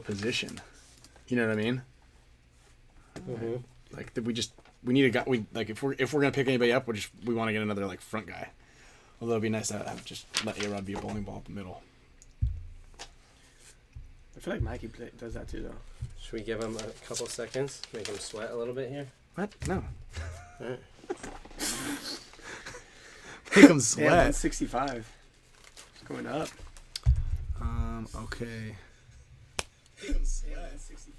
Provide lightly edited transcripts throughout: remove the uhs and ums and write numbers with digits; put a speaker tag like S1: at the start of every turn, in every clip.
S1: position. You know what I mean?
S2: Mm-hmm.
S1: Like we need a guy. If we're gonna pick anybody up, we want to get another like front guy. Although it'd be nice to just let A-Rod be a bowling ball up the middle.
S3: I feel like Mikey does that too, though.
S2: Should we give him a couple seconds? Make him sweat a little bit here?
S1: What? No.
S2: All right.
S1: Make him sweat.
S3: Yeah, 165. It's going up.
S1: Okay.
S3: Make him sweat. 165.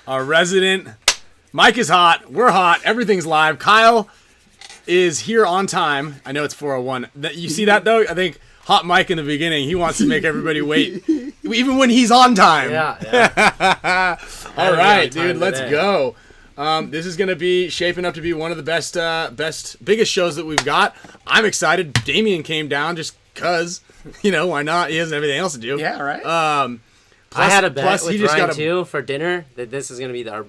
S1: Our resident Mike is hot. We're hot. Everything's live. Kyle is here on time. I know it's 4:01. You see that though? I think Hot Mike in the beginning. He wants to make everybody wait, even when he's on time.
S2: Yeah.
S1: All right, dude. Let's go. This is gonna be shaping up to be one of the biggest shows that we've got. I'm excited. Damien came down just cause, why not? He has everything else to do.
S3: Yeah, right.
S2: I had a bet with Ryan too for dinner that this is gonna be our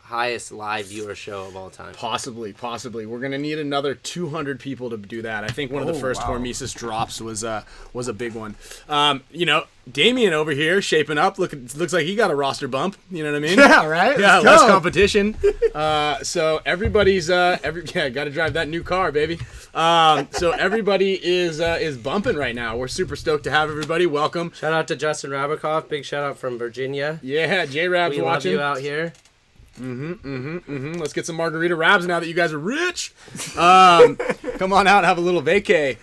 S2: highest live viewer show of all time.
S1: Possibly. We're gonna need another 200 people to do that. I think one of the first Hormesis drops was a big one. Damien over here shaping up. Looks like he got a roster bump. You know what I mean?
S3: Yeah, right.
S1: Yeah, less competition. So everybody's got to drive that new car, baby. So everybody is bumping right now. We're super stoked to have everybody. Welcome.
S2: Shout out to Justin Rabikoff. Big shout out from Virginia.
S1: Yeah, J-Rab's watching.
S2: We love you out here.
S1: Let's get some margarita rabs now that you guys are rich. Come on out and have a little vacay.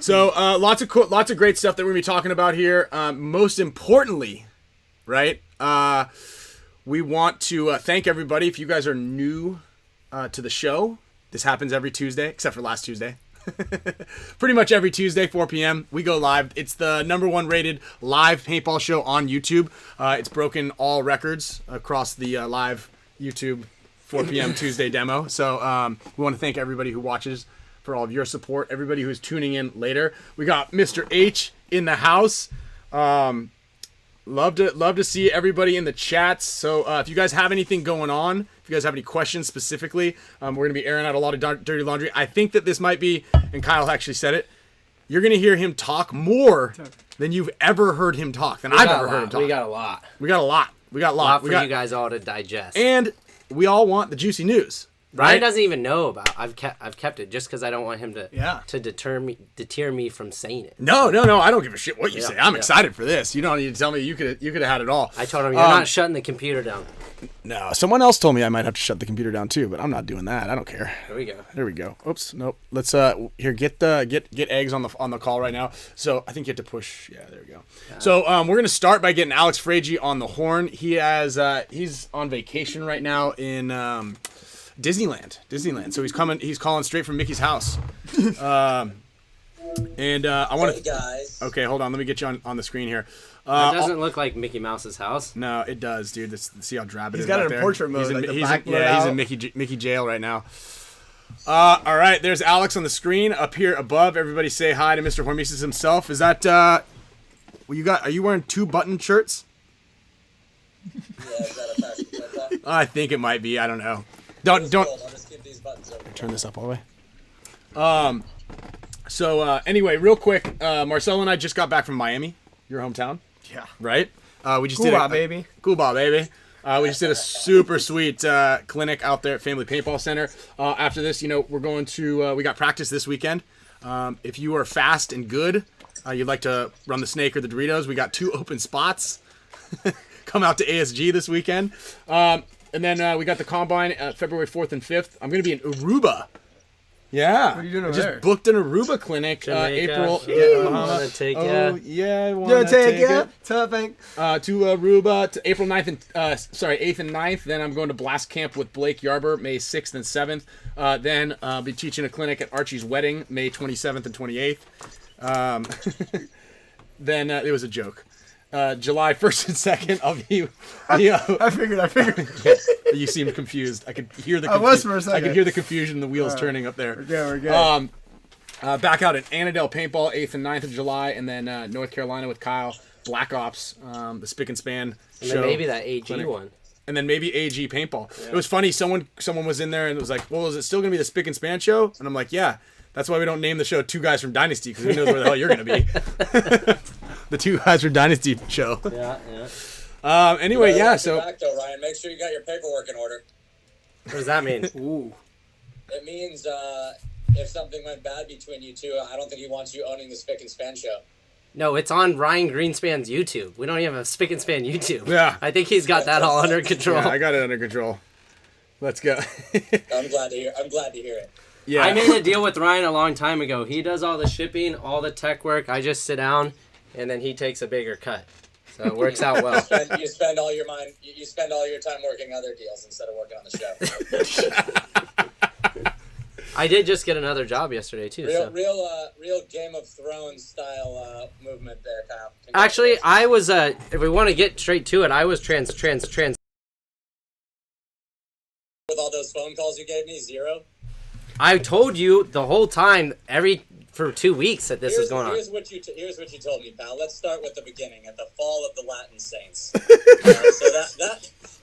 S1: So lots of great stuff that we're gonna be talking about here. Most importantly, right? We want to thank everybody. If you guys are new to the show, this happens every Tuesday, except for last Tuesday. Pretty much every Tuesday, 4 p.m. we go live. It's the #1 rated live paintball show on YouTube. It's broken all records across the live YouTube 4 p.m. Tuesday demo. So we want to thank everybody who watches for all of your support, everybody who's tuning in later. We got Mr. H in the house. Love to see everybody in the chats. So if you guys have anything going on, if you guys have any questions specifically, we're going to be airing out a lot of dirty laundry. I think that this might be, and Kyle actually said it, you're going to hear him talk more than you've ever heard him talk, than I've ever heard him talk.
S2: We got a lot.
S1: We got a lot.
S2: For you guys all to digest.
S1: And we all want the juicy news. Right?
S2: Ryan doesn't even know about. I've kept it just because I don't want him to deter me from saying it.
S1: No. I don't give a shit what you say. I'm excited for this. You don't need to tell me you could have had it all.
S2: I told him you're not shutting the computer down.
S1: No, someone else told me I might have to shut the computer down too, but I'm not doing that. I don't care.
S2: There we go.
S1: Oops, nope. Let's here get eggs on the call right now. So I think you have to push. Yeah, there we go. Yeah. So we're gonna start by getting Alex Fragi on the horn. He's on vacation right now in Disneyland. So he's calling straight from Mickey's house. I want to.
S4: Hey guys.
S1: Okay, hold on. Let me get you on the screen here.
S2: That doesn't look like Mickey Mouse's house.
S1: No, it does, dude. See how drab it is.
S3: He's got it in
S1: there?
S3: portrait mode.
S1: He's in Mickey jail right now. All right, there's Alex on the screen up here above. Everybody say hi to Mr. Hormesis himself. Is that what you got? Are you wearing 2 button shirts?
S4: Yeah, is that a fashion trend?
S1: I think it might be. I don't know. Don't.
S4: I'll just keep these buttons over.
S1: Turn this up all the way. So anyway, real quick, Marcelo and I just got back from Miami, your hometown.
S3: Yeah.
S1: Right? We just
S3: Cool
S1: did
S3: baby.
S1: Cool ball, baby. We just did a super sweet clinic out there at Family Paintball Center. After this, we're going to we got practice this weekend. If you are fast and good, you'd like to run the snake or the Doritos, we got 2 open spots. Come out to ASG this weekend. And then we got the combine February 4th and 5th. I'm going to be in Aruba. Yeah.
S3: What are you doing over
S1: I just
S3: there?
S1: booked an Aruba clinic.
S2: Jamaica.
S1: April.
S2: Wanna take ya?
S1: Yeah, I want
S3: Yo,
S1: to
S3: take
S1: take
S3: it.
S1: it.
S3: Topping.
S1: To Aruba to April 9th and 8th and 9th. Then I'm going to Blast Camp with Blake Yarber May 6th and 7th. Then I'll be teaching a clinic at Archie's wedding May 27th and 28th. Then it was a joke. July 1st and 2nd, I'll be.
S3: I figured.
S1: You seemed confused. I could hear the.
S3: I was for a second.
S1: I could hear the confusion, the wheels turning up there.
S3: We're good.
S1: Back out at Annandale Paintball 8th and 9th of July, and then North Carolina with Kyle, Black Ops, the Spick and Span
S2: And
S1: show.
S2: then maybe that AG
S1: clinic.
S2: one.
S1: And then maybe AG Paintball. Yeah. It was funny. Someone was in there and was like, "Well, is it still gonna be the Spick and Span show?" And I'm like, "Yeah." That's why we don't name the show Two Guys from Dynasty, because who knows where the hell you're gonna be. The Two Guys from Dynasty show.
S2: Yeah.
S1: Anyway, yeah. So.
S4: Back though, Ryan, make sure you got your paperwork in order.
S2: What does that mean?
S3: Ooh.
S4: It means if something went bad between you two, I don't think he wants you owning the Spick and Span show.
S2: No, it's on Ryan Greenspan's YouTube. We don't even have a Spick and Span YouTube.
S1: Yeah.
S2: I think he's got that all under control.
S1: Yeah, I got it under control. Let's go.
S4: I'm glad to hear it.
S1: Yeah.
S2: I made a deal with Ryan a long time ago. He does all the shipping, all the tech work. I just sit down, and then he takes a bigger cut. So it works out well.
S4: You spend all your time working other deals instead of working on the show.
S2: I did just get another job yesterday too.
S4: Real Game of Thrones style movement there, Kyle.
S2: Actually, I was if we want to get straight to it, I was trans.
S4: With all those phone calls you gave me, 0.
S2: I told you the whole time, for 2 weeks that this is going on.
S4: Here's what you told me, pal. Let's start with the beginning, at the fall of the Latin Saints. So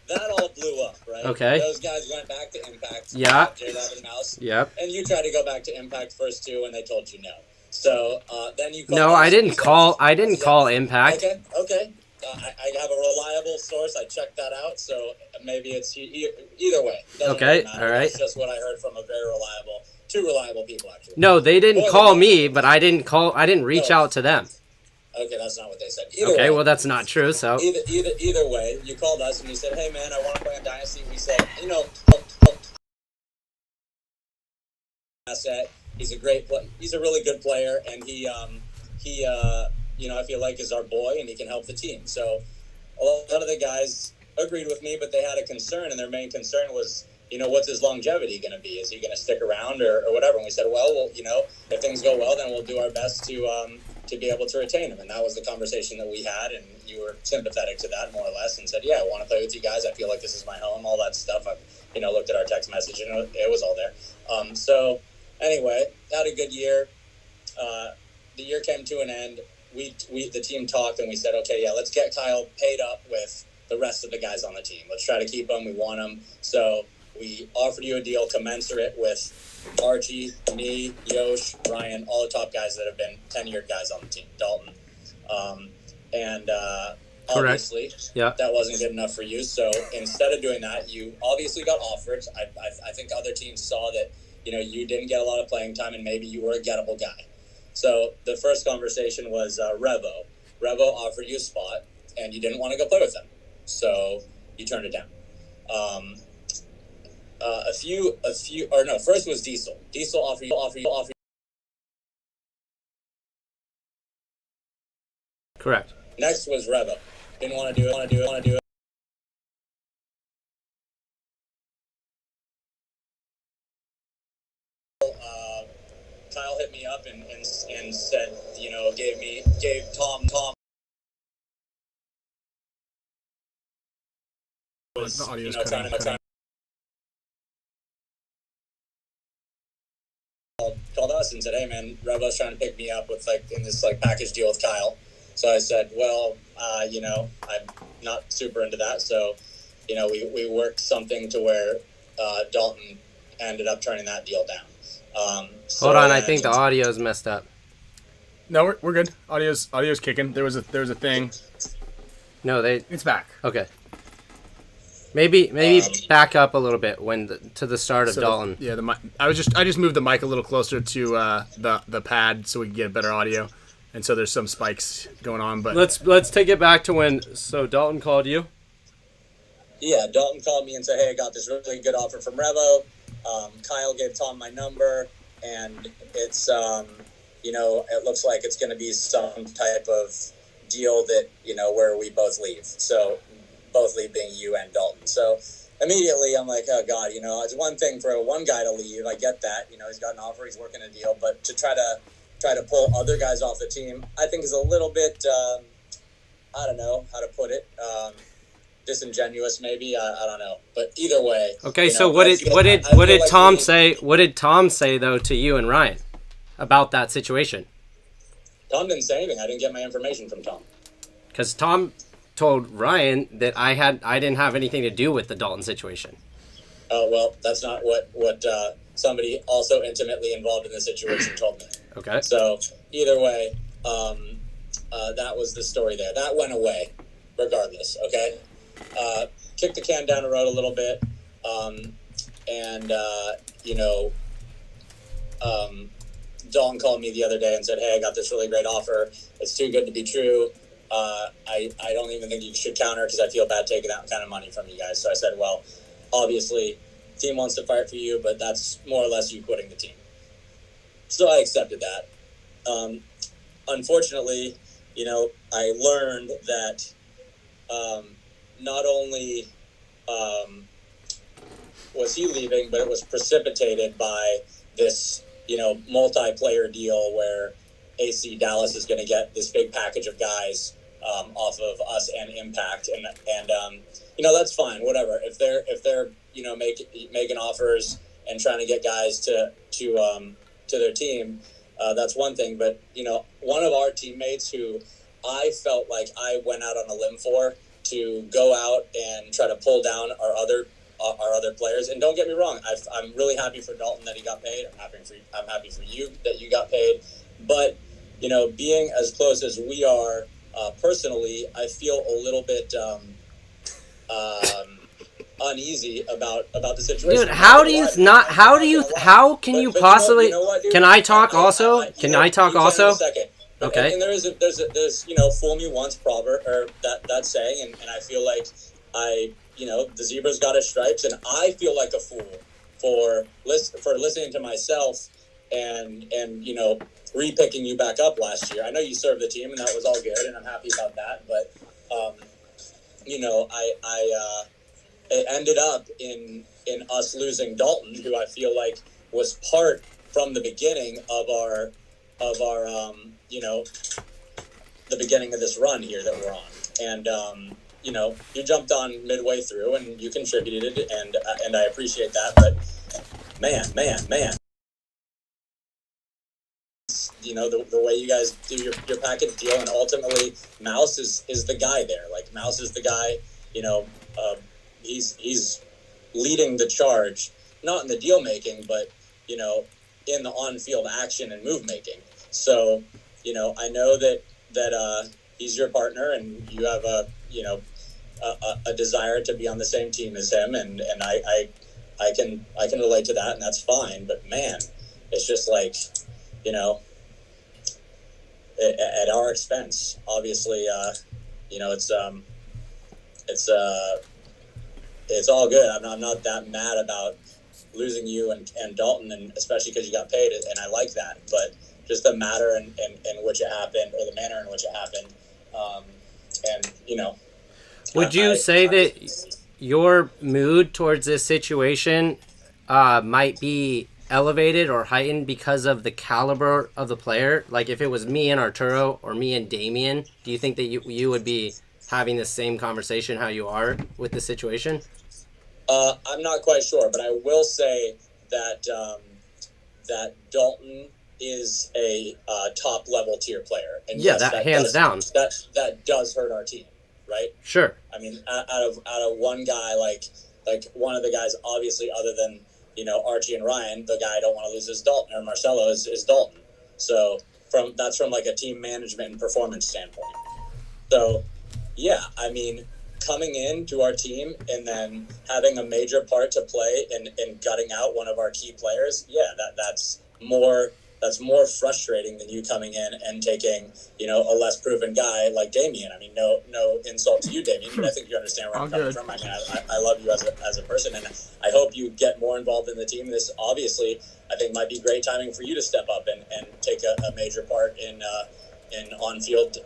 S4: that all blew up, right?
S2: Okay.
S4: Those guys went back to Impact.
S2: Yeah.
S4: J-Lab and Mouse.
S2: Yep.
S4: And you tried to go back to Impact first too, and they told you no. So then you called
S2: No,
S4: us
S2: I
S4: and
S2: didn't
S4: you said-
S2: call. I didn't call Impact.
S4: Okay. I have a reliable source. I checked that out, so maybe it's either way. Doesn't
S2: Okay,
S4: really matter.
S2: all right.
S4: That's just what I heard from two reliable people, actually.
S2: No, they didn't
S4: More
S2: call
S4: than
S2: me,
S4: that.
S2: but I didn't reach
S4: No.
S2: out to them.
S4: Okay, that's not what they said. Either
S2: Okay,
S4: way,
S2: well that's not true. So
S4: Either way, you called us and you said, "Hey man, I want to play on Dynasty." We said, asset. He's a great player. He's a really good player, and he I feel like is our boy, and he can help the team. So a lot of the guys agreed with me, but they had a concern, and their main concern was, what's his longevity going to be? Is he going to stick around or whatever? And we said, well, if things go well, then we'll do our best to be able to retain him. And that was the conversation that we had, and you were sympathetic to that more or less and said, yeah, I want to play with you guys. I feel like this is my home, all that stuff. I looked at our text message, and it was all there. So anyway, had a good year. The year came to an end. The team talked, and we said, okay, yeah, let's get Kyle paid up with the rest of the guys on the team. Let's try to keep him. We want him. So we offered you a deal commensurate with Archie, me, Yosh, Ryan, all the top guys that have been tenured guys on the team, Dalton. Obviously,
S2: Yeah.
S4: that wasn't good enough for you. So instead of doing that, you obviously got offered. I think other teams saw that, you didn't get a lot of playing time, and maybe you were a gettable guy. So the first conversation was Revo. Revo offered you a spot, and you didn't want to go play with them. So you turned it down. First was Diesel. Diesel offered you.
S2: correct.
S4: Next was Revo. Didn't want to do it. Kyle hit me up and said, gave Tom was,
S1: The audio's
S4: trying
S1: cutting.
S4: called us and said, hey man, Revo's trying to pick me up with in this package deal with Kyle. So I said, well, I'm not super into that. So, we worked something to where Dalton ended up turning that deal down.
S2: Hold on, I think the audio's messed up.
S1: No, we're good. Audio's kicking. There was a thing.
S2: No,
S3: It's back.
S2: okay. Maybe back up a little bit to the start of
S1: So
S2: Dalton.
S1: the mic. I just moved the mic a little closer to the pad so we can get better audio, and so there's some spikes going on. But
S2: Let's take it back to when. So Dalton called you.
S4: yeah, Dalton called me and said, hey, I got this really good offer from Revo. Kyle gave Tom my number, and it's, it looks like it's going to be some type of deal that, where we both leave. So both leave being you and Dalton. So immediately I'm like, oh God, it's one thing for one guy to leave. I get that, he's got an offer, he's working a deal, but to try to pull other guys off the team, I think is a little bit, I don't know how to put it. Disingenuous, maybe. I don't know, but either way.
S2: Okay, so what did Tom say? What did Tom say though to you and Ryan about that situation?
S4: Tom didn't say anything. I didn't get my information from Tom.
S2: Because Tom told Ryan that I didn't have anything to do with the Dalton situation.
S4: Oh well, that's not what somebody also intimately involved in the situation told me.
S2: Okay.
S4: So either way, that was the story there. That went away, regardless. Okay. Kicked the can down the road a little bit, Dalton called me the other day and said, hey, I got this really great offer. It's too good to be true. I don't even think you should counter because I feel bad taking that kind of money from you guys. So I said, well, obviously, team wants to fight for you, but that's more or less you quitting the team. So I accepted that. Unfortunately, I learned that not only was he leaving, but it was precipitated by this, multiplayer deal where AC Dallas is going to get this big package of guys off of us and Impact, and that's fine, whatever. If they're making offers and trying to get guys to their team, that's one thing. But one of our teammates who I felt like I went out on a limb for to go out and try to pull down our other players. And don't get me wrong, I'm really happy for Dalton that he got paid. I'm happy for you that you got paid. But being as close as we are personally, I feel a little bit uneasy about the situation.
S2: Dude, how can you possibly? Can I talk also? Can I talk also? Okay.
S4: And there's fool me once proverb, or that saying, and I feel like the zebra's got his stripes, and I feel like a fool for listening to myself and re-picking you back up last year. I know you served the team, and that was all good, and I'm happy about that. But it ended up in us losing Dalton, who I feel like was part from the beginning of our the beginning of this run here that we're on. And you jumped on midway through and you contributed, and I appreciate that. But man, the way you guys do your package deal, and ultimately Mouse is the guy there. Like, Mouse is the guy, he's leading the charge, not in the deal making, but in the on-field action and move making. So I know that he's your partner, and you have a desire to be on the same team as him, and I can relate to that, and that's fine. But man, it's just like, at our expense, obviously, it's all good. I'm not that mad about losing you and Dalton, and especially because you got paid, and I like that. But just the matter in which it happened, or the manner in which it happened,
S2: Would you say that your mood towards this situation might be elevated or heightened because of the caliber of the player? Like, if it was me and Arturo or me and Damien, do you think that you would be having the same conversation how you are with the situation?
S4: I'm not quite sure, but I will say that that Dalton is a top level tier player, and
S2: yeah, yes, that hands down.
S4: That does hurt our team, right?
S2: Sure.
S4: I mean, out of one guy, like one of the guys, obviously, other than Archie and Ryan, the guy I don't want to lose is Dalton, or Marcelo is Dalton. So that's from like a team management and performance standpoint. So yeah, I mean, coming into our team and then having a major part to play in gutting out one of our key players, yeah, that's more that's more frustrating than you coming in and taking, a less proven guy like Damien. I mean, no insult to you, Damien, but I think you understand where I'm coming from. I mean, I love you as a person, and I hope you get more involved in the team. This obviously, I think, might be great timing for you to step up and take a major part in on field,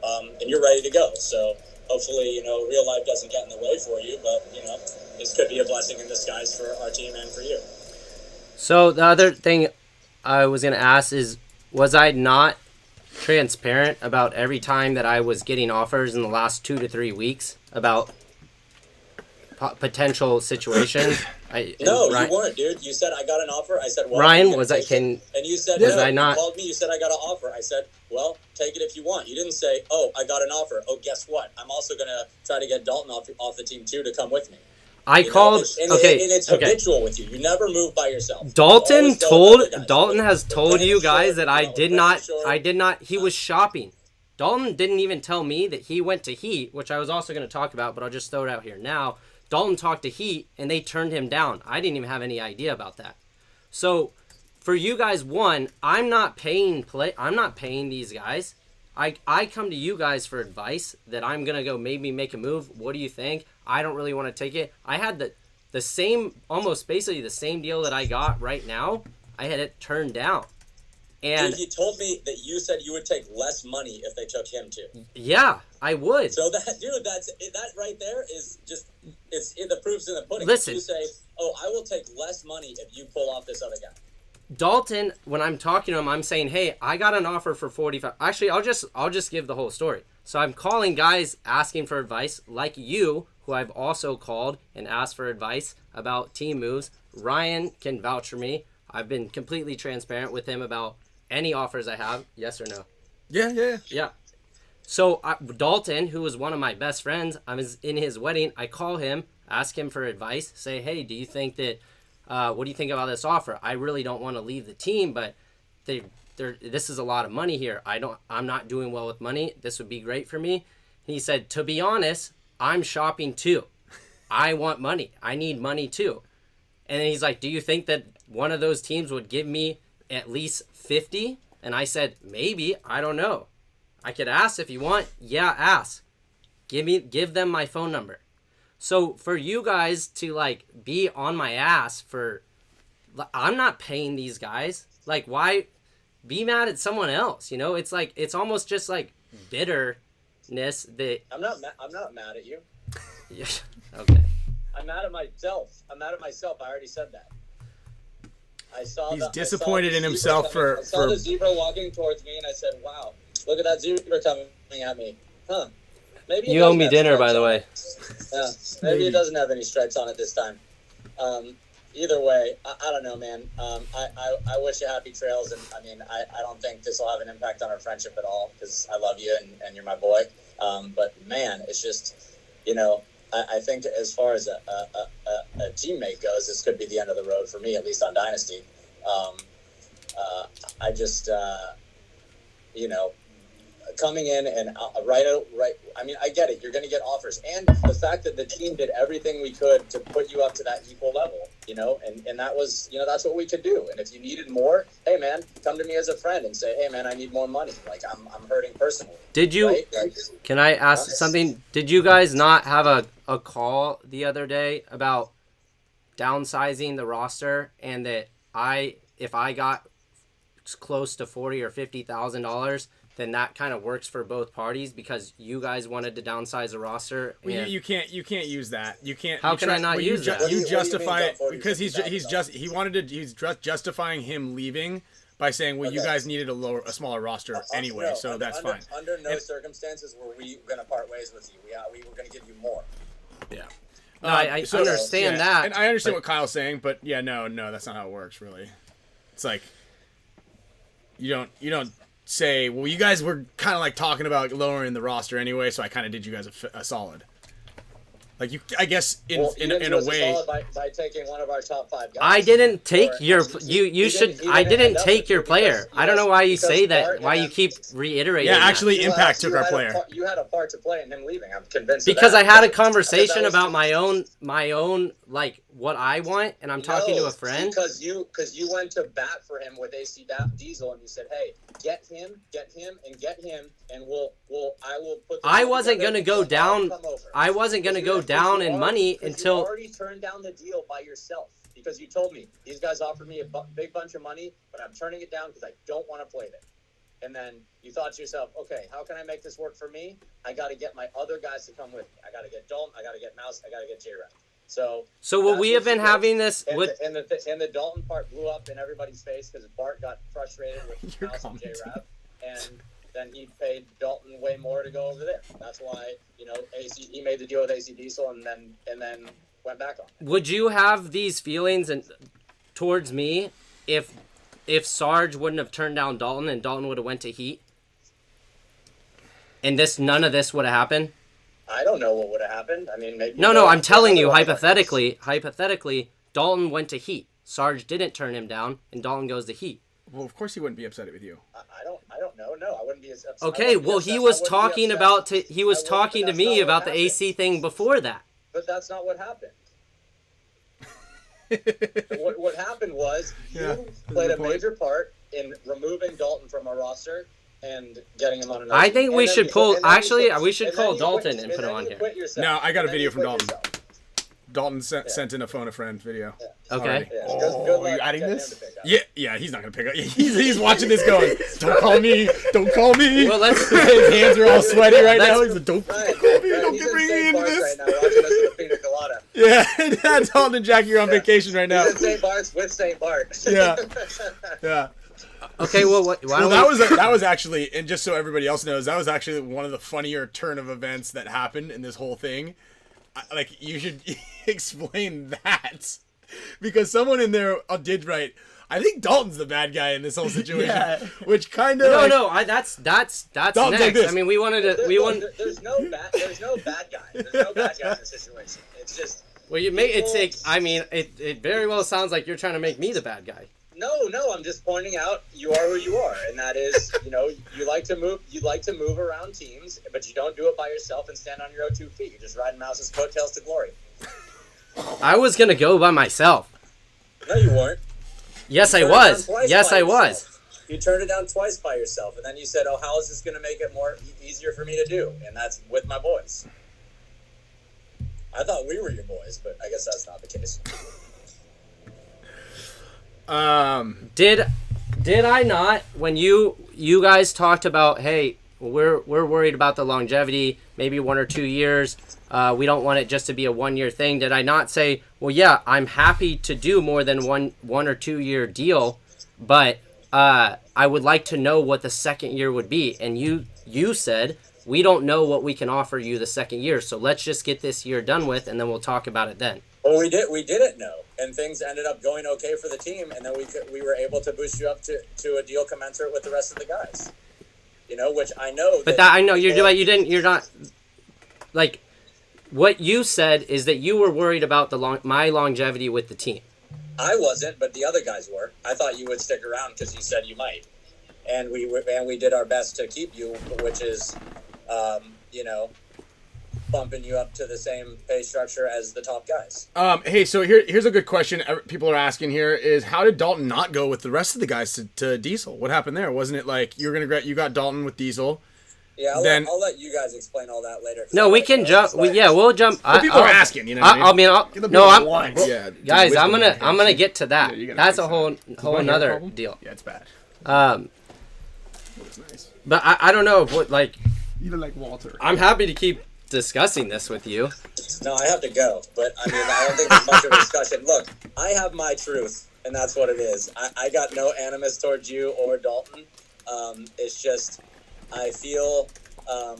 S4: and you're ready to go. So hopefully, real life doesn't get in the way for you, but this could be a blessing in disguise for our team and for you.
S2: So the other thing I was going to ask is, was I not transparent about every time that I was getting offers in the last 2 to 3 weeks about potential situations?
S4: No, you weren't, dude. You said I got an offer. I said, well,
S2: Ryan, was I can?
S4: And you said,
S2: was
S4: no,
S2: I not?
S4: You called me. You said I got an offer. I said, well, take it if you want. You didn't say, oh, I got an offer. Oh, guess what? I'm also gonna try to get Dalton off the team too to come with me.
S2: I called.
S4: And it's habitual with you. You never move by yourself.
S2: Dalton has told you guys that I did not. He was shopping. Dalton didn't even tell me that he went to Heat, which I was also going to talk about, but I'll just throw it out here now. Dalton talked to Heat, and they turned him down. I didn't even have any idea about that. So, for you guys, one, I'm not paying these guys. I come to you guys for advice that I'm going to go maybe make a move. What do you think? I don't really want to take it. I had the same, almost basically the same deal that I got right now. I had it turned down. And
S4: dude, he told me that you said you would take less money if they took him too.
S2: Yeah, I would.
S4: So that right there is just the proof's in the pudding.
S2: Listen,
S4: you say, oh, I will take less money if you pull off this other guy.
S2: Dalton, when I'm talking to him, I'm saying, hey, I got an offer for 45. Actually, I'll just give the whole story. So I'm calling guys asking for advice like you, who I've also called and asked for advice about team moves. Ryan can vouch for me. I've been completely transparent with him about any offers I have. Yes or no?
S1: Yeah.
S2: So Dalton, who was one of my best friends, I was in his wedding. I call him, ask him for advice, say, hey, do you think that, what do you think about this offer? I really don't want to leave the team, but this is a lot of money here. I'm not doing well with money. This would be great for me. And he said, to be honest, I'm shopping too. I want money. I need money too. And then he's like, do you think that one of those teams would give me at least 50? And I said, maybe. I don't know. I could ask if you want. Yeah, ask. Give them my phone number. So for you guys to be on my ass I'm not paying these guys. Why be mad at someone else? It's almost just bitterness that
S4: I'm not mad at you.
S2: Yeah. Okay.
S4: I'm mad at myself. I already said that.
S1: He's disappointed in himself
S4: I saw the zebra walking towards me, and I said, "Wow, look at that zebra coming at me." Huh? Maybe
S2: you owe me dinner, by the way.
S4: Yeah, maybe it doesn't have any stripes on it this time. Either way, I don't know, man. I wish you happy trails, and I mean, I don't think this will have an impact on our friendship at all because I love you and you're my boy. But man, it's just, I think as far as a teammate goes, this could be the end of the road for me, at least on Dynasty. I just, coming in and right. I mean, I get it. You're going to get offers, and the fact that the team did everything we could to put you up to that equal level, and that was, that's what we could do. And if you needed more, hey man, come to me as a friend and say, hey man, I need more money. I'm hurting personally.
S2: Did you? Right? Can I ask something? Did you guys not have a call the other day about downsizing the roster, and that if I got close to $40,000 or $50,000, then that kind of works for both parties because you guys wanted to downsize the roster.
S1: Well, you can't use that. You can't.
S2: How can I not use that?
S1: You justify it because he's justifying him leaving by saying, well, you guys needed a smaller roster anyway, so that's fine.
S4: Under no circumstances were we going to part ways with you. We were going to give you more.
S1: Yeah.
S2: No, I understand that.
S1: And I understand what Kyle's saying, but yeah, no, that's not how it works, really. It's like you don't say, well, you guys were kind of talking about lowering the roster anyway, so I kind of did you guys a solid. I guess in a way,
S4: by taking one of our top 5 guys.
S2: I didn't take I didn't take your player. I don't know why you say that. Why you keep reiterating?
S1: Yeah,
S2: that.
S1: Actually, Impact took our player.
S4: You had a part to play in him leaving. I'm convinced.
S2: Because I had a conversation about my own what I want, and I'm talking to a friend.
S4: Because you went to bat for him with AC Diesel, and you said, "Hey, get him, and I will put."
S2: I wasn't gonna go down. I wasn't gonna go down in money until.
S4: You already turned down the deal by yourself because you told me these guys offered me a big bunch of money, but I'm turning it down because I don't want to play them. And then you thought to yourself, okay, how can I make this work for me? I got to get my other guys to come with me. I got to get Dalton. I got to get Mouse. I got to get J-Rap. So
S2: will we have been having this?
S4: And the Dalton part blew up in everybody's face because Bart got frustrated with Mouse and J-Rap. And then he paid Dalton way more to go over there. That's why, he made the deal with AC Diesel and then went back on it.
S2: Would you have these feelings towards me if Sarge wouldn't have turned down Dalton and Dalton would have went to Heat? And none of this would have happened?
S4: I don't know what would have happened. I mean, maybe.
S2: No, I'm telling you, hypothetically, Dalton went to Heat. Sarge didn't turn him down, and Dalton goes to Heat.
S1: Well, of course he wouldn't be upset with you.
S4: I don't know. No, I wouldn't be as upset.
S2: Okay, well, he was talking to me about the AC thing before that.
S4: But that's not what happened. What happened was you played a major part in removing Dalton from our roster and getting him on another.
S2: I think we should call Dalton and put him on here.
S1: No, I got a video from Dalton. Dalton sent in a phone a friend video.
S4: Yeah.
S2: Okay.
S4: Yeah.
S3: Oh, are you adding this?
S1: Yeah, he's not gonna pick up. He's watching this going, don't call me.
S2: Well, let's.
S1: His hands are all sweaty right now. He's like, don't call me. Don't
S4: He's
S1: get bring me into this.
S4: right now, watching us with a pina colada.
S1: Yeah, Dalton and Jackie are on vacation right now.
S4: He's in St. Bart's with St. Bart.
S1: Yeah.
S2: Okay, well,
S1: That was actually, and just so everybody else knows, that was actually one of the funnier turn of events that happened in this whole thing. Like, you should explain that, because someone in there did write, I think Dalton's the bad guy in this whole situation, which kind of
S2: that's Dalton's
S1: like
S2: next.
S1: this.
S2: I mean,
S4: There's no bad guy. There's no bad guy in this situation. It's just.
S2: Well, you make it take. I mean, it very well sounds like you're trying to make me the bad guy.
S4: No, I'm just pointing out you are who you are, and that is, you like to move around teams, but you don't do it by yourself and stand on your own 2 feet. You're just riding Mouse's coattails to glory.
S2: I was gonna go by myself.
S4: No, you weren't.
S2: Yes, I was. Yes, I was.
S4: You turned it down twice by yourself, and then you said, "Oh, how is this gonna make it more easier for me to do?" And that's with my boys. I thought we were your boys, but I guess that's not the case.
S2: Did I not, when you guys talked about, hey, we're worried about the longevity, maybe 1 or 2 years, we don't want it just to be a 1-year thing, did I not say, well, yeah, I'm happy to do more than one or 2 year deal, but I would like to know what the second year would be? And you said, we don't know what we can offer you the second year, so let's just get this year done with, and then we'll talk about it then.
S4: Well, we didn't know, and things ended up going okay for the team, and then we were able to boost you up to a deal commensurate with the rest of the guys. Which I know.
S2: But I know you're not like what you said is that you were worried about my longevity with the team.
S4: I wasn't, but the other guys were. I thought you would stick around because you said you might, and we did our best to keep you, which is, bumping you up to the same pay structure as the top guys.
S1: Hey, so here's a good question people are asking here is, how did Dalton not go with the rest of the guys to Diesel? What happened there? Wasn't it like you got Dalton with Diesel?
S4: Yeah, I'll let you guys explain all that later.
S2: No, we can jump. We'll jump.
S1: People are asking, what I mean?
S2: Guys, I'm gonna get to that. That's a whole another deal.
S1: Yeah, it's bad.
S3: It's nice.
S2: But I don't know what
S3: You look like Walter.
S2: I'm happy to keep discussing this with you.
S4: No, I have to go, but I don't think there's much of a discussion. Look, I have my truth, and that's what it is. I got no animus towards you or Dalton. It's just I feel a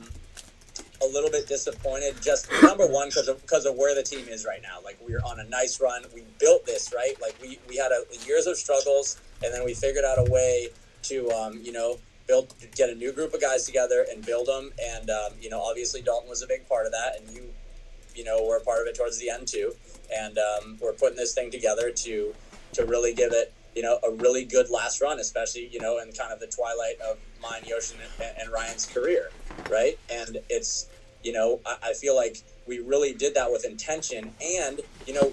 S4: little bit disappointed. Just number one, because of where the team is right now. Like, we're on a nice run. We built this, right? Like, we had years of struggles, and then we figured out a way to get a new group of guys together and build them. And, obviously Dalton was a big part of that. And you were a part of it towards the end too. And we're putting this thing together to really give it, a really good last run, especially, in kind of the twilight of mine, Yoshin, and Ryan's career. Right. And it's, I feel like we really did that with intention and,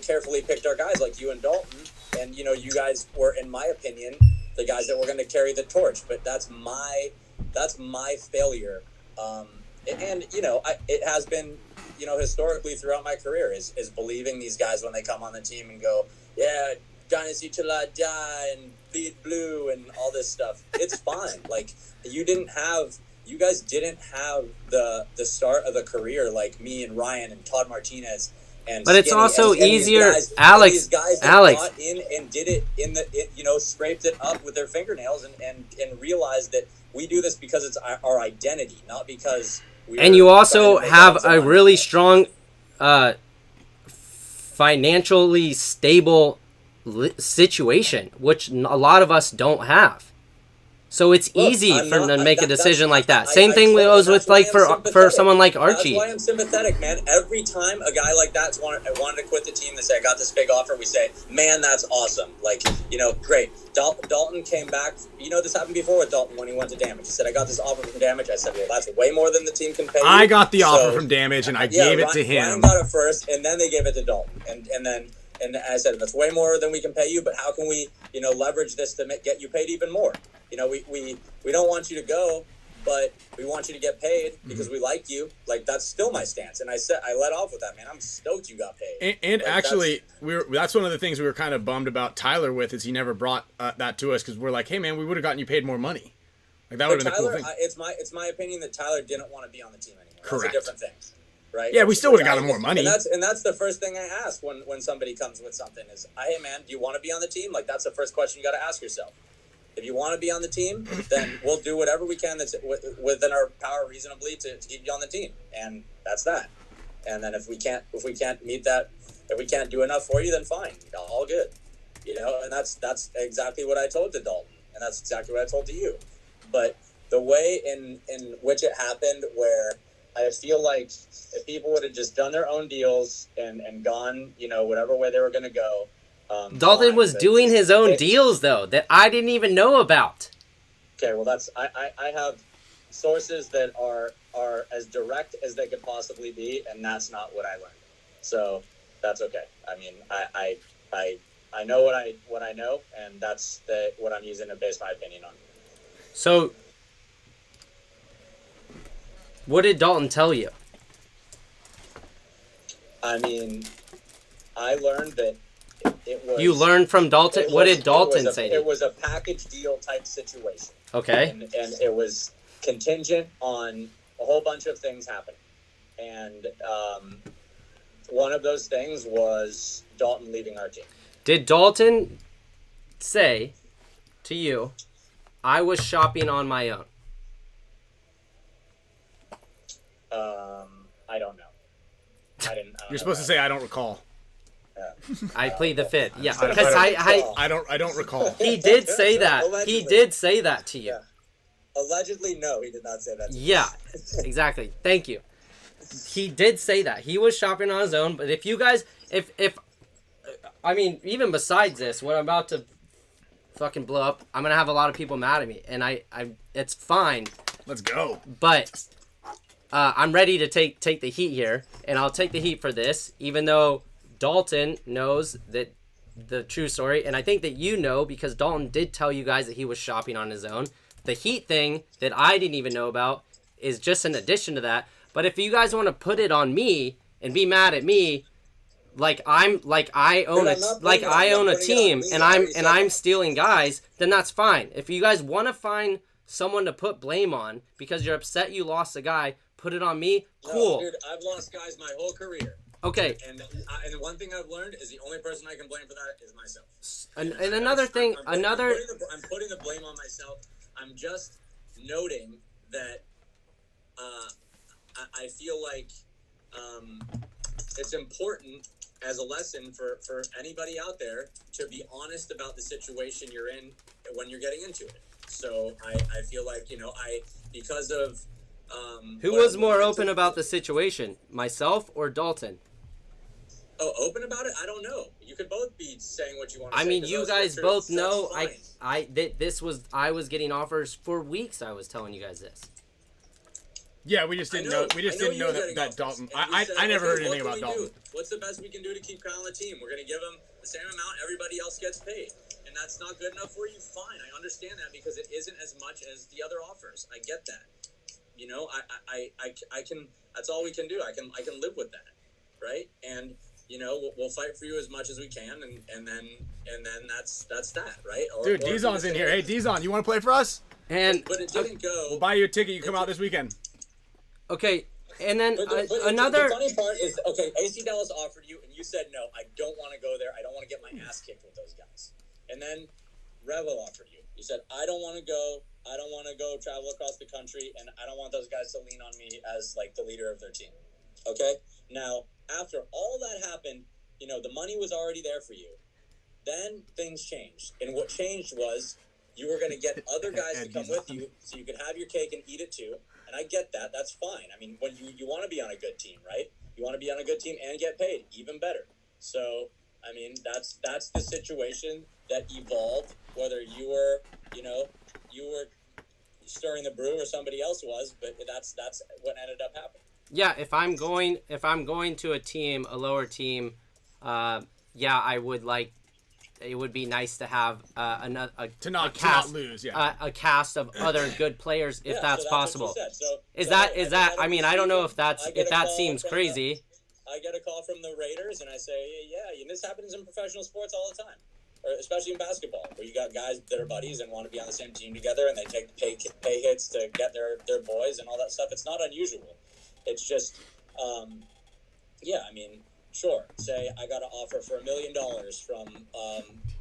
S4: carefully picked our guys like you and Dalton. And, you guys were, in my opinion, the guys that were going to carry the torch. But that's my failure. It has been, historically throughout my career is believing these guys when they come on the team and go, yeah, Dynasty till I die and bleed blue and all this stuff. It's fine. Like, you guys didn't have the start of a career like me and Ryan and Todd Martinez.
S2: But it's also easier, Alex.
S4: These guys that got in and did it scraped it up with their fingernails and realized that we do this because it's our identity, not because.
S2: And you also have a really strong, financially stable situation, which a lot of us don't have. So it's easy for them to make a decision like that. Same thing goes with for someone like Archie.
S4: That's why I'm sympathetic, man. Every time a guy like that wanted to quit the team, they say, I got this big offer. We say, man, that's awesome. Like, great. Dalton came back. This happened before with Dalton when he went to Damage. He said, I got this offer from Damage. I said, well, that's way more than the team can pay you.
S1: I got the offer from Damage, and I gave it to him.
S4: Ryan got it first, and then they gave it to Dalton. And I said, that's way more than we can pay you, but how can we, leverage this to get you paid even more? We don't want you to go, but we want you to get paid because we like you. Like, that's still my stance. And I let off with that, man. I'm stoked you got paid.
S1: And actually, that's one of the things we were kind of bummed about Tyler with, is he never brought that to us, because we're like, hey, man, we would have gotten you paid more money. Like, that would have been the cool thing.
S4: It's my opinion that Tyler didn't want to be on the team anymore.
S1: Correct.
S4: That's a different thing. Right?
S1: Yeah, we still would have gotten more money.
S4: And that's the first thing I ask when somebody comes with something is, hey, man, do you want to be on the team? Like, that's the first question you got to ask yourself. If you want to be on the team, then we'll do whatever we can that's within our power reasonably to keep you on the team. And that's that. And then if we can't meet that, if we can't do enough for you, then fine. All good. And that's exactly what I told to Dalton. And that's exactly what I told to you. But the way in which it happened, where I feel like if people would have just done their own deals and gone, whatever way they were going to go.
S2: Dalton was doing his own deals, though, that I didn't even know about.
S4: Okay, well, I have sources that are as direct as they could possibly be, and that's not what I learned. So that's okay. I mean, I know what I know, and that's what I'm using to base my opinion on.
S2: So, what did Dalton tell you?
S4: I mean, I learned that it was...
S2: You learned from Dalton? What did Dalton say to you?
S4: It was a package deal type situation.
S2: Okay.
S4: And it was contingent on a whole bunch of things happening. And one of those things was Dalton leaving our team.
S2: Did Dalton say to you, I was shopping on my own?
S4: I don't know.
S1: You're supposed to say, I don't recall.
S2: I plead the fifth. Yeah,
S1: Because
S2: because
S1: I don't recall.
S2: he did say that.
S4: Allegedly.
S2: He did say that to you.
S4: Yeah. Allegedly, no, he did not say that to me.
S2: Yeah, exactly. Thank you. He did say that. He was shopping on his own, but if you guys, I mean, even besides this, what I'm about to fucking blow up, I'm going to have a lot of people mad at me, and it's fine.
S1: Let's go.
S2: But I'm ready to take the heat here, and I'll take the heat for this, even though Dalton knows that the true story, and I think that you know, because Dalton did tell you guys that he was shopping on his own. The heat thing that I didn't even know about is just an addition to that. But if you guys want to put it on me and be mad at me, like I own a team and I'm stealing guys, then that's fine. If you guys want to find someone to put blame on because you're upset you lost a guy, put it on me. Cool.
S4: No, dude, I've lost guys my whole career.
S2: Okay.
S4: And one thing I've learned is the only person I can blame for that is myself.
S2: And another thing,
S4: I'm putting the blame on myself. I'm just noting that I feel like it's important as a lesson for anybody out there to be honest about the situation you're in when you're getting into it. So I feel like, because of...
S2: Who was more open about the situation, myself or Dalton?
S4: Oh, open about it? I don't know. You could both be saying what you want to say.
S2: I mean, you guys both know
S4: fine.
S2: I was getting offers for weeks. I was telling you guys this.
S1: Yeah, we just didn't know. We just didn't know that Dalton. I never heard anything about Dalton.
S4: What's the best we can do to keep Kyle on the team? We're going to give him the same amount everybody else gets paid. And that's not good enough for you? Fine. I understand that because it isn't as much as the other offers. I get that. You know, I can, that's all we can do. I can live with that. Right. And, you know, we'll fight for you as much as we can. And then that's that. Right.
S1: Dude, Dizon's in here. Hey, Dizon, you want to play for us?
S4: But it didn't go.
S1: We'll buy you a ticket. You come out this weekend.
S2: Okay. And then
S4: another. The funny part is, okay, AC Dallas offered you, and you said no. I don't want to go there. I don't want to get my ass kicked with those guys. And then Revo offered you. You said I don't want to go. I don't want to go travel across the country, and I don't want those guys to lean on me as like the leader of their team. Okay. Now, after all that happened, you know the money was already there for you. Then things changed, and what changed was you were going to get other guys to come with you, so you could have your cake and eat it too. And I get that. That's fine. I mean, when you want to be on a good team, right? You want to be on a good team and get paid, even better. So, I mean, that's the situation that evolved. Whether you were stirring the brew or somebody else was, but that's what ended up happening.
S2: Yeah, if I'm going to a team, a lower team, yeah, I would like. It would be nice to have
S1: to not lose,
S2: a cast of other good players if that's possible.
S4: So,
S2: is that? I mean, I don't know if that seems crazy.
S4: I get a call from the Raiders, and I say, yeah, this happens in professional sports all the time, or especially in basketball, where you got guys that are buddies and want to be on the same team together, and they take the pay hits to get their boys and all that stuff. It's not unusual. It's just, I mean. Sure. Say I got an offer for $1 million from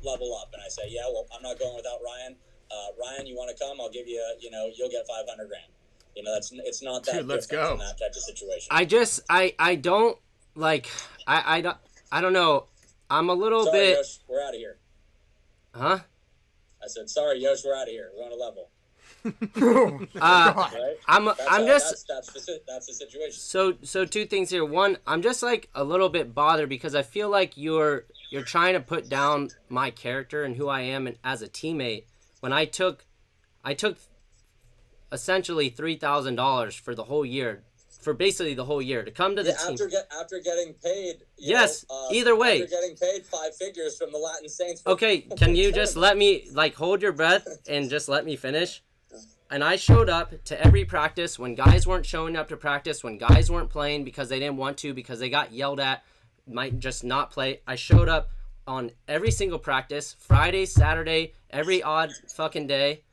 S4: Level Up, and I say, yeah, well, I'm not going without Ryan. Ryan, you want to come? I'll give you, you'll get $500,000. You know, it's not that.
S1: Dude, let's go.
S4: In that type of situation.
S2: I don't like. I don't know. I'm a little
S4: sorry,
S2: bit.
S4: Yosh, we're out of here.
S2: Huh?
S4: I said, sorry, Yosh, we're out of here. We're on a level.
S2: Right?
S4: That's the situation.
S2: So two things here. One, I'm just like a little bit bothered because I feel like you're trying to put down my character and who I am and as a teammate when I took essentially $3,000 for the whole year, for basically the whole year to come to the team.
S4: After getting paid.
S2: Either way.
S4: After getting paid 5 figures from the Latin Saints.
S2: Okay, can you just let me hold your breath and just let me finish? And I showed up to every practice when guys weren't showing up to practice, when guys weren't playing because they didn't want to, because they got yelled at, might just not play. I showed up on every single practice, Friday, Saturday, every odd fucking day,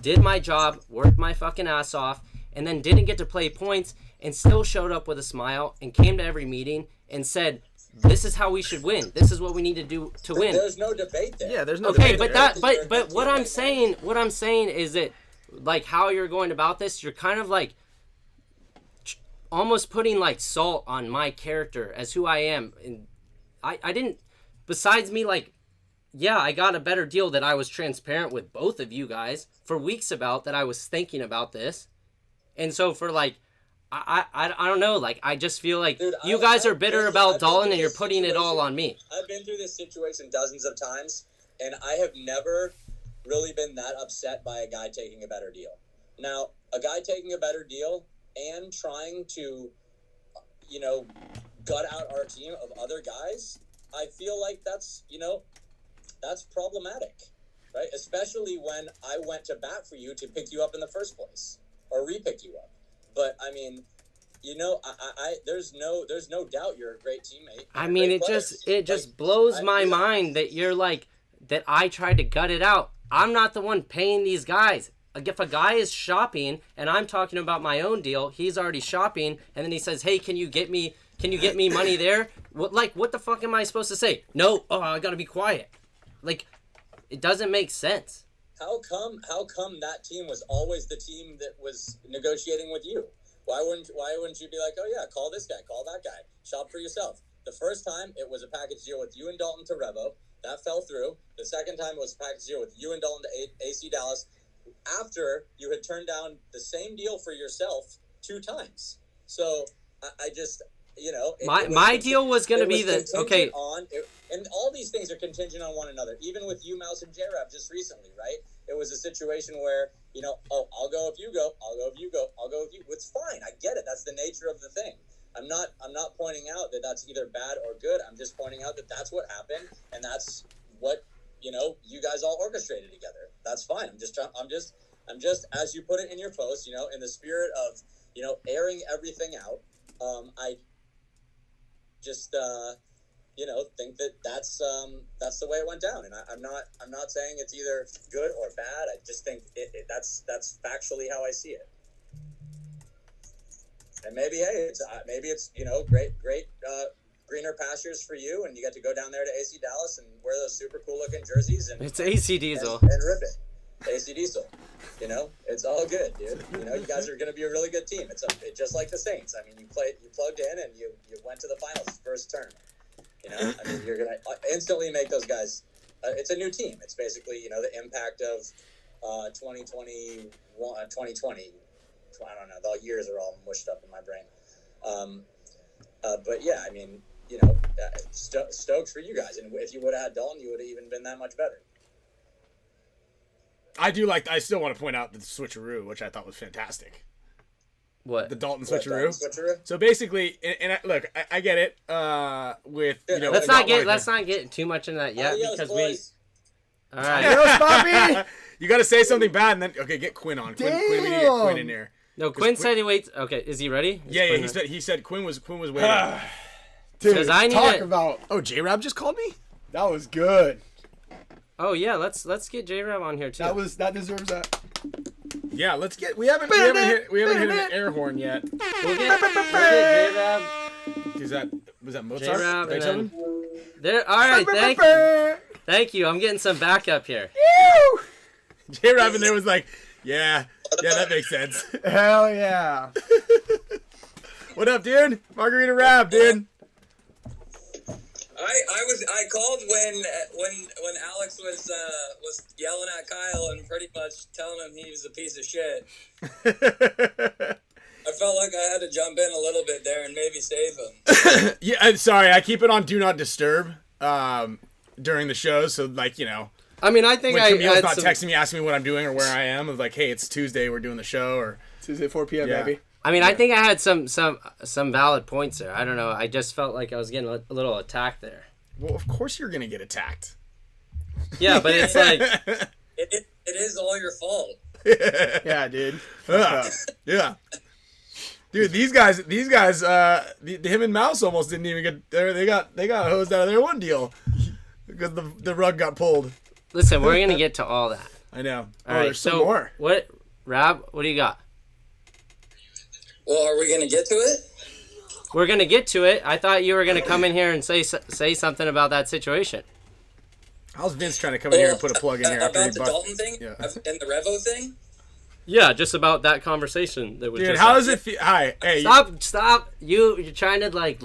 S2: did my job, worked my fucking ass off, and then didn't get to play points and still showed up with a smile and came to every meeting and said, this is how we should win. This is what we need to do to win.
S4: There's no debate there.
S1: Yeah, there's no debate
S2: there. But what I'm saying is that like how you're going about this, you're kind of like almost putting like salt on my character as who I am. And I didn't, besides me, like, yeah, I got a better deal that I was transparent with both of you guys for weeks about that I was thinking about this. And so for like, I don't know, like, I just feel like you guys are bitter about Dalton and you're putting it all on me.
S4: I've been through this situation dozens of times, and I have never really been that upset by a guy taking a better deal. Now, a guy taking a better deal and trying to, gut out our team of other guys, I feel like that's problematic, right? Especially when I went to bat for you to pick you up in the first place or re-pick you up. But I mean, there's no doubt you're a great teammate.
S2: I mean, it just blows my mind that you're like that. I tried to gut it out. I'm not the one paying these guys. If a guy is shopping and I'm talking about my own deal, he's already shopping, and then he says, "Hey, can you get me money there?" What the fuck am I supposed to say? No, I gotta be quiet. Like, it doesn't make sense.
S4: How come that team was always the team that was negotiating with you? Why wouldn't you be like, oh yeah, call this guy, call that guy, shop for yourself? The first time it was a package deal with you and Dalton to Revo. That fell through. The second time it was a package deal with you and Dalton to AC Dallas, after you had turned down the same deal for yourself 2 times. So I just,
S2: My deal was going to be that, okay.
S4: And all these things are contingent on one another. Even with you, Mouse, and J-Rab just recently, right? It was a situation where, I'll go if you go, I'll go if you go, I'll go if you. It's fine. I get it. That's the nature of the thing. I'm not pointing out that that's either bad or good. I'm just pointing out that that's what happened, and that's what you guys all orchestrated together. That's fine. I'm just as you put it in your post, in the spirit of airing everything out. I just think that's the way it went down, and I'm not saying it's either good or bad. I just think that's factually how I see it. And maybe it's great greener pastures for you, and you get to go down there to AC Dallas and wear those super cool looking jerseys and
S2: it's AC Diesel
S4: and rip it. AC Diesel, it's all good, dude. You guys are going to be a really good team. It's just like the Saints. I mean, you plugged in and you went to the finals first term. I mean, you're going to instantly make those guys. It's a new team. It's basically the impact of 2020. I don't know. The years are all mushed up in my brain. But yeah, I mean, stoked for you guys. And if you would have had Dalton, you would have even been that much better.
S1: I still want to point out the switcheroo, which I thought was fantastic.
S2: What?
S1: The Dalton switcheroo. So basically, look, I get it.
S2: Let's not get too much into that yet because
S4: boys.
S2: All right.
S3: Bobby.
S1: You got to say something bad and then get Quinn on. Quinn, we need to get Quinn in there.
S2: No, Quinn said he waits. Okay, is he ready?
S1: He said Quinn was waiting.
S3: Dude,
S2: about.
S1: Oh, J-Rab just called me?
S3: That was good.
S2: Oh yeah, let's get J-Rab on here too.
S3: That deserves that.
S1: Yeah, we haven't hit an air horn yet.
S2: We'll get J-Rab.
S1: Was that Mozart?
S2: J-Rab and then, there. All right, thank you. I'm getting some backup here.
S1: J-Rab in there was like, yeah, that makes sense.
S3: Hell yeah.
S1: What up, dude? Margarita Rab, dude.
S4: I called when Alex was yelling at Kyle and pretty much telling him he was a piece of shit. I felt like I had to jump in a little bit there and maybe save him.
S1: Yeah, I'm sorry. I keep it on Do Not Disturb during the shows, so
S2: I mean, I think
S1: when Camille's not texting me, asking me what I'm doing or where I am. I was like, hey, it's Tuesday, we're doing the show, or
S3: Tuesday 4 p.m. baby.
S2: I mean, I think I had some valid points there. I don't know. I just felt like I was getting a little attacked there.
S1: Well, of course you're gonna get attacked.
S2: Yeah, but it's like
S4: it is all your fault.
S3: Yeah, dude.
S1: Yeah. Dude, these guys, him and Mouse almost didn't even get there. They got hosed out of their one deal because the rug got pulled.
S2: Listen, we're gonna get to all that.
S1: I know.
S2: All right,
S1: there's some
S2: so
S1: more.
S2: What, Rab? What do you got?
S4: Well, are we gonna get to it?
S2: We're gonna get to it. I thought you were gonna come in here and say something about that situation.
S1: How's Vince trying to come in here and put a plug in here after
S4: about the Dalton thing and the Revo thing?
S2: Yeah, just about that conversation that was.
S1: Dude, how does it feel? Hi, hey.
S2: Stop! You're trying to let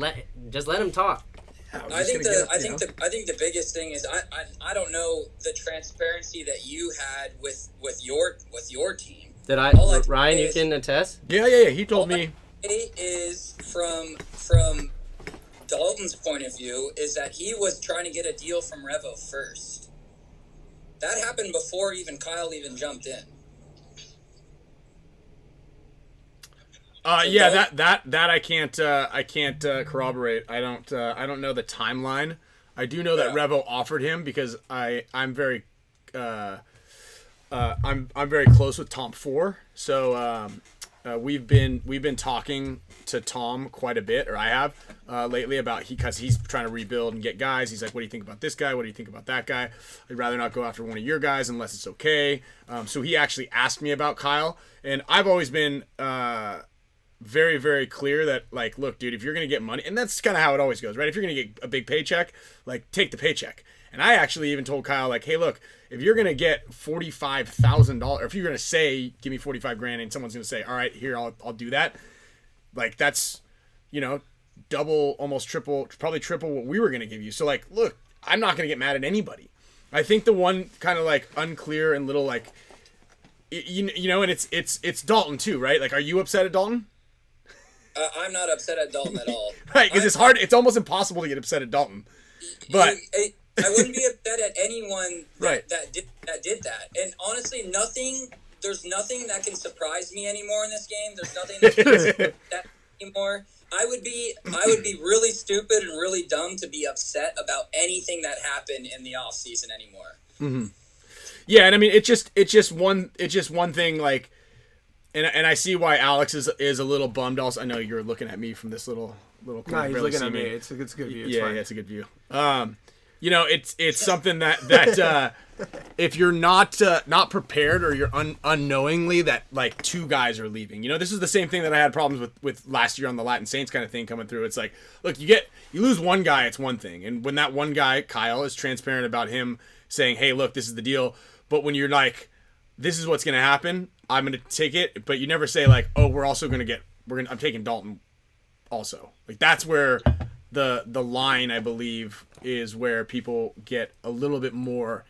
S2: him talk.
S4: I think the biggest thing is I don't know the transparency that you had with your team.
S2: Did Ryan? You can attest.
S1: Yeah. He told me.
S4: It is from Dalton's point of view is that he was trying to get a deal from Revo first. That happened before even Kyle even jumped in.
S1: Yeah, that I can't corroborate. I don't know the timeline. I do know that Revo offered him because I'm very close with Tom 4. So we've been talking to Tom quite a bit, or I have lately about because he's trying to rebuild and get guys. He's like, what do you think about this guy? What do you think about that guy? I'd rather not go after one of your guys unless it's okay. So he actually asked me about Kyle, and I've always been very, very clear that, like, look, dude, if you're going to get money, and that's kind of how it always goes, right? If you're going to get a big paycheck, like, take the paycheck. And I actually even told Kyle, like, hey, look, if you're going to get $45,000, or if you're going to say, give me 45 grand, and someone's going to say, all right, here, I'll do that. Like, that's, double, almost triple, probably triple what we were going to give you. So, like, look, I'm not going to get mad at anybody. I think the one kind of, like, unclear and little, like, and it's Dalton too, right? Like, are you upset at Dalton?
S4: I'm not upset at Dalton at all.
S1: Right, because it's hard. It's almost impossible to get upset at Dalton. But
S4: I wouldn't be upset at anyone
S1: Right.
S4: that did that. And honestly, there's nothing that can surprise me anymore in this game. There's nothing that can that anymore. I would be really stupid and really dumb to be upset about anything that happened in the off season anymore.
S1: Mm-hmm. Yeah, and I mean it's just one thing, like, and I see why Alex is a little bummed. Also, I know you're looking at me from this little.
S3: No, he's looking at me. It's a good view. It's fine.
S1: Yeah, it's a good view. You know, it's something that if you're not prepared, or you're unknowingly that, like, two guys are leaving. You know, this is the same thing that I had problems with last year on the Latin Saints kind of thing coming through. It's like, look, you lose one guy, it's one thing, and when that one guy, Kyle, is transparent about him saying, hey, look, this is the deal, but when you're like, this is what's gonna happen, I'm gonna take it, but you never say, like, oh, I'm taking Dalton also. Like, that's where the line, I believe, is where people get a little bit more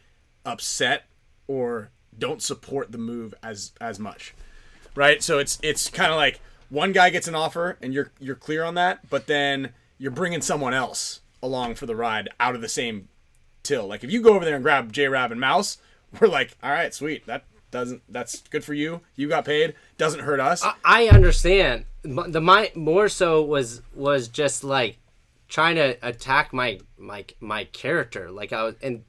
S1: upset or don't support the move as much, right? So it's kind of like one guy gets an offer and you're clear on that, but then you're bringing someone else along for the ride out of the same till. Like, if you go over there and grab J-Rab and Mouse, we're like, all right, sweet, that's good for you. You got paid. Doesn't hurt us.
S2: I understand. More so was just like trying to attack my character. Like, I was, and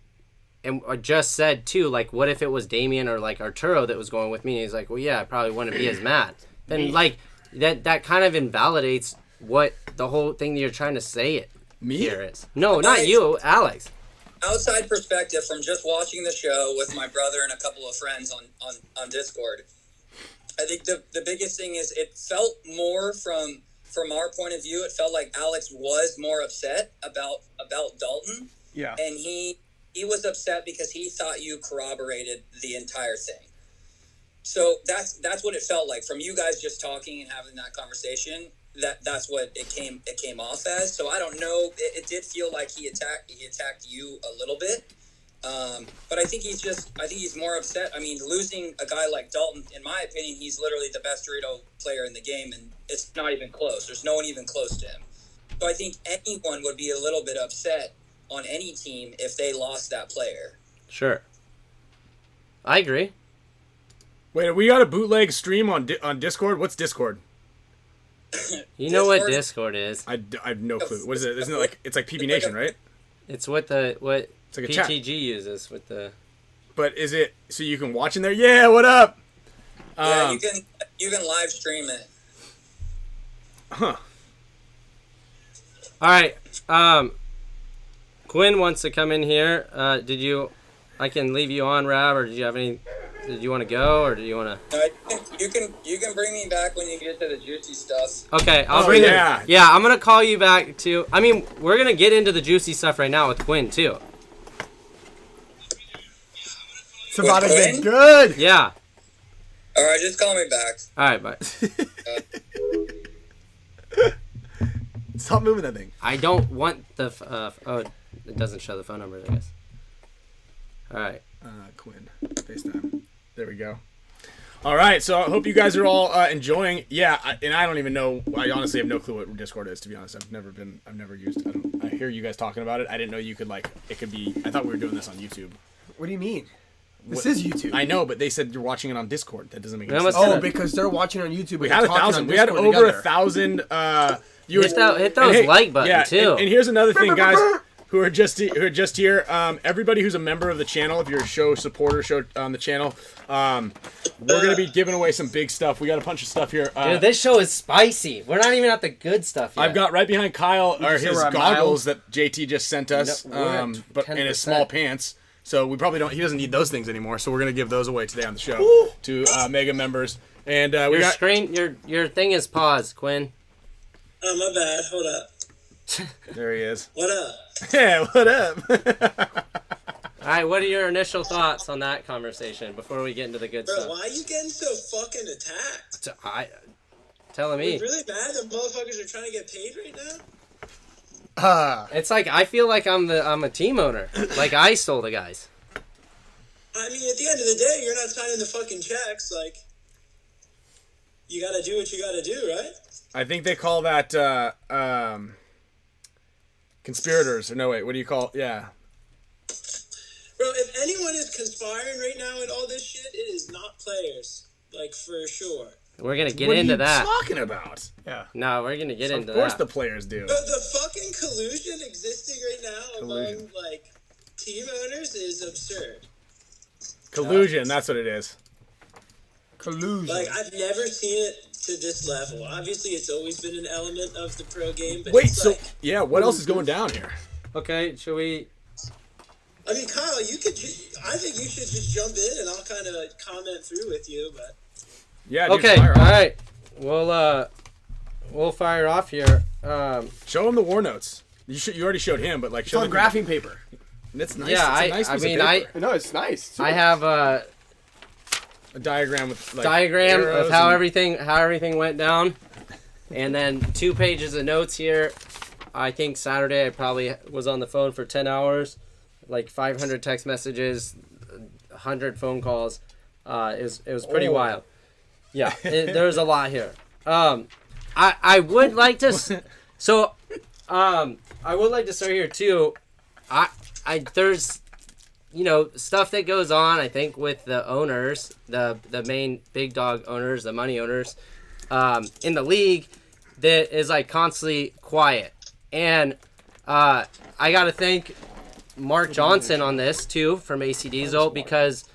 S2: I just said too, like, what if it was Damien or like Arturo that was going with me? And he's like, well, yeah, I probably wouldn't be as mad. Then like that kind of invalidates what the whole thing that you're trying to say here is. No, not you, Alex.
S4: Outside perspective from just watching the show with my brother and a couple of friends on Discord, I think the biggest thing is it felt more from our point of view, it felt like Alex was more upset about Dalton.
S3: Yeah.
S4: And he was upset because he thought you corroborated the entire thing. So that's what it felt like from you guys just talking and having that conversation. That's what it came off as. So I don't know. It did feel like he attacked you a little bit. But I think he's more upset. I mean, losing a guy like Dalton, in my opinion, he's literally the best Dorito player in the game, and it's not even close. There's no one even close to him. So I think anyone would be a little bit upset on any team if they lost that player.
S2: Sure. I agree.
S1: Wait, we got a bootleg stream on Discord? What's Discord?
S2: You know what Discord is?
S1: I have no clue. What is it? Isn't it like, it's like PB Nation, right?
S2: It's what
S1: It's like a chat.
S2: PTG uses with the.
S1: But is it so you can watch in there? Yeah, what up?
S4: Yeah, you can live stream it.
S1: Huh.
S2: All right. Quinn wants to come in here. I can leave you on, Rab, or did you want to go, or do you want to?
S4: You can bring me back when you get to the juicy stuff.
S2: Okay, I'll bring it.
S1: Yeah.
S2: Yeah, I'm gonna call you back too. I mean, we're gonna get into the juicy stuff right now with Quinn too.
S3: It's about to
S4: Quinn?
S3: get good.
S2: Yeah.
S4: All right, just call me back.
S2: All right, bye.
S1: Stop moving that thing.
S2: I don't want the. It doesn't show the phone numbers, I guess. All right.
S1: Quinn. FaceTime. There we go. All right, so I hope you guys are all enjoying. Yeah, and I don't even know. I honestly have no clue what Discord is, to be honest. I've never used. I hear you guys talking about it. I didn't know you could it could be. I thought we were doing this on YouTube.
S3: What do you mean? This is YouTube.
S1: I know, but they said you're watching it on Discord. That doesn't make any
S2: That
S1: sense.
S2: must-
S3: Oh, because they're watching on YouTube.
S1: We had 1,000. We had over 1,000 viewers.
S2: Hit those like button too.
S1: And here's another thing, guys, who are just here. Everybody who's a member of the channel, if you're a show supporter on the channel, we're gonna be giving away some big stuff. We got a bunch of stuff here.
S2: Dude, this show is spicy. We're not even at the good stuff yet.
S1: I've got right behind Kyle are his goggles that JT just sent us,
S2: No, we're at
S1: but in his
S2: 10%.
S1: small pants. So we probably don't. He doesn't need those things anymore. So we're gonna give those away today on the show to Mega members. And we got
S2: your thing is paused, Quinn.
S4: Oh, my bad. Hold up.
S1: there he is.
S4: What up?
S1: Yeah, what up?
S2: All right, what are your initial thoughts on that conversation before we get into the good
S4: Bro,
S2: stuff?
S4: why are you getting so fucking attacked?
S2: Telling me.
S4: It's really bad that motherfuckers are trying to get paid right now?
S2: It's like I feel like I'm a team owner. Like I stole the guys.
S4: I mean, at the end of the day, you're not signing the fucking checks. Like, you gotta do what you gotta do, right?
S1: I think they call that conspirators. Or no, wait, what do you call? Yeah.
S5: Bro, if anyone is conspiring right now and all this shit, it is not players. Like, for sure.
S2: We're going to get
S1: What
S2: into
S1: are you
S2: that.
S1: talking about?
S3: Yeah.
S2: No, we're going to get into
S1: Of course
S2: that.
S1: the players do.
S5: The fucking collusion existing right now among, like, team owners is absurd.
S1: Collusion, that's what it is.
S3: Collusion.
S5: Like, I've never seen it to this level. Obviously, it's always been an element of the pro game, but
S1: Wait,
S5: it's
S1: so
S5: like,
S1: yeah, what else is going down here?
S2: Okay, should we...
S5: I mean, Kyle, I think you should just jump in and I'll kind of comment through with you, but...
S1: Yeah. Dude,
S2: Okay,
S1: fire
S2: all
S1: off.
S2: right. We'll fire off here.
S1: Show him the war notes. You already showed him, but like
S3: It's
S1: show
S3: on
S1: the
S3: graphing paper.
S1: It's nice.
S2: Yeah,
S1: it's a nice
S2: I
S1: piece
S2: mean,
S1: of paper.
S3: No, it's nice.
S2: I have a
S1: diagram with like
S2: diagram
S1: arrows
S2: of how
S1: and-
S2: everything went down, and then 2 pages of notes here. I think Saturday I probably was on the phone for 10 hours, like 500 text messages, 100 phone calls. It was pretty wild. Yeah, there was a lot here. I would like to I would like to start here too. There's stuff that goes on, I think, with the owners, the main big dog owners, the money owners, in the league that is like constantly quiet. And I got to thank Mark Johnson on this too from AC Diesel, because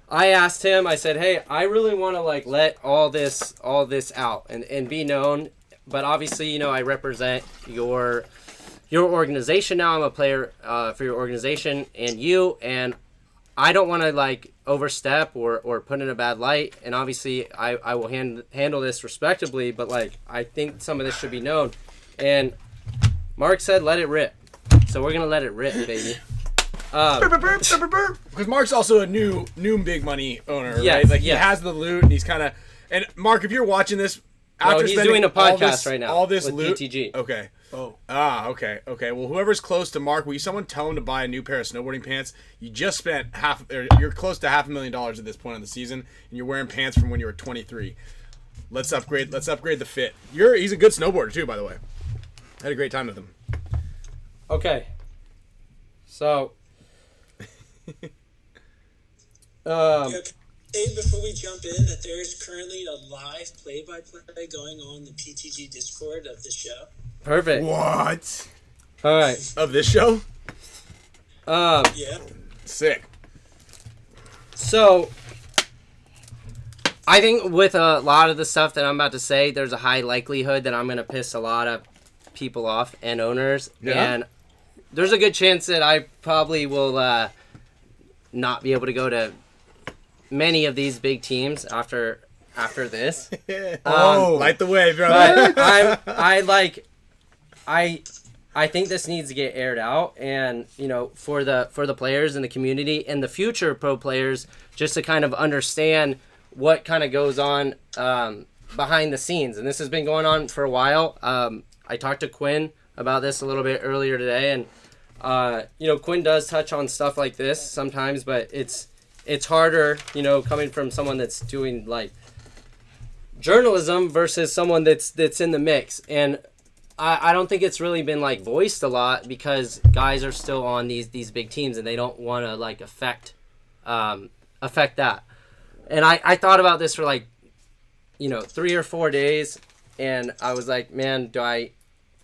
S2: I asked him, I said, hey, I really want to like let all this out and be known. But obviously, I represent your organization now. I'm a player for your organization and I don't want to like overstep or put in a bad light. And obviously I will handle this respectably, but like, I think some of this should be known. And Mark said, let it rip. So we're going to let it rip, baby.
S1: Because Mark's also a new big money owner,
S2: Yes,
S1: right? Like
S2: yes.
S1: he has the loot and he's kind of. And Mark, if you're watching this, after
S2: he's
S1: spending
S2: doing a
S1: all
S2: podcast
S1: this,
S2: right now
S1: all this
S2: with
S1: loot,
S2: BTG.
S1: Okay.
S3: Oh.
S1: Okay. Well, whoever's close to Mark, will you someone tell him to buy a new pair of snowboarding pants? You just spent you're close to $500,000 at this point in the season, and you're wearing pants from when you were 23. Let's upgrade the fit. He's a good snowboarder too, by the way. I had a great time with him.
S2: Okay. So,
S5: Say before we jump in that there is currently a live play-by-play going on the PTG Discord of the show.
S2: perfect.
S3: What?
S2: All right.
S1: Of this show?
S5: Yeah.
S1: Sick.
S2: So, I think with a lot of the stuff that I'm about to say, there's a high likelihood that I'm going to piss a lot of people off and owners.
S1: Yeah.
S2: And there's a good chance that I probably will not be able to go to many of these big teams after this.
S1: Light the way, brother.
S2: But I think this needs to get aired out, and for the players in the community and the future pro players, just to kind of understand what kind of goes on behind the scenes. And this has been going on for a while. I talked to Quinn about this a little bit earlier today, and Quinn does touch on stuff like this sometimes, but it's harder, coming from someone that's doing like journalism versus someone that's in the mix. And I don't think it's really been like voiced a lot because guys are still on these big teams and they don't want to like affect that. And I thought about this for like 3 or 4 days, and I was like, man,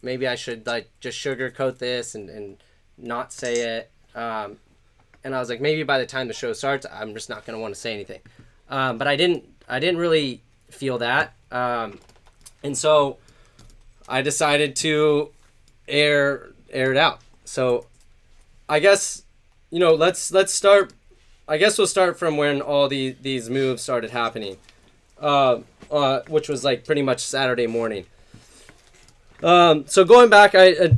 S2: maybe I should like just sugarcoat this and not say it. And I was like, maybe by the time the show starts, I'm just not going to want to say anything. But I didn't really feel that. And so I decided to air it out. So I guess, let's start. I guess we'll start from when all these moves started happening, which was like pretty much Saturday morning. So going back, I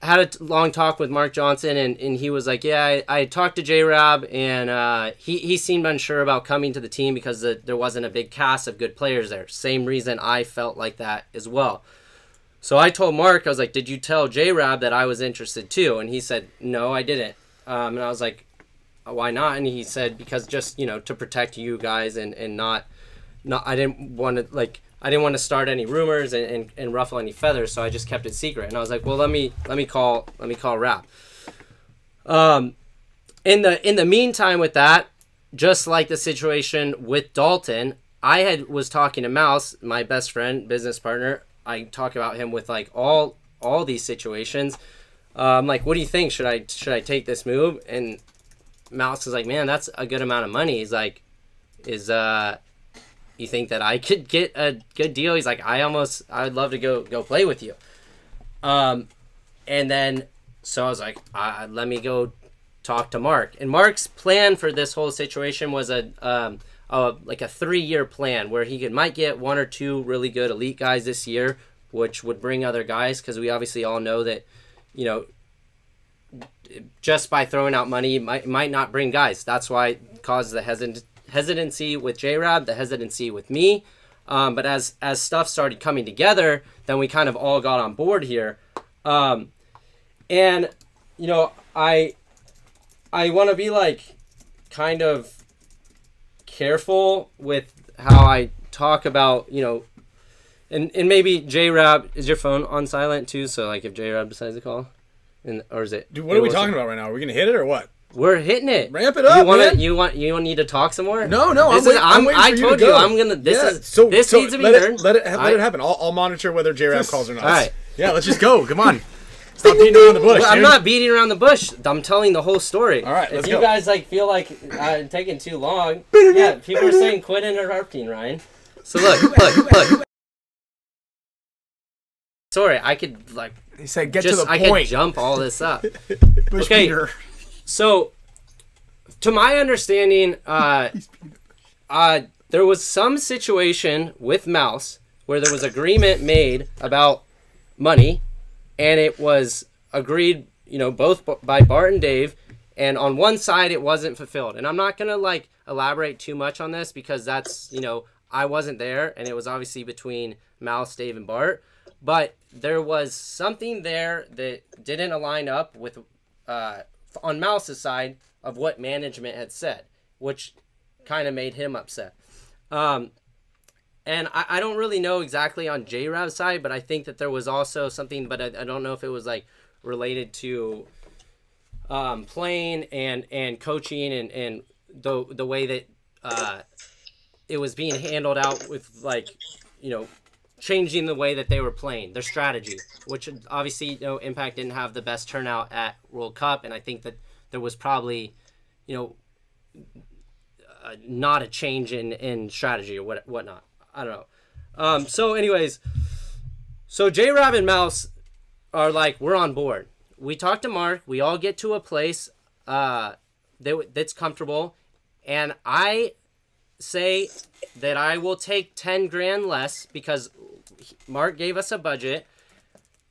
S2: had a long talk with Mark Johnson, and he was like, yeah, I talked to J-Rab, and he seemed unsure about coming to the team because there wasn't a big cast of good players there. Same reason I felt like that as well. So I told Mark, I was like, did you tell J-Rab that I was interested too? And he said, no, I didn't. And I was like, why not? And he said, because just, to protect you guys and not I didn't want to, like, I didn't want to start any rumors and ruffle any feathers, so I just kept it secret. And I was like, well, let me call Rap. In the meantime with that, just like the situation with Dalton, I was talking to Mouse, my best friend, business partner. I talk about him with like all these situations. I'm like, what do you think? Should I take this move? And Mouse is like, man, that's a good amount of money. He's like, you think that I could get a good deal? He's like, I'd love to go play with you. And then, so I was like, let me go talk to Mark. And Mark's plan for this whole situation was like a 3-year plan where he might get 1 or 2 really good elite guys this year, which would bring other guys. Cause we obviously all know that, you know, just by throwing out money might not bring guys. That's why it causes the hesitancy with J-Rab, the hesitancy with me. But as stuff started coming together, then we kind of all got on board here. And, you know, I want to be like kind of careful with how I talk about, you know, and maybe J-Rab, is your phone on silent too? So like if J-Rab decides to call, or is it?
S1: Dude, what are we talking about right now? Are we gonna hit it or what?
S2: We're hitting it.
S1: Ramp it up, man.
S2: You need to talk some more?
S1: No.
S2: I told you I'm gonna. This needs to be heard.
S1: Let it happen. I'll monitor whether J-Rab calls or not.
S2: All right.
S1: Yeah, let's just go. Come on. Stop beating around the bush.
S2: Well, I'm not beating around the bush. I'm telling the whole story.
S1: All right, let's
S2: If
S1: go.
S2: you guys like feel like I'm taking too long, yeah, people are saying quit interrupting, Ryan. So look. Sorry, I could like.
S3: He said, "Get
S2: just
S3: to the
S2: I
S3: point."
S2: could jump all this up.
S3: Bush
S2: Okay.
S3: Peter.
S2: So, to my understanding, there was some situation with Mouse where there was agreement made about money, and it was agreed, you know, both by Bart and Dave, and on one side it wasn't fulfilled. And I'm not gonna like elaborate too much on this because that's, you know, I wasn't there, and it was obviously between Mouse, Dave, and Bart. But there was something there that didn't align up with, on Mouse's side, of what management had said, which kind of made him upset. And I don't really know exactly on J-Rab's side, but I think that there was also something, but I don't know if it was like related to playing and coaching and the way that it was being handled out with, like, you know, changing the way that they were playing, their strategy, which obviously, you know, Impact didn't have the best turnout at World Cup, and I think that there was probably, you know, not a change in strategy or whatnot. I don't know. So anyways, so J-Rab and Mouse are like, we're on board. We talk to Mark. We all get to a place that's comfortable, and I say that I will take 10 grand less because Mark gave us a budget,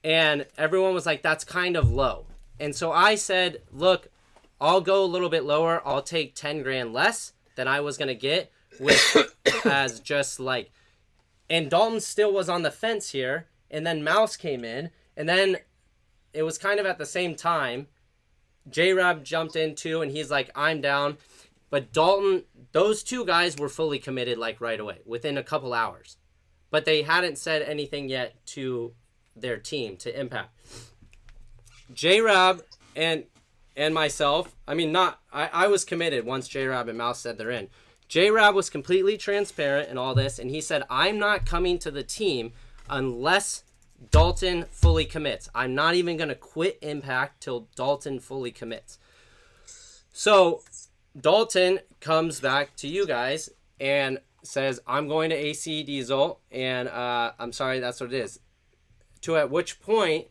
S2: and everyone was like, that's kind of low. And so I said, look, I'll go a little bit lower. I'll take 10 grand less than I was going to get with as just like, and Dalton still was on the fence here. And then Mouse came in, and then it was kind of at the same time. J-Rab jumped in too, and he's like, I'm down. But Dalton, those two guys were fully committed like right away, within a couple hours. But they hadn't said anything yet to their team, to Impact. J-Rab and myself, I mean, I was committed once J-Rab and Mouse said they're in. J-Rab was completely transparent in all this, and he said, I'm not coming to the team unless Dalton fully commits. I'm not even going to quit Impact till Dalton fully commits. So Dalton comes back to you guys and says, I'm going to AC Diesel, and I'm sorry, that's what it is. To at which point,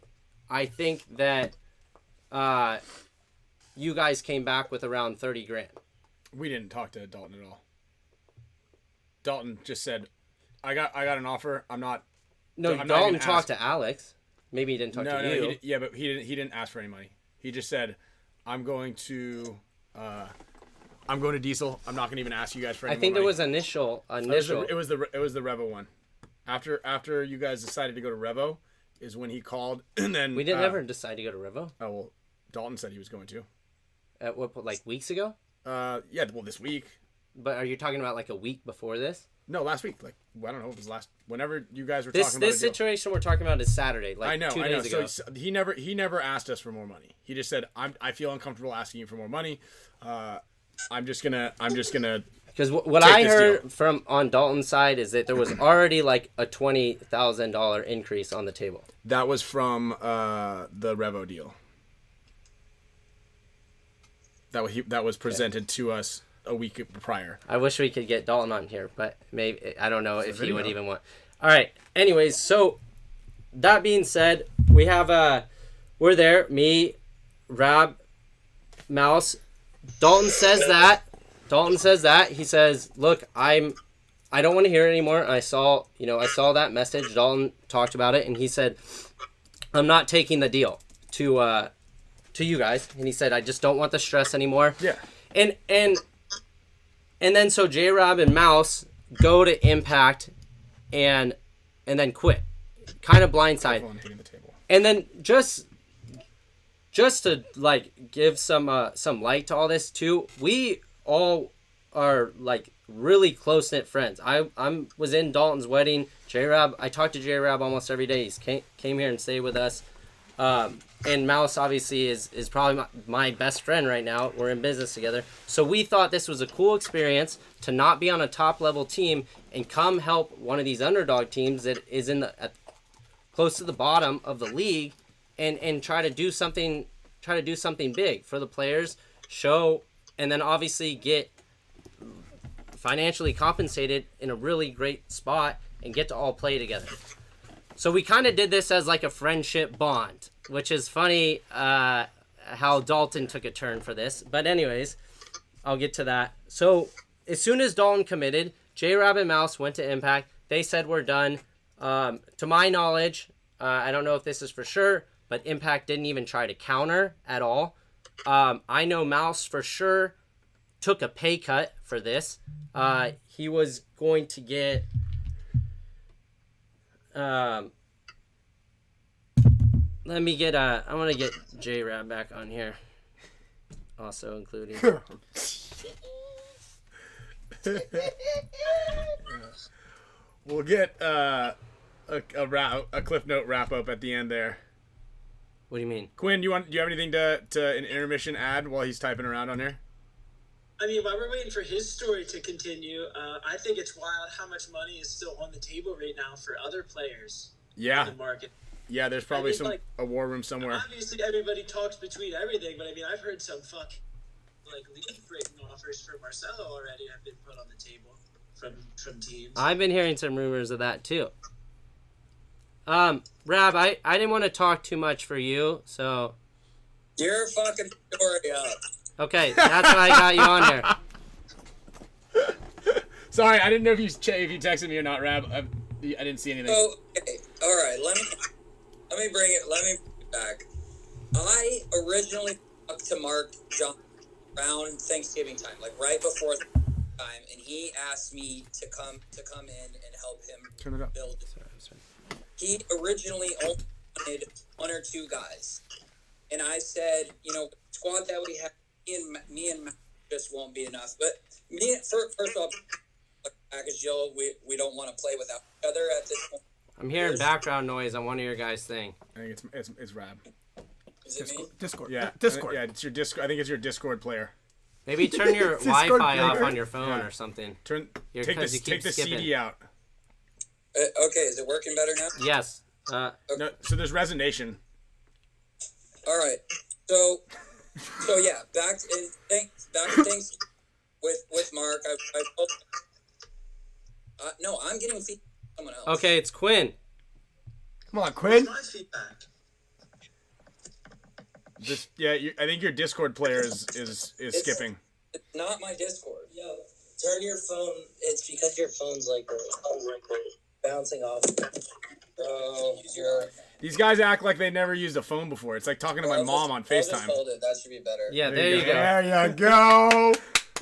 S2: I think that you guys came back with around 30 grand.
S1: We didn't talk to Dalton at all. Dalton just said, I got an offer. I'm not
S2: Dalton talked to Alex. Maybe he didn't talk to you.
S1: But he didn't ask for any money. He just said, I'm going to Diesel. I'm not going to even ask you guys for any
S2: I think
S1: more
S2: there
S1: money.
S2: was initial.
S1: It was the Revo one. After you guys decided to go to Revo is when he called, and then
S2: We didn't ever decide to go to Revo.
S1: Oh well, Dalton said he was going to.
S2: At what, like weeks ago?
S1: Yeah, well, this week.
S2: But are you talking about like a week before this?
S1: No, last week. Like, I don't know. It was whenever you guys were
S2: This
S1: talking about
S2: this
S1: a deal.
S2: situation we're talking about is Saturday, like
S1: I know.
S2: 2 days ago.
S1: So he never asked us for more money. He just said, I feel uncomfortable asking you for more money. I'm just gonna
S2: Because what
S1: take
S2: I
S1: this
S2: heard
S1: deal.
S2: from on Dalton's side is that there was already like a $20,000 increase on the table.
S1: That was from the Revo deal. That was presented to us a week prior.
S2: I wish we could get Dalton on here, but maybe I don't know if he would
S1: video.
S2: even want. All right. Anyways, so that being said, we have we're there. Me, Rab, Mouse. Dalton says that. He says, "Look, I don't want to hear it anymore." I saw that message. Dalton talked about it, and he said, "I'm not taking the deal to you guys." And he said, "I just don't want the stress anymore."
S1: Yeah.
S2: And then so J-Rob and Mouse go to Impact and then quit. Kind of blindside.
S1: Phone hitting the table.
S2: And then just to like give some light to all this too, we all are like really close knit friends. I was in Dalton's wedding. J-Rob, I talked to J-Rob almost every day. He came here and stayed with us. And Mouse obviously is probably my best friend right now. We're in business together. So we thought this was a cool experience to not be on a top level team and come help one of these underdog teams that is close to the bottom of the league and try to do something big for the players, show, and then obviously get financially compensated in a really great spot and get to all play together. So we kind of did this as like a friendship bond, which is funny how Dalton took a turn for this. But anyways, I'll get to that. So as soon as Dalton committed, J-Rob and Mouse went to Impact. They said we're done. To my knowledge, I don't know if this is for sure, but Impact didn't even try to counter at all. I know Mouse for sure took a pay cut for this. He was going to get... let me get I want to get J-Rab back on here, also including.
S1: We'll get a Cliff Note wrap up at the end there.
S2: What do you mean?
S1: Quinn, do you have anything to an intermission add while he's typing around on here?
S5: I mean, while we're waiting for his story to continue, I think it's wild how much money is still on the table right now for other players
S1: Yeah.
S5: in the market.
S1: Yeah, there's probably
S5: I mean,
S1: a war room somewhere.
S5: Obviously, everybody talks between everything, but I mean, I've heard some league-breaking offers for Marcelo already have been put on the table from teams.
S2: I've been hearing some rumors of that too. Rab, I didn't want to talk too much for you, so.
S4: Your fucking story up.
S2: Okay, that's why I got you on here.
S1: Sorry, I didn't know if you texted me or not, Rab. I didn't see anything.
S4: So, okay, all right. Let me bring it back. I originally talked to Mark John around Thanksgiving time, like right before time, and he asked me to come in and help him
S1: Turn it up.
S4: build. He originally only wanted one or two guys, and I said, squad that we have, me and Matt just won't be enough. But first off, package deal, we don't want to play without each other at this point.
S2: I'm hearing background noise on one of your guys' thing.
S1: I think it's Rab.
S4: Is it me?
S3: Discord.
S1: Yeah,
S3: Discord.
S1: Yeah, it's your Discord. I think it's your Discord player.
S2: Maybe turn your
S3: Discord
S2: Wi-Fi off
S3: player.
S2: on your phone
S1: Yeah.
S2: or something.
S1: Take
S2: Because you keep
S1: the
S2: skipping.
S1: CD out.
S4: Okay, is it working better now?
S2: Yes.
S1: No, so there's resonation.
S4: All right. So yeah, back to things with Mark. I told no, I'm getting feedback from someone else.
S2: Okay, it's Quinn.
S3: Come on, Quinn.
S5: My feedback.
S1: I think your Discord player is skipping.
S4: It's not my Discord.
S6: Yo, turn your phone. It's because your phone's like bouncing off.
S1: These guys act like they never used a phone before. It's like talking to my mom on
S4: I'll just
S1: FaceTime.
S4: hold it. That should be better.
S2: Yeah, there you go.
S3: There you go.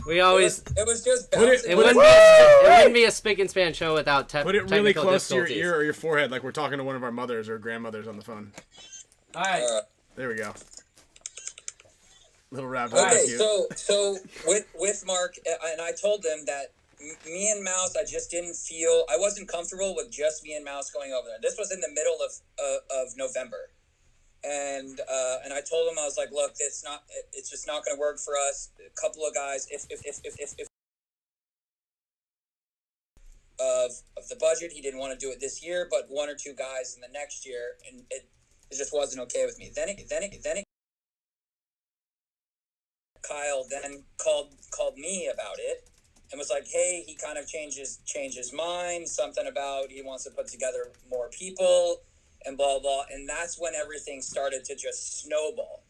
S2: We always.
S4: It was just
S1: Put it-
S4: bouncing.
S2: It wouldn't be a Spick and Span show without
S1: Put it really
S2: technical
S1: close to your
S2: difficulties.
S1: ear or your forehead, like we're talking to one of our mothers or grandmothers on the phone.
S2: All right.
S1: There we go. Little rap.
S4: Okay, so with Mark, and I told them that me and Mouse, I wasn't comfortable with just me and Mouse going over there. This was in the middle of November. And I told him, I was like, look, it's just not going to work for us. A couple of guys, if of the budget, he didn't want to do it this year, but one or two guys in the next year, and it just wasn't okay with me. Then Kyle then called me about it and was like, hey, he kind of changed his mind, something about he wants to put together more people and blah, blah. And that's when everything started to just snowball.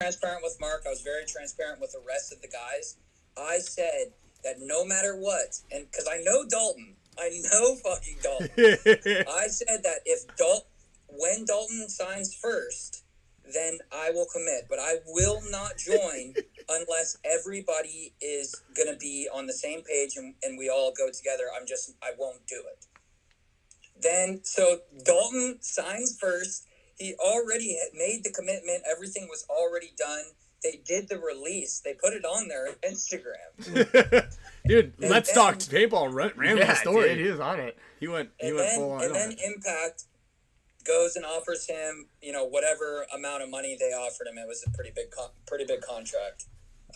S4: Transparent with Mark. I was very transparent with the rest of the guys. I said that no matter what, and because I know Dalton, I know fucking Dalton. I said that when Dalton signs first, then I will commit. But I will not join unless everybody is going to be on the same page and we all go together. I won't do it. Then, so Dalton signs first. He already had made the commitment. Everything was already done. They did the release. They put it on their Instagram.
S1: Dude, Let's Talk Paintball ran the story.
S3: Dude, he was on it.
S1: He went full on.
S4: And then Impact goes and offers him, whatever amount of money they offered him. It was a pretty big contract.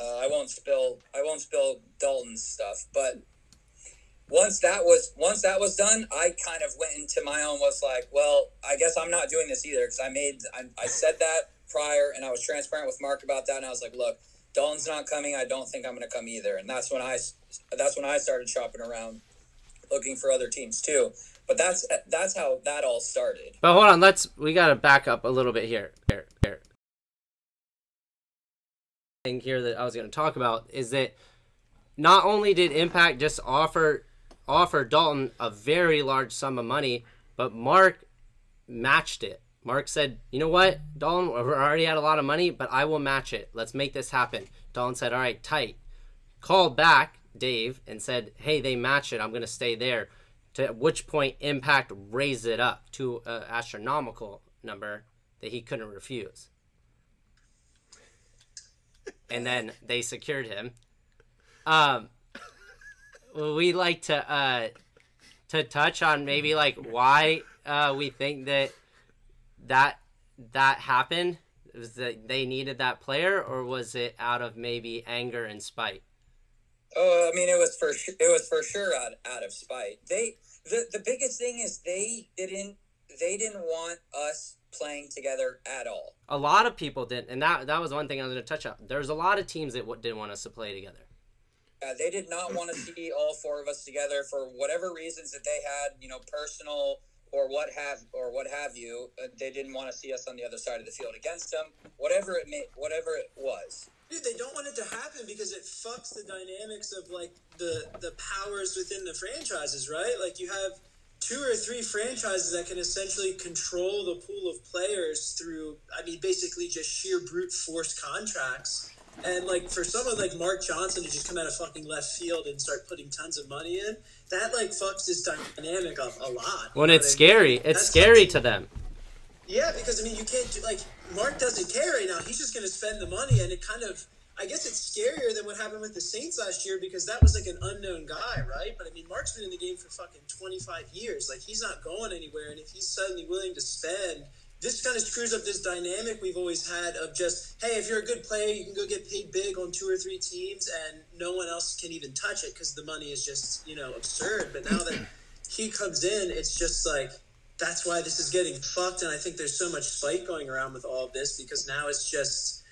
S4: I won't spill Dalton's stuff, but once that was done, I kind of went into my own, was like, well, I guess I'm not doing this either, because I said that prior, and I was transparent with Mark about that, and I was like, look, Dalton's not coming. I don't think I'm going to come either. And that's when I started shopping around, looking for other teams too. But that's how that all started.
S2: But hold on, we got to back up a little bit here. Thing here that I was going to talk about is that not only did Impact just offer Dalton a very large sum of money, but Mark matched it. Mark said, you know what, Dalton, we already had a lot of money, but I will match it. Let's make this happen. Dalton said, all right, tight. Called back Dave and said, hey, they match it. I'm going to stay there. To which point Impact raised it up to an astronomical number that he couldn't refuse. And then they secured him. We like to touch on maybe like why we think that happened. Was that they needed that player, or was it out of maybe anger and spite?
S4: Oh, I mean, it was for sure out of spite. The biggest thing is they didn't want us playing together at all.
S2: A lot of people didn't, and that was one thing I was going to touch on. There's a lot of teams that didn't want us to play together.
S4: They did not want to see all four of us together for whatever reasons that they had, personal or what have you. They didn't want to see us on the other side of the field against them. Whatever it was.
S5: Dude, they don't want it to happen because it fucks the dynamics of like the powers within the franchises, right? Like you have 2 or 3 franchises that can essentially control the pool of players through, basically just sheer brute force contracts. And like for someone like Mark Johnson to just come out of fucking left field and start putting tons of money in, that like fucks this dynamic up a lot.
S2: When it's scary, it's scary to them.
S5: Yeah, because you can't do, like, Mark doesn't care right now. He's just going to spend the money, and it kind of, I guess it's scarier than what happened with the Saints last year because that was like an unknown guy, right? But Mark's been in the game for fucking 25 years. Like, he's not going anywhere, and if he's suddenly willing to spend, this kind of screws up this dynamic we've always had of just, hey, if you're a good player, you can go get paid big on 2 or 3 teams, and no one else can even touch it because the money is just, absurd. But now that he comes in, it's just like, that's why this is getting fucked, and I think there's so much spite going around with all of this because now it's just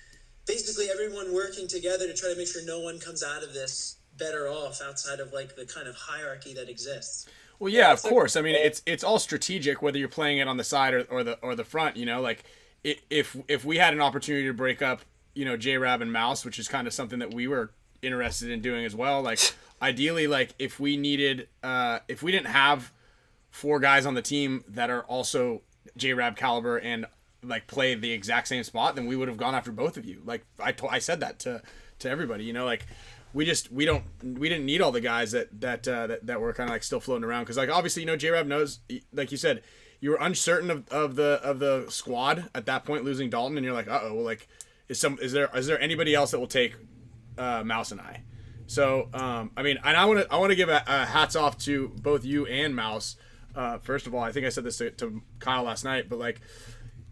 S5: basically everyone working together to try to make sure no one comes out of this better off outside of like the kind of hierarchy that exists.
S1: Well, yeah, of course. It's all strategic whether you're playing it on the side or the front. Like if we had an opportunity to break up, J-Rab and Mouse, which is kind of something that we were interested in doing as well. Like ideally, like if we didn't have 4 guys on the team that are also J-Rab caliber and like play the exact same spot, then we would have gone after both of you. Like I said that to everybody, like we didn't need all the guys that were kind of like still floating around. Cause like, obviously, J-Rab knows, like you said, you were uncertain of the squad at that point, losing Dalton. And you're like, well, like is there anybody else that will take Mouse and I. So I mean, and I want to give a hats off to both you and Mouse. First of all, I think I said this to Kyle last night, but like,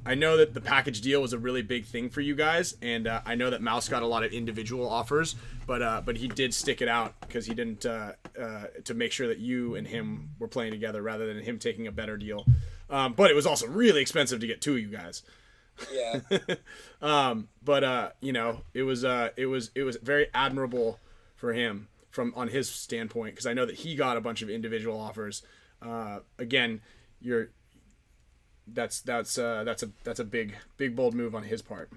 S1: I know that the package deal was a really big thing for you guys, and I know that Mouse got a lot of individual offers, but he did stick it out because he didn't to make sure that you and him were playing together rather than him taking a better deal. But it was also really expensive to get two of you guys.
S7: Yeah.
S1: But you know, it was very admirable for him on his standpoint, because I know that he got a bunch of individual offers. Again, that's a big bold move on his part.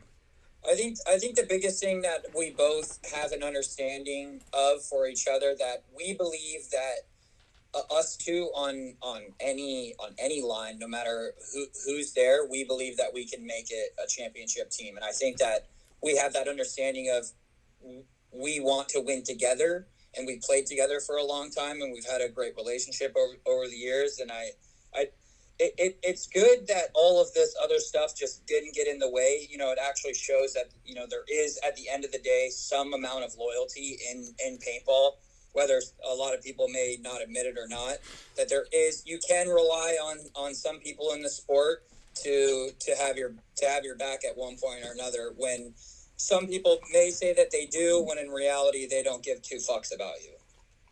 S7: I think the biggest thing that we both have an understanding of for each other, that we believe that us two on any line, no matter who's there, we believe that we can make it a championship team. And I think that we have that understanding of, we want to win together, and we played together for a long time, and we've had a great relationship over the years. And it's good that all of this other stuff just didn't get in the way. You know, it actually shows that, you know, there is, at the end of the day, some amount of loyalty in paintball, whether a lot of people may not admit it or not, that there is. You can rely on some people in the sport to have your back at one point or another, when some people may say that they do, when in reality they don't give two fucks about you.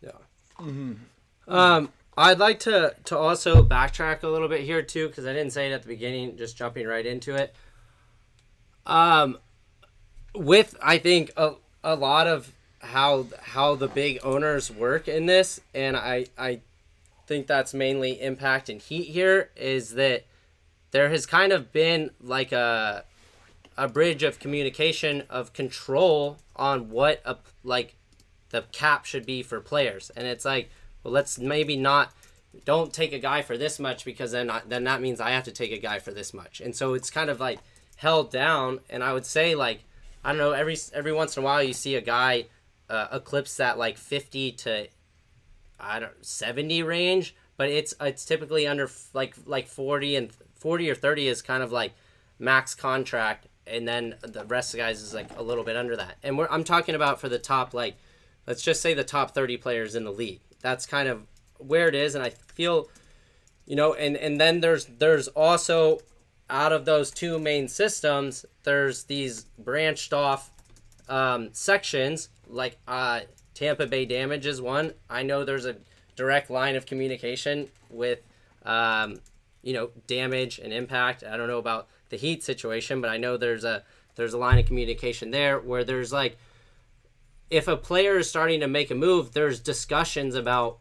S2: Yeah. Mm-hmm. I'd like to also backtrack a little bit here too, because I didn't say it at the beginning, just jumping right into it. With, I think, a lot of how the big owners work in this, and I think that's mainly Impact and Heat here, is that there has kind of been like a bridge of communication, of control on what the cap should be for players. And it's like, well, let's maybe don't take a guy for this much, because then that means I have to take a guy for this much. And so it's kind of like held down. And I would say, like, I don't know, every once in a while you see a guy eclipse that like 50 to 70 range, but it's typically under like 40, and 40 or 30 is kind of like max contract, and then the rest of the guys is like a little bit under that. And I'm talking about for the top, like, let's just say the top 30 players in the league. That's kind of where it is. And I feel, you know, and then there's also, out of those two main systems, there's these branched off sections, like Tampa Bay Damage is one. I know there's a direct line of communication with, you know, Damage and Impact. I don't know about the Heat situation, but I know there's a line of communication there, where there's like, if a player is starting to make a move, there's discussions about,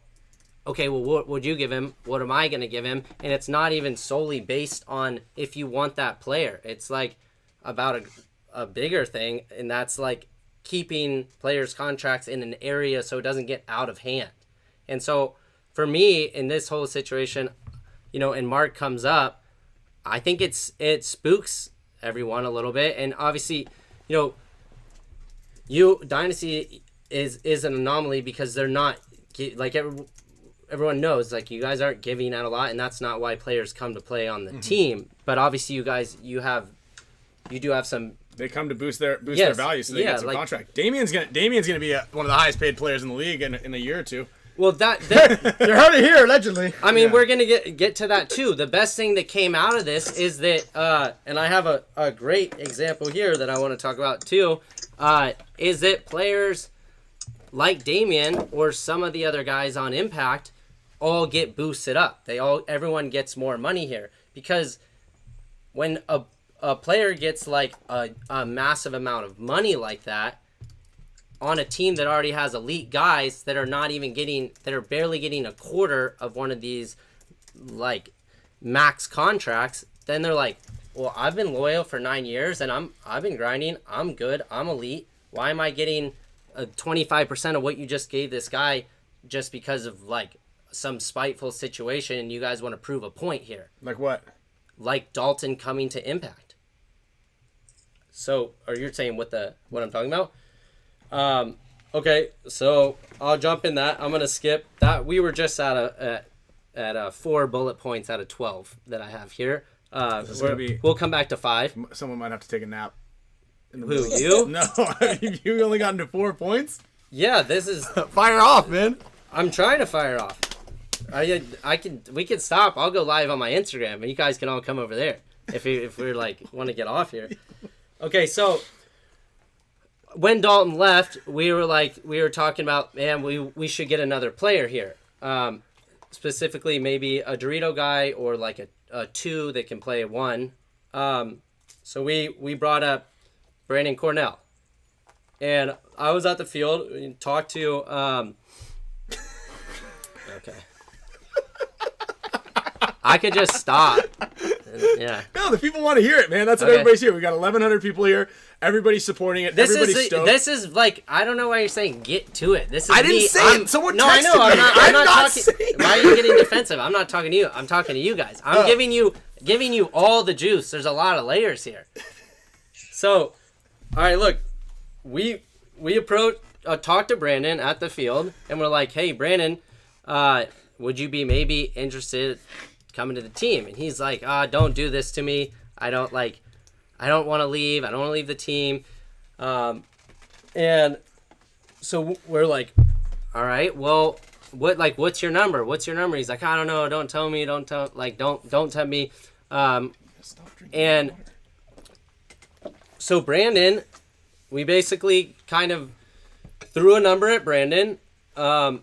S2: okay, well, what would you give him? What am I going to give him? And it's not even solely based on if you want that player. It's like about a bigger thing, and that's like keeping players' contracts in an area so it doesn't get out of hand. And so for me, in this whole situation, you know, and Mark comes up, I think it spooks everyone a little bit. And obviously, you know, Dynasty is an anomaly, because they're not, like, everyone knows, like, you guys aren't giving out a lot, and that's not why players come to play on the team. But obviously you guys, you do have some. They
S1: come to boost their value, so they get some contract. Damien's gonna be one of the highest paid players in the league in a year or two.
S2: Well, that
S3: you heard it here, allegedly.
S2: I mean, we're gonna get to that too. The best thing that came out of this is that, and I have a great example here that I want to talk about too, is that players like Damien or some of the other guys on Impact all get boosted up. Everyone gets more money here, because when a player gets like a massive amount of money like that on a team that already has elite guys that are barely getting a quarter of one of these like max contracts, then they're like, well, I've been loyal for 9 years and I've been grinding. I'm good. I'm elite. Why am I getting 25% of what you just gave this guy just because of like some spiteful situation, and you guys want to prove a point here?
S1: Like what?
S2: Like Dalton coming to Impact. So, are you saying what I'm talking about? Okay, so I'll jump in that. I'm gonna skip that. We were just at 4 bullet points out of 12 that I have here. We'll come back to 5.
S1: Someone might have to take a nap.
S2: Who, you?
S1: No, you only got into 4 points.
S2: Yeah, this is.
S1: Fire off, man.
S2: I'm trying to fire off. We can stop. I'll go live on my Instagram, and you guys can all come over there if we're like want to get off here. Okay, so when Dalton left, we were talking about, man, we should get another player here. Specifically, maybe a Dorito guy or like a 2 that can play a 1. So we brought up Brandon Cornell, and I was at the field and talked to. Okay. I could just stop. Yeah.
S1: No, the people want to hear it, man. That's what everybody's here. We got 1,100 people here. Everybody's supporting it. Everybody's stoked.
S2: This is like, I don't know why you're saying get to it. This is
S1: I didn't say it. Someone
S2: no,
S1: texted
S2: I know.
S1: me.
S2: I'm not talking.
S1: saying
S2: Why are you getting defensive? I'm not talking to you. I'm talking to you guys. I'm giving you all the juice. There's a lot of layers here. So, all right, look, we talked to Brandon at the field, and we're like, hey, Brandon, would you be maybe interested coming to the team? And he's like, don't do this to me. I don't want to leave. I don't want to leave the team. And so we're like, all right, well, what's your number? What's your number? He's like, I don't know. Don't tell me. Don't tell me. And so Brandon, we basically kind of threw a number at Brandon, and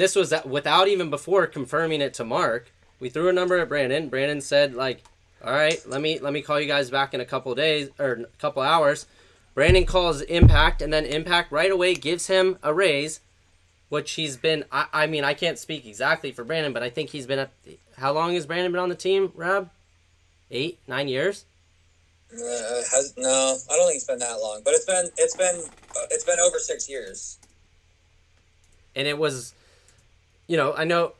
S2: this was without even before confirming it to Mark. We threw a number at Brandon. Brandon said, like, all right, let me call you guys back in a couple days or a couple hours. Brandon calls Impact, and then Impact right away gives him a raise, which he's been, I mean, I can't speak exactly for Brandon, but I think he's been how long has Brandon been on the team, Rob? 8, 9 years?
S7: No, I don't think it's been that long, but it's been over 6 years.
S2: And it was, I know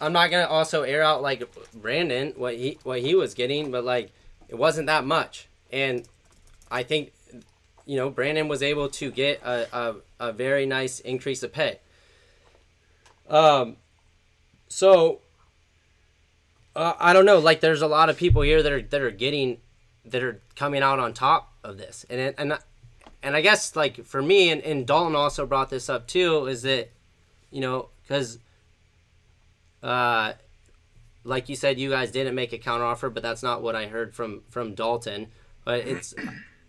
S2: I'm not gonna also air out like Brandon what he was getting, but like it wasn't that much, and I think Brandon was able to get a very nice increase of pay. So I don't know, like there's a lot of people here that are coming out on top of this, and I guess like for me, and Dalton also brought this up too, is that because like you said, you guys didn't make a counteroffer, but that's not what I heard from Dalton. But it's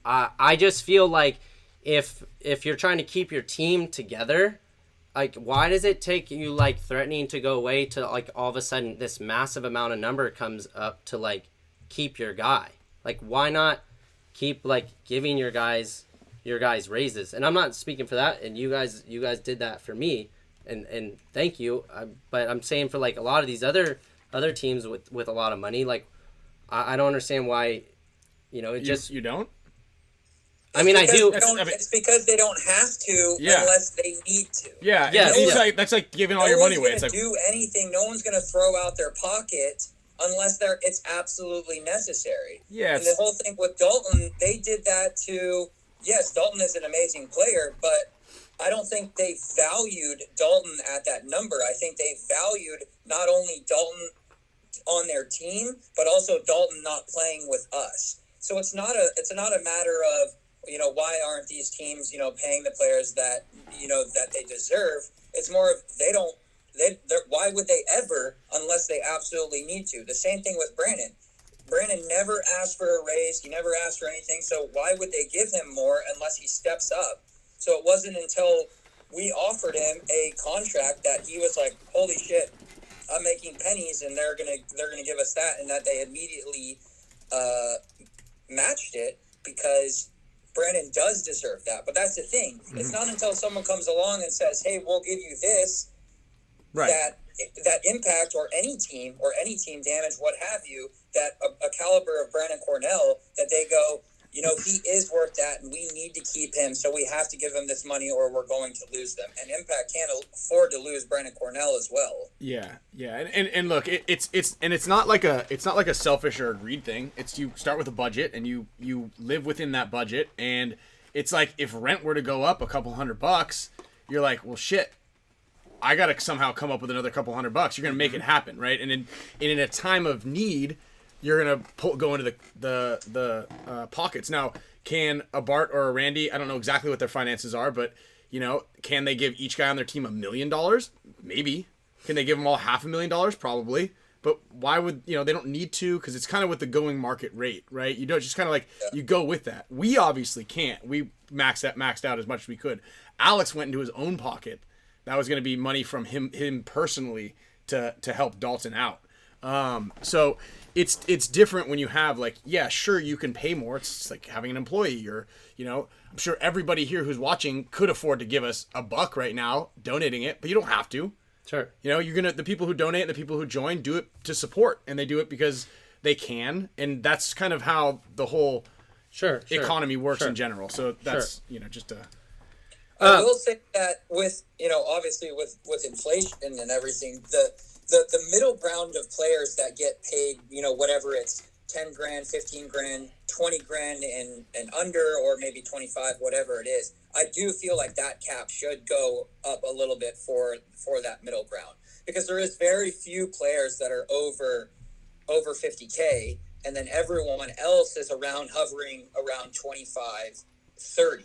S2: I just feel like if you're trying to keep your team together, like why does it take you like threatening to go away to like all of a sudden this massive amount of number comes up to like keep your guy? Like why not keep like giving your guys raises? And I'm not speaking for that, and you guys did that for me. And thank you, but I'm saying for like a lot of these other teams with a lot of money, like I don't understand why,
S1: you don't.
S2: I mean, I do.
S7: It's because they don't have to unless they need to.
S1: Yeah. That's like giving all your money away. It's like
S7: do anything. No one's going to throw out their pocket unless it's absolutely necessary.
S1: Yeah.
S7: And the whole thing with Dalton, they did that to. Yes, Dalton is an amazing player, but I don't think they valued Dalton at that number. I think they valued not only Dalton on their team, but also Dalton not playing with us. So it's not a matter of, why aren't these teams, paying the players that, that they deserve. It's more of why would they ever unless they absolutely need to? The same thing with Brandon. Brandon never asked for a raise. He never asked for anything. So why would they give him more unless he steps up? So it wasn't until we offered him a contract that he was like, "Holy shit, I'm making pennies, and they're gonna give us that," and that they immediately matched it because Brandon does deserve that. But that's the thing; it's not until someone comes along and says, "Hey, we'll give you this,"
S1: right.
S7: that Impact or any team damage, what have you, that a caliber of Brandon Cornell, that they go, he is worth that, and we need to keep him, so we have to give him this money, or we're going to lose them. And Impact can't afford to lose Brandon Cornell as well.
S1: Yeah, and look, it's not like a selfish or a greed thing. It's you start with a budget and you live within that budget, and it's like if rent were to go up a couple $100, you're like, well, shit, I gotta somehow come up with another couple $100. You're gonna make it happen, right? And in a time of need, you're gonna go into the pockets. Now, can a Bart or a Randy, I don't know exactly what their finances are, but, you know, can they give each guy on their team $1 million? Maybe. Can they give them all $500,000? Probably. But why would, you know, they don't need to, because it's kind of with the going market rate, right? You don't just kind of like, you go with that. We obviously can't. We maxed out as much as we could. Alex went into his own pocket. That was going to be money from him personally to help Dalton out. So it's different when you have like, yeah, sure, you can pay more. It's like having an employee, or, you know, I'm sure everybody here who's watching could afford to give us $1 right now, donating it, but you don't have to.
S2: Sure.
S1: You know, the people who donate and the people who join do it to support, and they do it because they can. And that's kind of how the whole economy works in general. So that's, you know, just a...
S7: I will say that with, you know, obviously with inflation and everything, the middle ground of players that get paid, you know, whatever it's 10 grand, 15 grand, 20 grand and under, or maybe 25, whatever it is. I do feel like that cap should go up a little bit for that middle ground, because there is very few players that are over 50K, and then everyone else is hovering around 25, 30,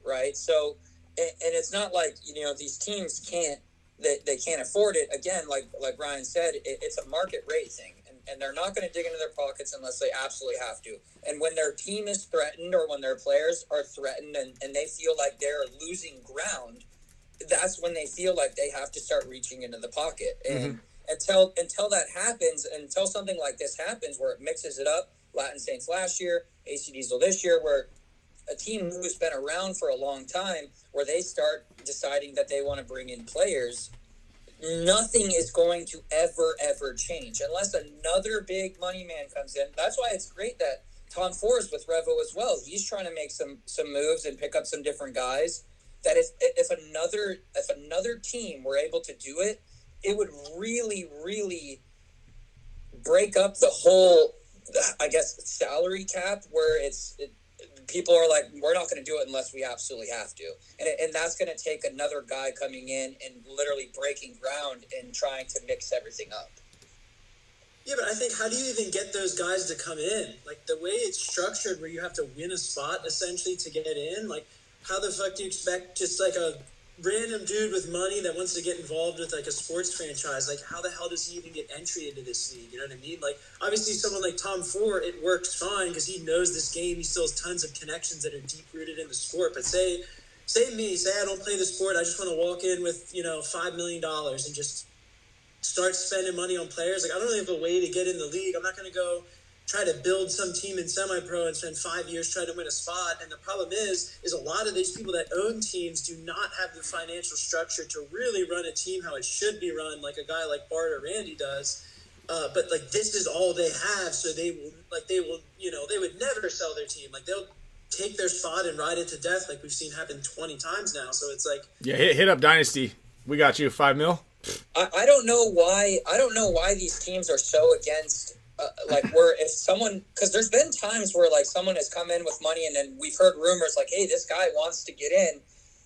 S7: right? So, and it's not like, you know, these teams they can't afford it. Again, like Ryan said, it's a market rate thing, and they're not going to dig into their pockets unless they absolutely have to. And when their team is threatened, or when their players are threatened and they feel like they're losing ground, that's when they feel like they have to start reaching into the pocket. And until that happens, until something like this happens where it mixes it up, Latin Saints last year, AC Diesel this year, where a team who's been around for a long time, where they start deciding that they want to bring in players, nothing is going to ever change unless another big money man comes in. That's why it's great that Tom Forrest with Revo as well. He's trying to make some moves and pick up some different guys. That if another team were able to do it, it would really break up the whole, I guess, salary cap, where people are like, we're not going to do it unless we absolutely have to. And that's going to take another guy coming in and literally breaking ground and trying to mix everything up.
S5: Yeah, but I think, how do you even get those guys to come in? Like, the way it's structured, where you have to win a spot essentially to get in, like, how the fuck do you expect just like a random dude with money that wants to get involved with like a sports franchise? Like, how the hell does he even get entry into this league? You know what I mean? Like, obviously someone like Tom Ford, it works fine because he knows this game. He still has tons of connections that are deep rooted in the sport. But say I don't play the sport. I just want to walk in with, you know, $5 million and just start spending money on players. Like, I don't really have a way to get in the league. I'm not going to go try to build some team in semi-pro and spend 5 years trying to win a spot. And the problem is a lot of these people that own teams do not have the financial structure to really run a team how it should be run, like a guy like Bart or Randy does. But like, this is all they have, so they will, you know, they would never sell their team. Like, they'll take their spot and ride it to death, like we've seen happen 20 times now. So it's like,
S1: yeah, hit up Dynasty. We got you $5 million.
S7: I don't know why these teams are so against. Like, where if someone, because there's been times where like someone has come in with money and then we've heard rumors like, hey, this guy wants to get in,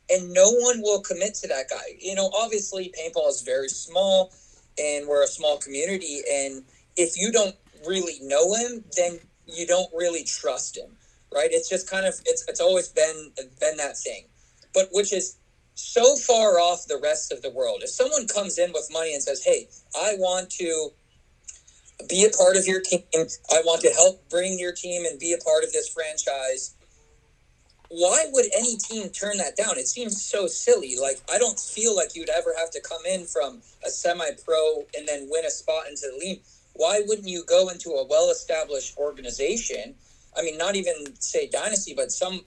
S7: and no one will commit to that guy. You know, obviously paintball is very small and we're a small community, and if you don't really know him, then you don't really trust him, right? It's just kind of, it's always been that thing, but which is so far off the rest of the world. If someone comes in with money and says, hey, I want to be a part of your team, I want to help bring your team and be a part of this franchise, why would any team turn that down? It seems so silly. Like, I don't feel like you'd ever have to come in from a semi-pro and then win a spot into the league. Why wouldn't you go into a well-established organization? I mean, not even say Dynasty, but some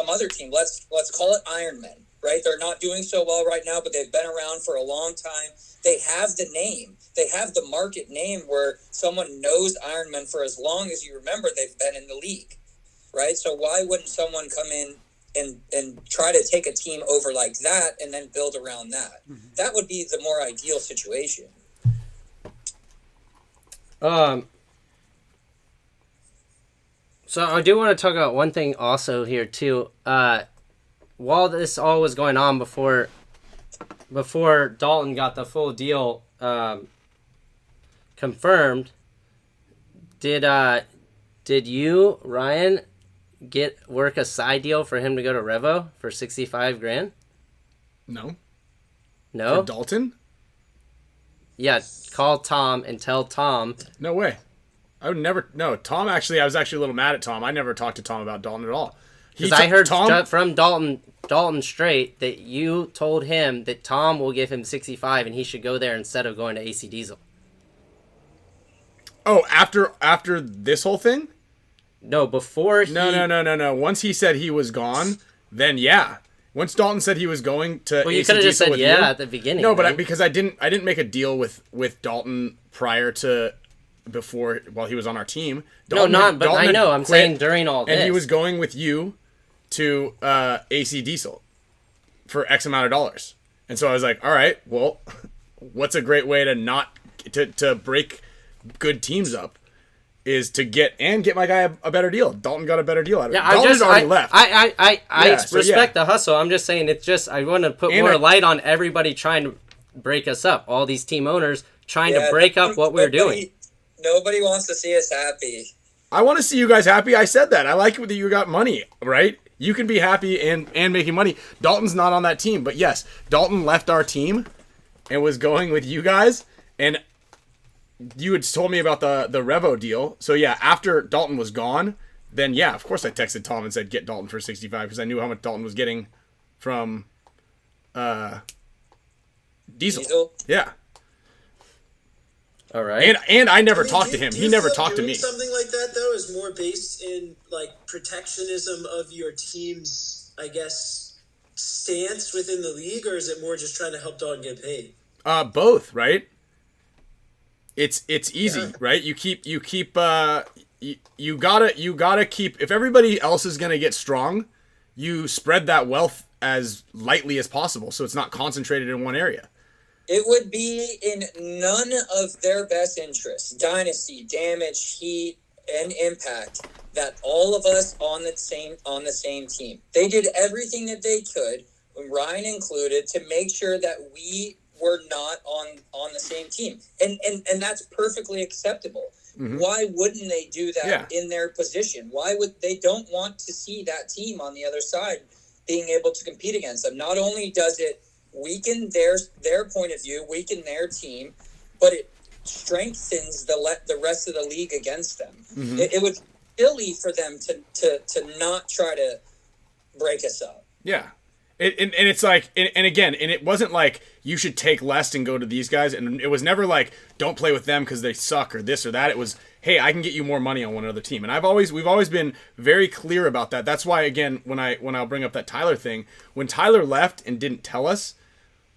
S7: other team. Let's call it Ironman, right? They're not doing so well right now, but they've been around for a long time. They have the name. They have the market name where someone knows Ironman for as long as you remember they've been in the league, right? So why wouldn't someone come in and try to take a team over like that and then build around that? Mm-hmm. That would be the more ideal situation.
S2: So I do want to talk about one thing also here too. While this all was going on before Dalton got the full deal confirmed, did you, Ryan, work a side deal for him to go to Revo for 65 grand?
S1: No.
S2: No?
S1: For Dalton?
S2: Yeah, call Tom and tell Tom.
S1: No way. I would never. No, Tom actually, I was actually a little mad at Tom. I never talked to Tom about Dalton at all.
S2: Because I heard from Dalton straight that you told him that Tom will give him 65 and he should go there instead of going to AC Diesel.
S1: Oh, after this whole thing?
S2: No, before he...
S1: No. Once he said he was gone, then yeah. Once Dalton said he was going to
S2: you could have just said yeah at the beginning.
S1: No, but because I didn't make a deal with Dalton prior to while he was on our team. Dalton,
S2: I know. I'm saying during all this.
S1: And he was going with you to AC Diesel for X amount of dollars. And so I was like, all right, well, what's a great way to break good teams up is to get my guy a better deal. Dalton got a better deal out of it.
S2: Yeah,
S1: Dalton's already left.
S2: I respect the hustle. I'm just saying it's just I want to put more light on everybody trying to break us up. All these team owners trying to break up what we're doing.
S7: Nobody wants to see us happy.
S1: I want to see you guys happy. I said that. I like it that you got money, right? You can be happy and making money. Dalton's not on that team, but yes, Dalton left our team and was going with you guys, and you had told me about the Revo deal. So yeah, after Dalton was gone, then yeah, of course I texted Tom and said get Dalton for 65 because I knew how much Dalton was getting from Diesel. Yeah.
S2: All right.
S1: And I never talked to him. He never talked to me.
S5: Something like that though is more based in like protectionism of your team's, I guess, stance within the league, or is it more just trying to help Dalton get paid?
S1: Both, right? It's easy, right? You gotta keep, if everybody else is gonna get strong, you spread that wealth as lightly as possible so it's not concentrated in one area.
S7: It would be in none of their best interests, Dynasty, Damage, Heat, and Impact, that all of us on the same team. They did everything that they could, Ryan included, to make sure that we were not on the same team. And that's perfectly acceptable. Mm-hmm. Why wouldn't they do that in their position? Why would they don't want to see that team on the other side being able to compete against them? Not only does it weaken their point of view, weaken their team, but it strengthens the rest of the league against them. Mm-hmm. It would be silly for them to not try to break us up.
S1: Yeah. And it's like, and again, and it wasn't like you should take less and go to these guys. And it was never like, don't play with them because they suck or this or that. It was, hey, I can get you more money on one other team. And we've always been very clear about that. That's why, again, when I'll bring up that Tyler thing, when Tyler left and didn't tell us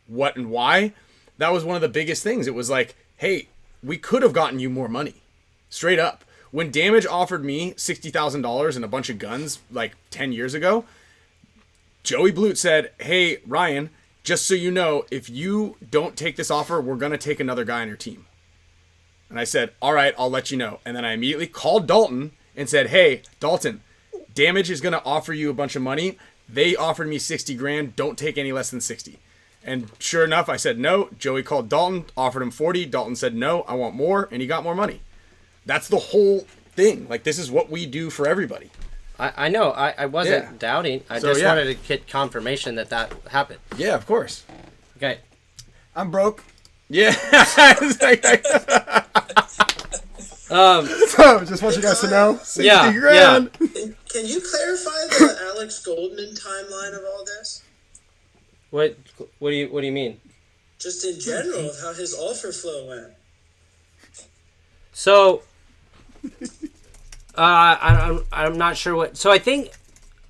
S1: what and why, that was one of the biggest things. It was like, hey, we could have gotten you more money, straight up. When Damage offered me $60,000 and a bunch of guns like 10 years ago, Joey Blute said, hey, Ryan, just so you know, if you don't take this offer, we're going to take another guy on your team. And I said, all right, I'll let you know. And then I immediately called Dalton and said, hey, Dalton, Damage is going to offer you a bunch of money. They offered me 60 grand. Don't take any less than 60. And sure enough, I said no. Joey called Dalton, offered him 40. Dalton said no, I want more. And he got more money. That's the whole thing. Like, this is what we do for everybody.
S2: I know. I wasn't doubting. I just wanted to get confirmation that happened.
S1: Yeah, of course.
S2: Okay.
S3: I'm broke.
S1: Yeah.
S3: So, just want you guys to know. 60 grand.
S5: Yeah. Can you clarify the Alex Goldman timeline of all this?
S2: What do you mean?
S5: Just in general, of how his offer flow went.
S2: So, I'm not sure what. So I think,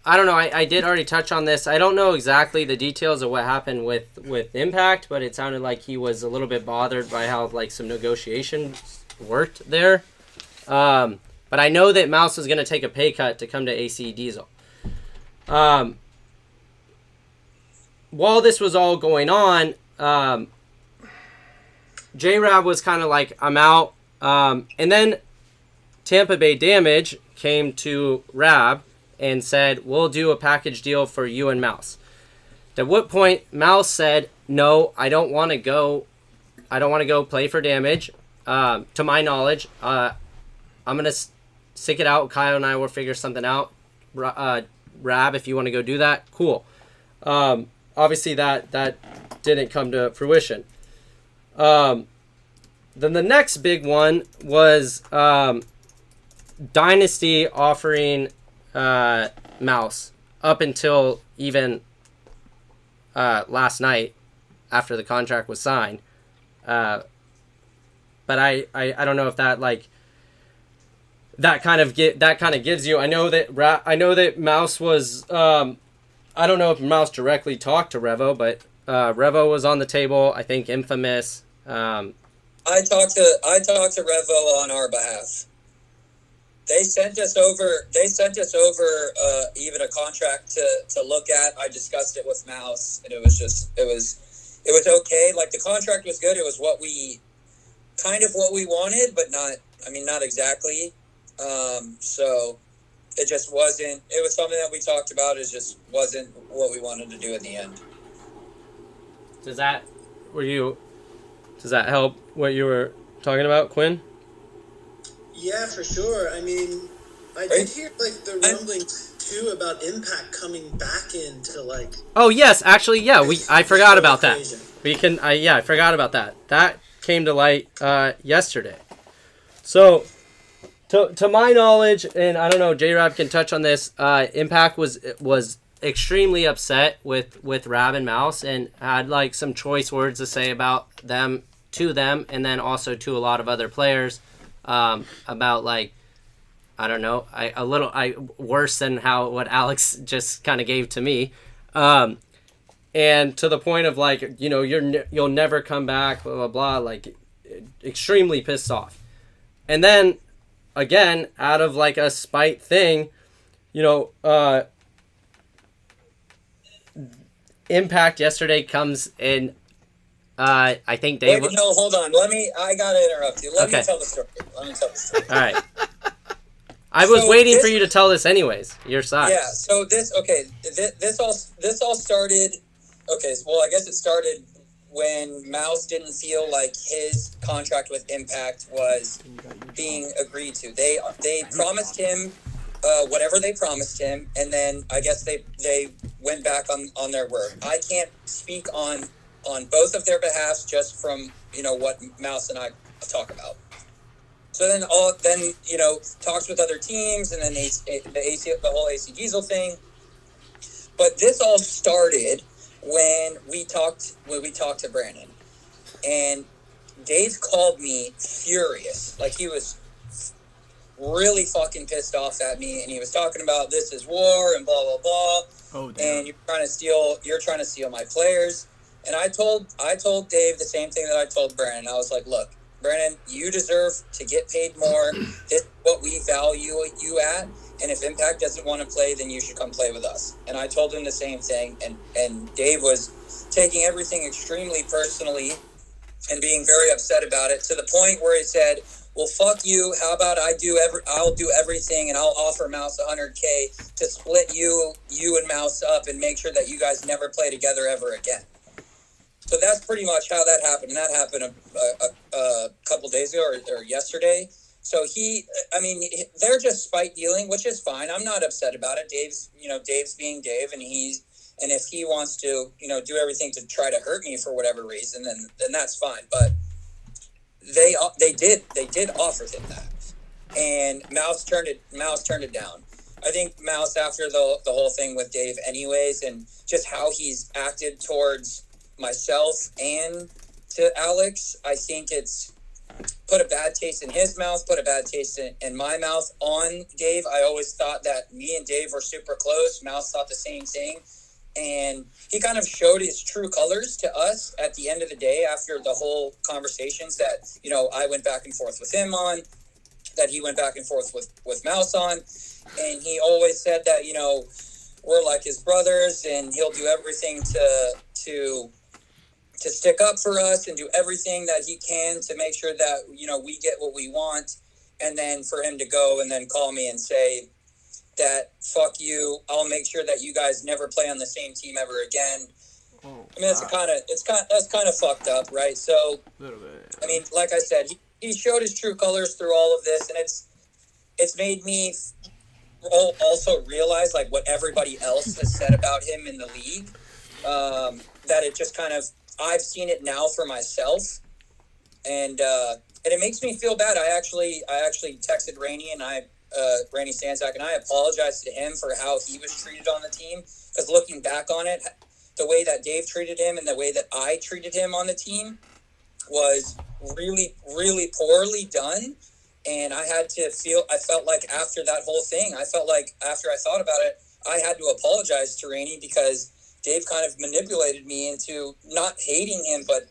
S2: I don't know. I did already touch on this. I don't know exactly the details of what happened with Impact, but it sounded like he was a little bit bothered by how like some negotiations worked there. But I know that Mouse was going to take a pay cut to come to AC Diesel. While this was all going on, J-Rab was kind of like, I'm out. And then Tampa Bay Damage came to Rab and said, we'll do a package deal for you and Mouse. At what point Mouse said, no, I don't want to go play for Damage. To my knowledge, I'm going to stick it out. Kyle and I will figure something out. Rab, if you want to go do that, cool. Obviously that didn't come to fruition. Then the next big one was Dynasty offering Mouse up until even last night after the contract was signed. But I don't know if that that kind of gives you. I know that Mouse was. I don't know if Mouse directly talked to Revo, but Revo was on the table. I think Infamous.
S7: I talked to Revo on our behalf. They sent us over even a contract to look at. I discussed it with Mouse, and it was okay. Like, the contract was good. It was what we wanted, but not exactly. So it just wasn't. It was something that we talked about. It just wasn't what we wanted to do in the end.
S2: Does that help what you were talking about, Quinn?
S5: Yeah, for sure. I mean, I did hear the rumblings too about Impact coming back into
S2: Oh yes, actually, yeah. I forgot about that. I forgot about that. That came to light yesterday. So, to my knowledge, and I don't know, J-Rab can touch on this. Impact was extremely upset with Rab and Mouse, and had some choice words to say about them to them, and then also to a lot of other players. About I don't know, worse than what Alex just kind of gave to me, and to the point of you'll never come back, blah blah blah, extremely pissed off. And then again, out of a spite thing, Impact yesterday comes in. I think Dave.
S7: Wait, no, hold on. I gotta interrupt you. Let me tell the story.
S2: All right. I was waiting for you to tell this anyways. Your side.
S7: Yeah. So this all started. Okay. Well, I guess it started when Mouse didn't feel like his contract with Impact was being agreed to. They promised him whatever they promised him, and then I guess they went back on their word. I can't speak on both of their behalves, just from what Mouse and I talk about. So then talks with other teams, and then the whole AC Diesel thing. But this all started when we talked to Brandon, and Dave called me furious, he was really fucking pissed off at me, and he was talking about this is war and blah blah blah. Oh, damn. And you're trying to steal my players. And I told Dave the same thing that I told Brandon. I was like, look, Brandon, you deserve to get paid more. This is what we value you at. And if Impact doesn't want to play, then you should come play with us. And I told him the same thing. And Dave was taking everything extremely personally and being very upset about it, to the point where he said, well, fuck you. How about I'll do everything, and I'll offer Mouse $100K to split you and Mouse up and make sure that you guys never play together ever again. So that's pretty much how that happened. And that happened a couple days ago or yesterday. So they're just spite dealing, which is fine. I'm not upset about it. Dave's being Dave, and if he wants to, do everything to try to hurt me for whatever reason, then that's fine. But they did offer him that, and Mouse turned it down. I think Mouse, after the whole thing with Dave anyways, and just how he's acted towards myself and to Alex, I think it's put a bad taste in his mouth, put a bad taste in my mouth on Dave. I always thought that me and Dave were super close. Mouse thought the same thing. And he kind of showed his true colors to us at the end of the day, after the whole conversations that, I went back and forth with him on, that he went back and forth with Mouse on. And he always said that, we're like his brothers, and he'll do everything to stick up for us and do everything that he can to make sure that, we get what we want. And then for him to go and then call me and say that, fuck you, I'll make sure that you guys never play on the same team ever again. That's kind of fucked up, right? So, like I said, he showed his true colors through all of this, and it's made me also realize like what everybody else has said about him in the league. That it just kind of, I've seen it now for myself, and it makes me feel bad. I actually texted Rainey Rainey Stanzak, and I apologized to him for how he was treated on the team, because looking back on it, the way that Dave treated him and the way that I treated him on the team was really, really poorly done. And I felt like after that whole thing, I felt like after I thought about it, I had to apologize to Rainey, because Dave kind of manipulated me into not hating him, but,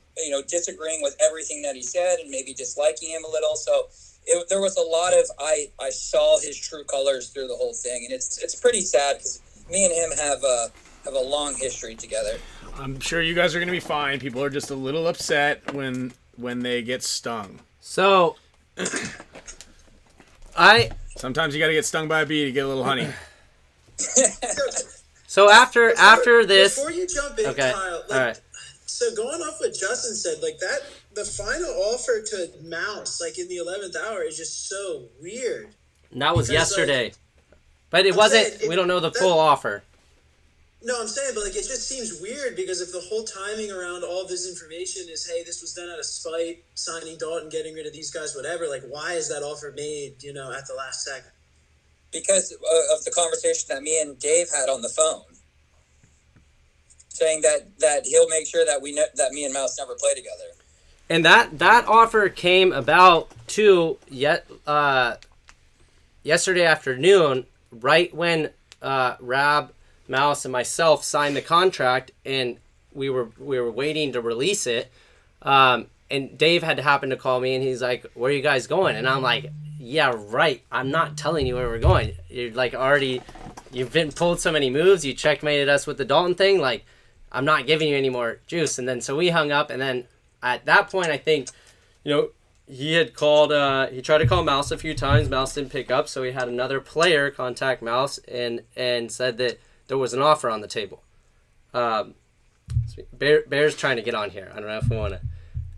S7: disagreeing with everything that he said and maybe disliking him a little. So there was a lot of, I saw his true colors through the whole thing. And it's pretty sad, because me and him have a long history together.
S1: I'm sure you guys are going to be fine. People are just a little upset when they get stung.
S2: So,
S1: sometimes you got to get stung by a bee to get a little honey.
S2: So after this,
S5: before you jump in,
S2: okay,
S5: Kyle,
S2: all right.
S5: So going off what Justin said, like that, the final offer to Mouse, like in the 11th hour, is just so weird.
S2: And that was
S5: Because,
S2: yesterday,
S5: like,
S2: but it
S5: I'm
S2: wasn't.
S5: saying,
S2: We don't know the full offer.
S5: No, I'm saying, but like it just seems weird, because if the whole timing around all this information is, hey, this was done out of spite, signing Dalton, getting rid of these guys, whatever, like why is that offer made, at the last second?
S7: Because of the conversation that me and Dave had on the phone, saying that he'll make sure that that me and Mouse never play together.
S2: And that offer came about too yesterday afternoon, right when Rab, Mouse, and myself signed the contract, and we were waiting to release it. And Dave had to happen to call me, and he's like, "Where are you guys going?" And I'm like, "Yeah, right. I'm not telling you where we're going. You're like you've been pulled so many moves. You checkmated us with the Dalton thing. Like, I'm not giving you any more juice." And then so we hung up, and then at that point, I think, he had called. He tried to call Mouse a few times. Mouse didn't pick up, so he had another player contact Mouse and said that there was an offer on the table. Bear's trying to get on here. I don't know if we want to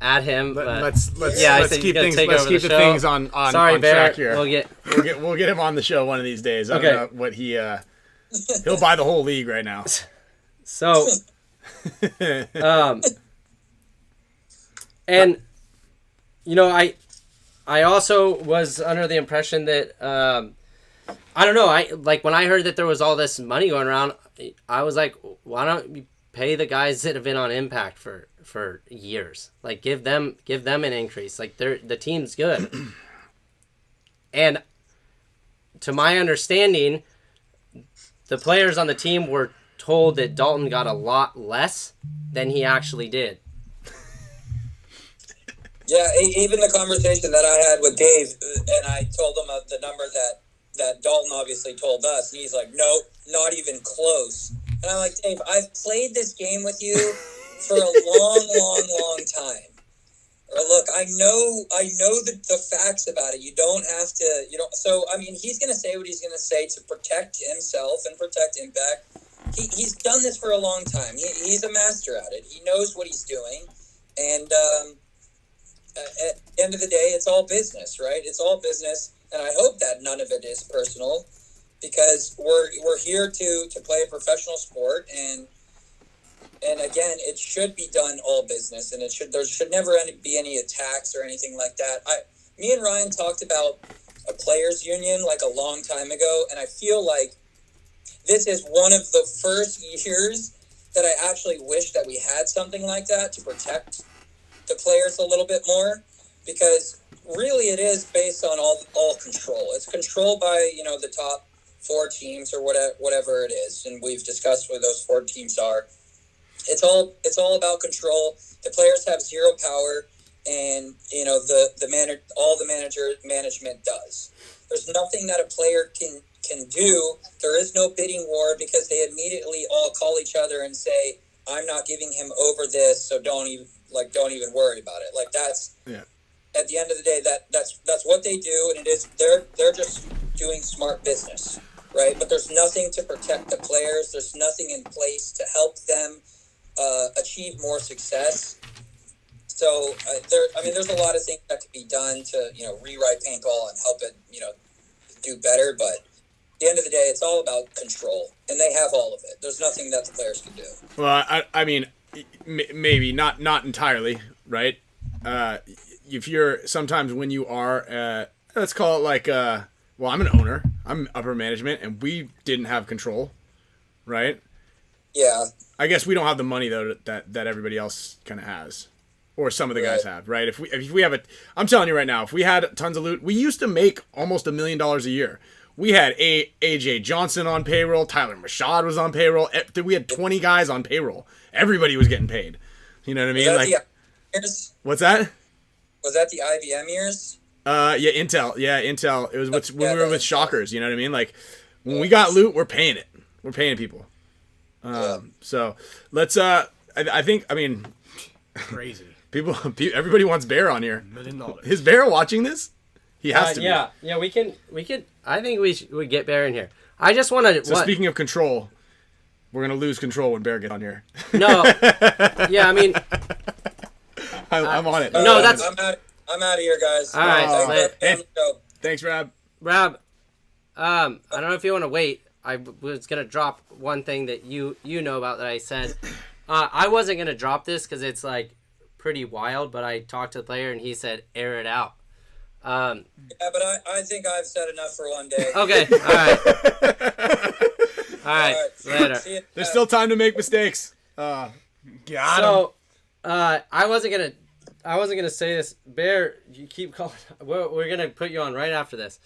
S2: add him, but
S1: let's keep the things on
S2: Sorry, Bear.
S1: track here. We'll get him on the show one of these days. I
S2: Okay.
S1: don't know what he'll buy the whole league right now.
S2: So, and I also was under the impression that I don't know. When I heard that there was all this money going around, I was like, why don't you pay the guys that have been on Impact for years? Like, give them an increase. Like, the team's good. And to my understanding, the players on the team were told that Dalton got a lot less than he actually did.
S7: Yeah, even the conversation that I had with Dave, and I told him the number that Dalton obviously told us, and he's like, "No, not even close." And I'm like, "Dave, I've played this game with you for a long time. Or look, I know the facts about it. You don't have to, So I mean, he's gonna say what he's gonna say to protect himself and protect Impact. He's done this for a long time. He's a master at it. He knows what he's doing, and at the end of the day, it's all business, right? It's all business, and I hope that none of it is personal, because we're here to play a professional sport, and again, it should be done all business, and there should never be any attacks or anything like that. Me and Ryan talked about a players' union like a long time ago, and I feel like this is one of the first years that I actually wish that we had something like that to protect the players a little bit more, because really it is based on all control. It's controlled by the top 4 teams or whatever it is, and we've discussed what those 4 teams are. It's all about control. The players have zero power, and all the management does. There's nothing that a player can do. There is no bidding war, because they immediately all call each other and say, "I'm not giving him over this, so don't even worry about it." Like, that's at the end of the day, that's what they do, and it is they're just doing smart business, right? But there's nothing to protect the players. There's nothing in place to help them achieve more success. So there's a lot of things that could be done to rewrite paintball and help it do better. But the end of the day, it's all about control, and they have all of it. There's nothing that the players can do.
S1: Well, I mean, maybe not entirely, right? If you're sometimes when you are, let's call it like, well, I'm an owner, I'm upper management, and we didn't have control, right?
S7: Yeah.
S1: I guess we don't have the money though that everybody else kind of has, or some of the guys have, right? If we have I'm telling you right now, if we had tons of loot, we used to make almost $1 million a year. We had AJ Johnson on payroll. Tyler Mashad was on payroll. We had 20 guys on payroll. Everybody was getting paid. You know what I mean?
S7: Was that
S1: Like,
S7: the years?
S1: what's that?
S7: Was that the IBM years?
S1: Yeah, Intel. Yeah, Intel. It was when we were with Shockers. You know what I mean? Like, when we got loot, we're paying it. We're paying people. So let's. I mean,
S3: Crazy.
S1: Everybody wants Bear on here.
S3: $1 million.
S1: Is Bear watching this? He has to.
S2: Yeah, we can. I think we get Bear in here. I just want to.
S1: So speaking of control, we're gonna lose control when Bear gets on here.
S2: No. Yeah, I mean.
S1: I'm on it.
S2: No, that's.
S7: I'm out of here, guys.
S2: All right.
S1: Hey, thanks, Rab.
S2: Rab, I don't know if you want to wait. I was gonna drop one thing that you know about that I said. I wasn't gonna drop this because it's like pretty wild, but I talked to the player and he said air it out.
S7: Yeah, but I think I've said enough for one day.
S2: Okay. All right. Later.
S1: There's still time to make mistakes.
S3: Got
S2: So, I wasn't gonna say this. Bear, you keep calling. We're gonna put you on right after this.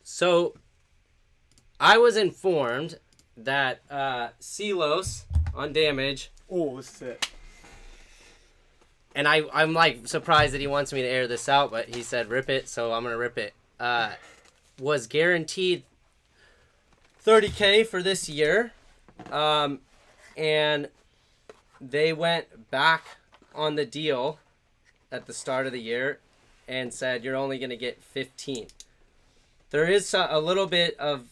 S2: So, I was informed that Silos on Damage.
S3: Oh, this is it.
S2: And I'm like surprised that he wants me to air this out, but he said rip it, so I'm gonna rip it. Was guaranteed $30K for this year, and they went back on the deal at the start of the year and said you're only gonna get 15. There is a little bit of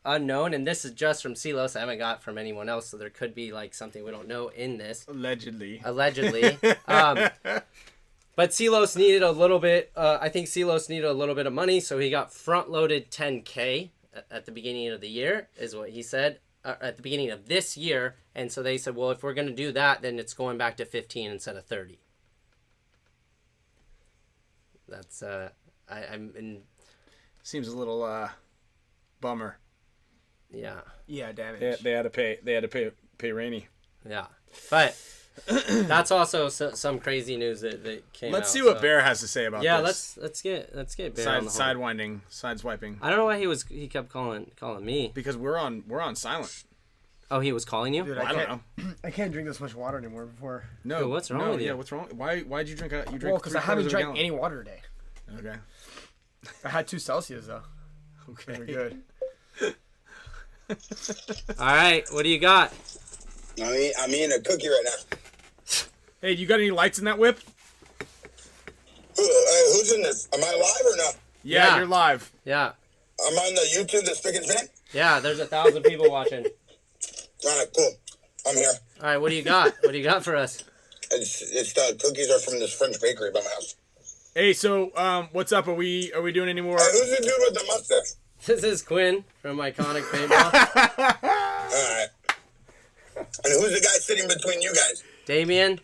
S2: unknown, and this is just from Silos. I haven't got from anyone else, so there could be like something we don't know in this.
S1: Allegedly.
S2: But Silos needed a little bit. I think Silos needed a little bit of money, so he got front-loaded $10K at the beginning of the year, is what he said. At the beginning of this year, and so they said, well, if we're going to do that, then it's going back to 15 instead of 30. That's I'm in.
S1: Seems a little bummer.
S2: Yeah.
S3: Yeah, damage.
S1: They had to pay Rainey.
S2: Yeah, but that's also some crazy news that came out.
S1: Let's see what Bear has to say about this.
S2: Yeah, let's get Bear on the horn.
S1: Sideswiping.
S2: I don't know why he kept calling me.
S1: Because we're on silent.
S2: Oh, he was calling you?
S3: Dude,
S1: Well, I don't know.
S3: I can't drink this much water anymore before.
S1: No,
S2: Dude, what's wrong with you?
S1: Yeah, what's wrong? Why'd you drink? You drank
S3: Well, because I haven't drank any water today.
S1: Okay.
S3: I had 2 Celsius though.
S1: Okay.
S3: Very good.
S2: All right, what do you got?
S8: I'm eating a cookie right now.
S1: Hey, you got any lights in that whip?
S8: Who's in this? Am I live or no?
S1: Yeah,
S2: Yeah.
S1: you're live.
S2: Yeah.
S8: I'm on the YouTube, the SPICKNSPAN.
S2: Yeah, there's 1,000 people watching.
S8: All right, cool. I'm here.
S2: All right, what do you got? What do you got for us?
S8: It's the cookies are from this French bakery by my house.
S1: Hey, so what's up? Are we doing any more?
S8: Hey, who's the dude with the mustache?
S2: This is Quinn from Iconic Paintball.
S8: All right. And who's the guy sitting between you guys?
S2: Damien.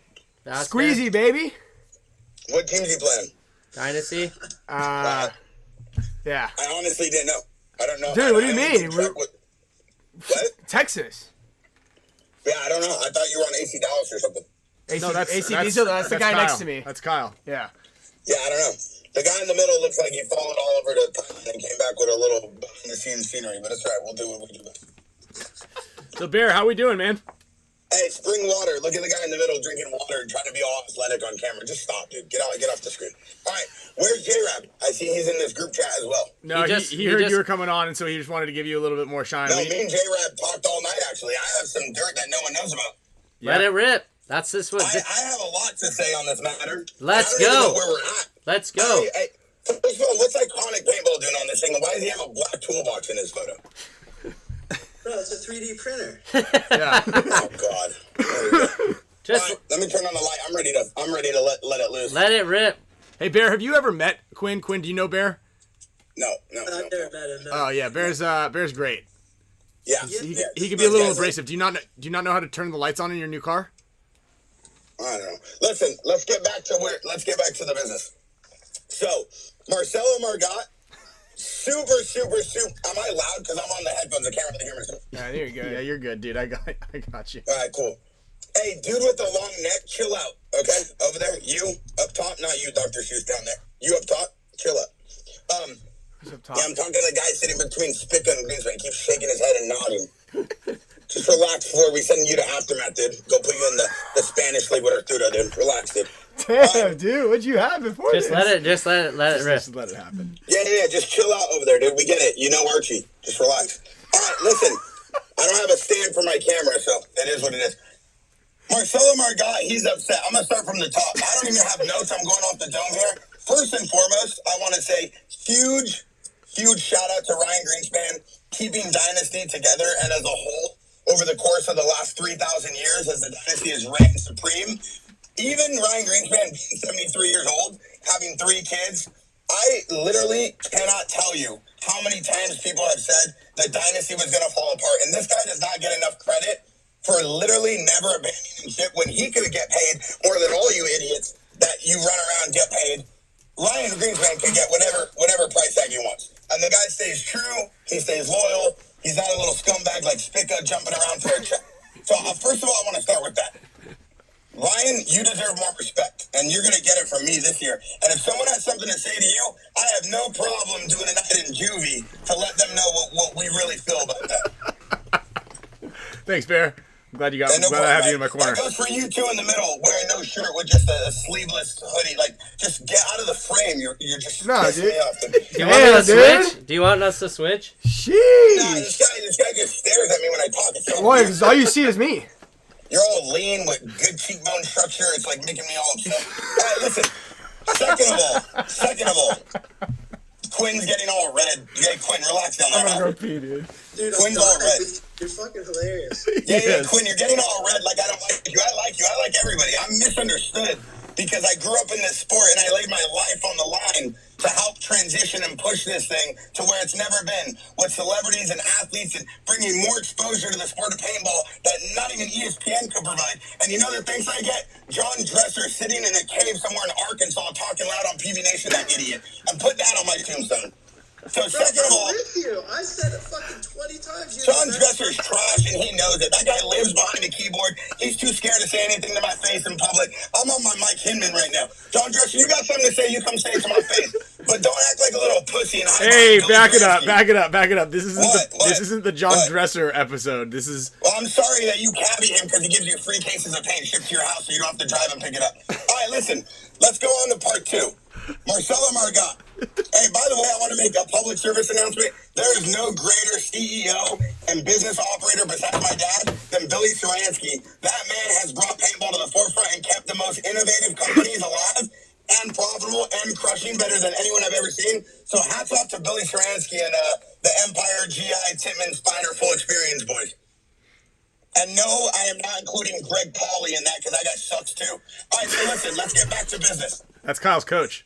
S3: Squeezy, baby.
S8: What team's he playing?
S2: Dynasty.
S3: Yeah.
S8: I honestly didn't know. I don't know.
S3: Dude, what do you mean?
S8: What?
S3: Texas.
S8: Yeah, I don't know. I thought you were on AC Dallas or something.
S1: No,
S3: that's the guy
S1: Kyle.
S3: next to me.
S1: That's Kyle.
S3: Yeah.
S8: Yeah, I don't know. The guy in the middle looks like he followed all over to Thailand and came back with a little behind-the-scenes scenery, but it's all right. We'll do what we do.
S1: So, Bear, how we doing, man?
S8: Hey, spring water. Look at the guy in the middle drinking water and trying to be all athletic on camera. Just stop, dude. Get off the screen. All right, where's J-Rab? I see he's in this group chat as well.
S1: No, he heard you were coming on, and so he just wanted to give you a little bit more shine.
S8: No, me and J-Rab talked all night, actually. I have some dirt that no one knows about.
S2: Let it rip. That's this one.
S8: I have a lot to say on this matter.
S2: Let's
S8: I don't even
S2: go.
S8: know where we're at.
S2: Let's go.
S8: Hey, first of all, what's Iconic Paintball doing on this thing? Why does he have a black toolbox in his photo?
S5: Bro, it's a 3D printer.
S1: Yeah.
S8: Oh God. There we go.
S2: Just
S8: All right, let me turn on the light. I'm ready to let it loose.
S2: let it rip.
S1: Hey, Bear, have you ever met Quinn? Quinn, do you know Bear?
S8: No.
S5: I've never met him. No.
S1: Oh yeah, Bear's great.
S8: Yeah.
S1: He can be a little abrasive. Do you not know how to turn the lights on in your new car?
S8: I don't know. Listen, let's get back to the business. So, Marcelo Margot, super. Am I loud? Because I'm on the headphones. I can't really hear myself.
S3: Yeah, there you go.
S1: Yeah, you're good, dude. I got you.
S8: All right, cool. Hey, dude with the long neck, chill out, okay? Over there, you up top, not you, Dr. Seuss down there. You up top, chill out.
S3: Who's up top?
S8: Yeah, I'm talking to the guy sitting between Spick and Greenspan. He keeps shaking his head and nodding. Just relax, Floor. We sending you to Aftermath, dude. Go put you in the Spanish league with Arturo, dude. Relax, dude.
S3: Damn, dude, what'd you have before
S2: Just
S3: this?
S2: let it rip.
S1: Just let it happen.
S8: Yeah. Just chill out over there, dude. We get it. You know Archie. Just relax. All right, listen. I don't have a stand for my camera, so it is what it is. Marcelo Margot, he's upset. I'm going to start from the top. I don't even have notes. I'm going off the dome here. First and foremost, I want to say huge shout out to Ryan Greenspan, keeping Dynasty together and as a whole over the course of the last 3,000 years as the Dynasty has reigned supreme. Even Ryan Greenspan being 73 years old, having 3 kids, I literally cannot tell you how many times people have said the Dynasty was going to fall apart. And this guy does not get enough credit for literally never abandoning ship when he could get paid more than all you idiots that you run around and get paid. Ryan Greenspan can get whatever price tag he wants. And the guy stays true. He stays loyal. He's not a little scumbag like Spick jumping around for a check. So first of all, I want to start with that. Ryan, you deserve more respect, and you're going to get it from me this year. And if someone has something to say to you, I have no problem doing a night in juvie to let them know what we really feel about that.
S1: Thanks, Bear. I'm glad I have you in my corner.
S8: That goes for you two in the middle, wearing no shirt with just a sleeveless hoodie. Like, just get out of the frame. You're just pissing me off.
S2: Do you want us to switch?
S3: Sheesh.
S8: Nah, this guy just stares at me when I talk. It's so
S3: Boy,
S8: weird.
S3: 'cause all you see is me.
S8: You're all lean with good cheekbone structure. It's like making me all upset. All right, listen. Second of all, Quinn's getting all red. Yeah, Quinn, relax down there.
S3: I'm gonna go pee, dude.
S5: Dude,
S8: Quinn's all red.
S5: You're fucking hilarious.
S8: Yeah, Quinn, you're getting all red like I don't like you. I like you. I like everybody. I'm misunderstood because I grew up in this sport and I laid my life on the line to help transition and push this thing to where it's never been, with celebrities and athletes and bringing more exposure to the sport of paintball that not even ESPN could provide. And you know the things I get? John Dresser sitting in a cave somewhere in Arkansas talking loud on PV Nation, that idiot. And put that on my tombstone. So second of all,
S5: I'm with you. I said it fucking 20 times.
S8: John Dresser's trash and he knows it. That guy lives behind a keyboard. He's too scared to say anything to my face in public. I'm on my Mike Hinman right now. John Dresser, you got something to say, you come say it to my face. But don't act like a little pussy. And
S1: Hey, back it up. This isn't the John Dresser episode. This is...
S8: Well, I'm sorry that you cabbie him because he gives you free cases of paint shipped to your house so you don't have to drive and pick it up. All right, listen. Let's go on to part 2. Marcelo Margot. Hey, by the way, I want to make a public service announcement. There is no greater CEO and business operator besides my dad than Billy Saransky. That man has brought paintball to the forefront and kept the most innovative companies alive and profitable and crushing better than anyone I've ever seen. So hats off to Billy Saransky and the Empire, GI, Tittman, Spiner, full experience boys. And no, I am not including Greg Pauly in that because that guy sucks too. All right, so listen, let's get back to business.
S1: That's Kyle's coach.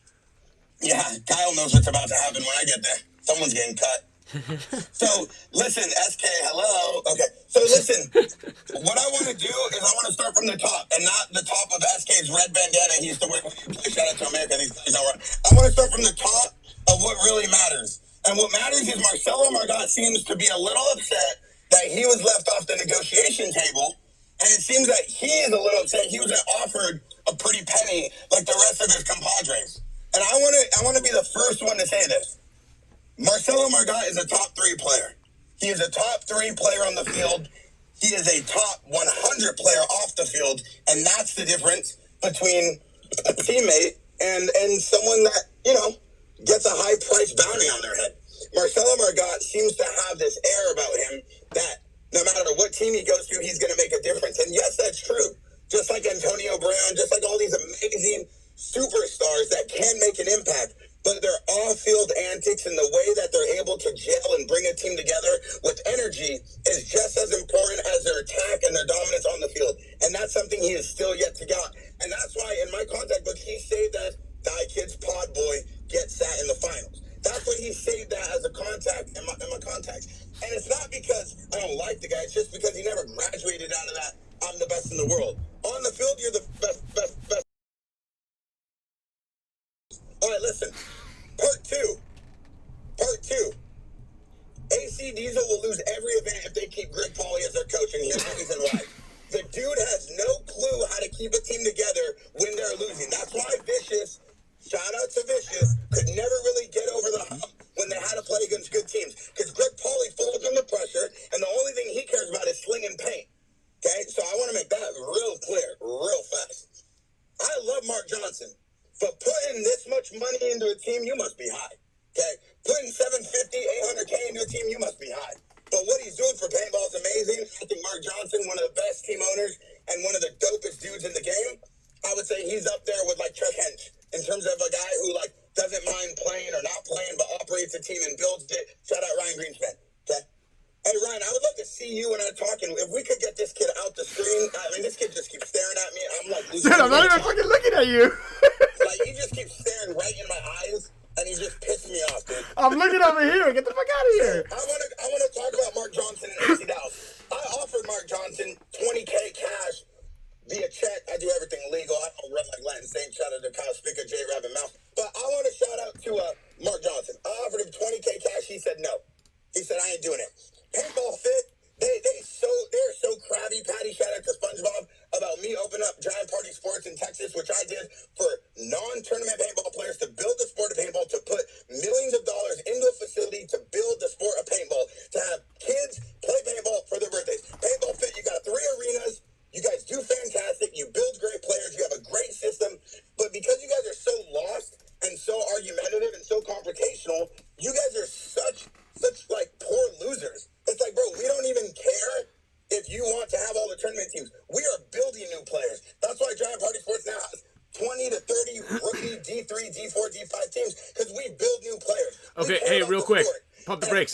S8: Yeah, Kyle knows what's about to happen when I get there. Someone's getting cut. So, listen, SK, hello. Okay, so listen, what I want to do is I want to start from the top, and not the top of SK's red bandana he used to wear. Shout out to America, these guys don't run. I want to start from the top of what really matters. And what matters is Marcelo Margot seems to be a little upset that he was left off the negotiation table, and it seems that he is a little upset he was offered a pretty penny like the rest of his compadres. And I want to be the first one to say this. Marcelo Margot is a top 3 player. He is a top 3 player on the field. He is a top 100 player off the field. And that's the difference between a teammate and someone that, you know, gets a high price bounty on their head. Marcelo Margot seems to have this air about him that no matter what team he goes to, he's going to make a difference. And yes, that's true. Just like Antonio Brown, just like all these amazing superstars that can make an impact, but their off-field antics and the way that they're able to gel and bring a team together with energy is just as important as their attack and their dominance on the field. And that's something he is still yet to get. And that's why in my contact book, he said that Die Kids Pod Boy gets that in the finals. That's what he said like the guy. It's just because he never graduated out of that. I'm the best in the world. On the field, you're the best. All right, listen. Part two. AC Diesel will lose every event if they keep Greg Pauly as their coach, and here's the reason why. The dude has no clue how to keep a team together when they're losing. That's why Vicious, shout out to Vicious, could never really get over the hump when they had to play against good teams. Because Greg Pauly folds under pressure, and the only thing he cares about is slinging paint. Okay? So I want to make that real clear, real fast. I love Mark Johnson, but putting this much money into a team, you must be high. Okay? Putting $750, $800K into a team, you must be high. But what he's doing for paintball is amazing. I think Mark Johnson, one of the best team owners and one of the dopest dudes in the game. I would say he's up there with like Chuck Hench in terms of a guy who like doesn't mind playing or not playing, but operates a team and builds it. Shout out Ryan Greenspan. Okay. Hey Ryan, I would love to see you and I talking. If we could get this kid out the screen, I mean, this kid just keeps staring at me. I'm like,
S3: Dude, I'm not even fucking looking at you.
S8: Like he just keeps staring right in my eyes. And he's just pissing me off, dude.
S3: I'm looking over here. Get the fuck out of here.
S8: I want to talk about Mark Johnson and AC Dallas. I offered Mark Johnson $20K cash via check. I do everything legal. I don't run like Latin Saint. Shout out to Kyle Spick, J. Rabbit Mouth. But I want to shout out to Mark Johnson. I offered him $20K cash. He said no. He said I ain't doing it. Paintball Fit. They're so crabby. Patty, shout out to SpongeBob about me opening up Giant Party Sports in Texas, which I did for non-tournament paintball players to build the sport of paintball, to put millions of dollars into a facility to build the sport of paintball, to have kids play paintball for their birthdays. Paintball Fit, you got 3 arenas. You guys do fantastic. You build great players. You have a great system. But because you guys are so lost and so argumentative and so confrontational, you guys are such like poor losers. It's like, bro, we don't even care if you want to have all the tournament teams. We are building new players. That's why Giant Party Sports now has 20 to 30 rookie D3, D4, D5 teams, because we build new players.
S1: Okay, hey, real quick. Pump the brakes.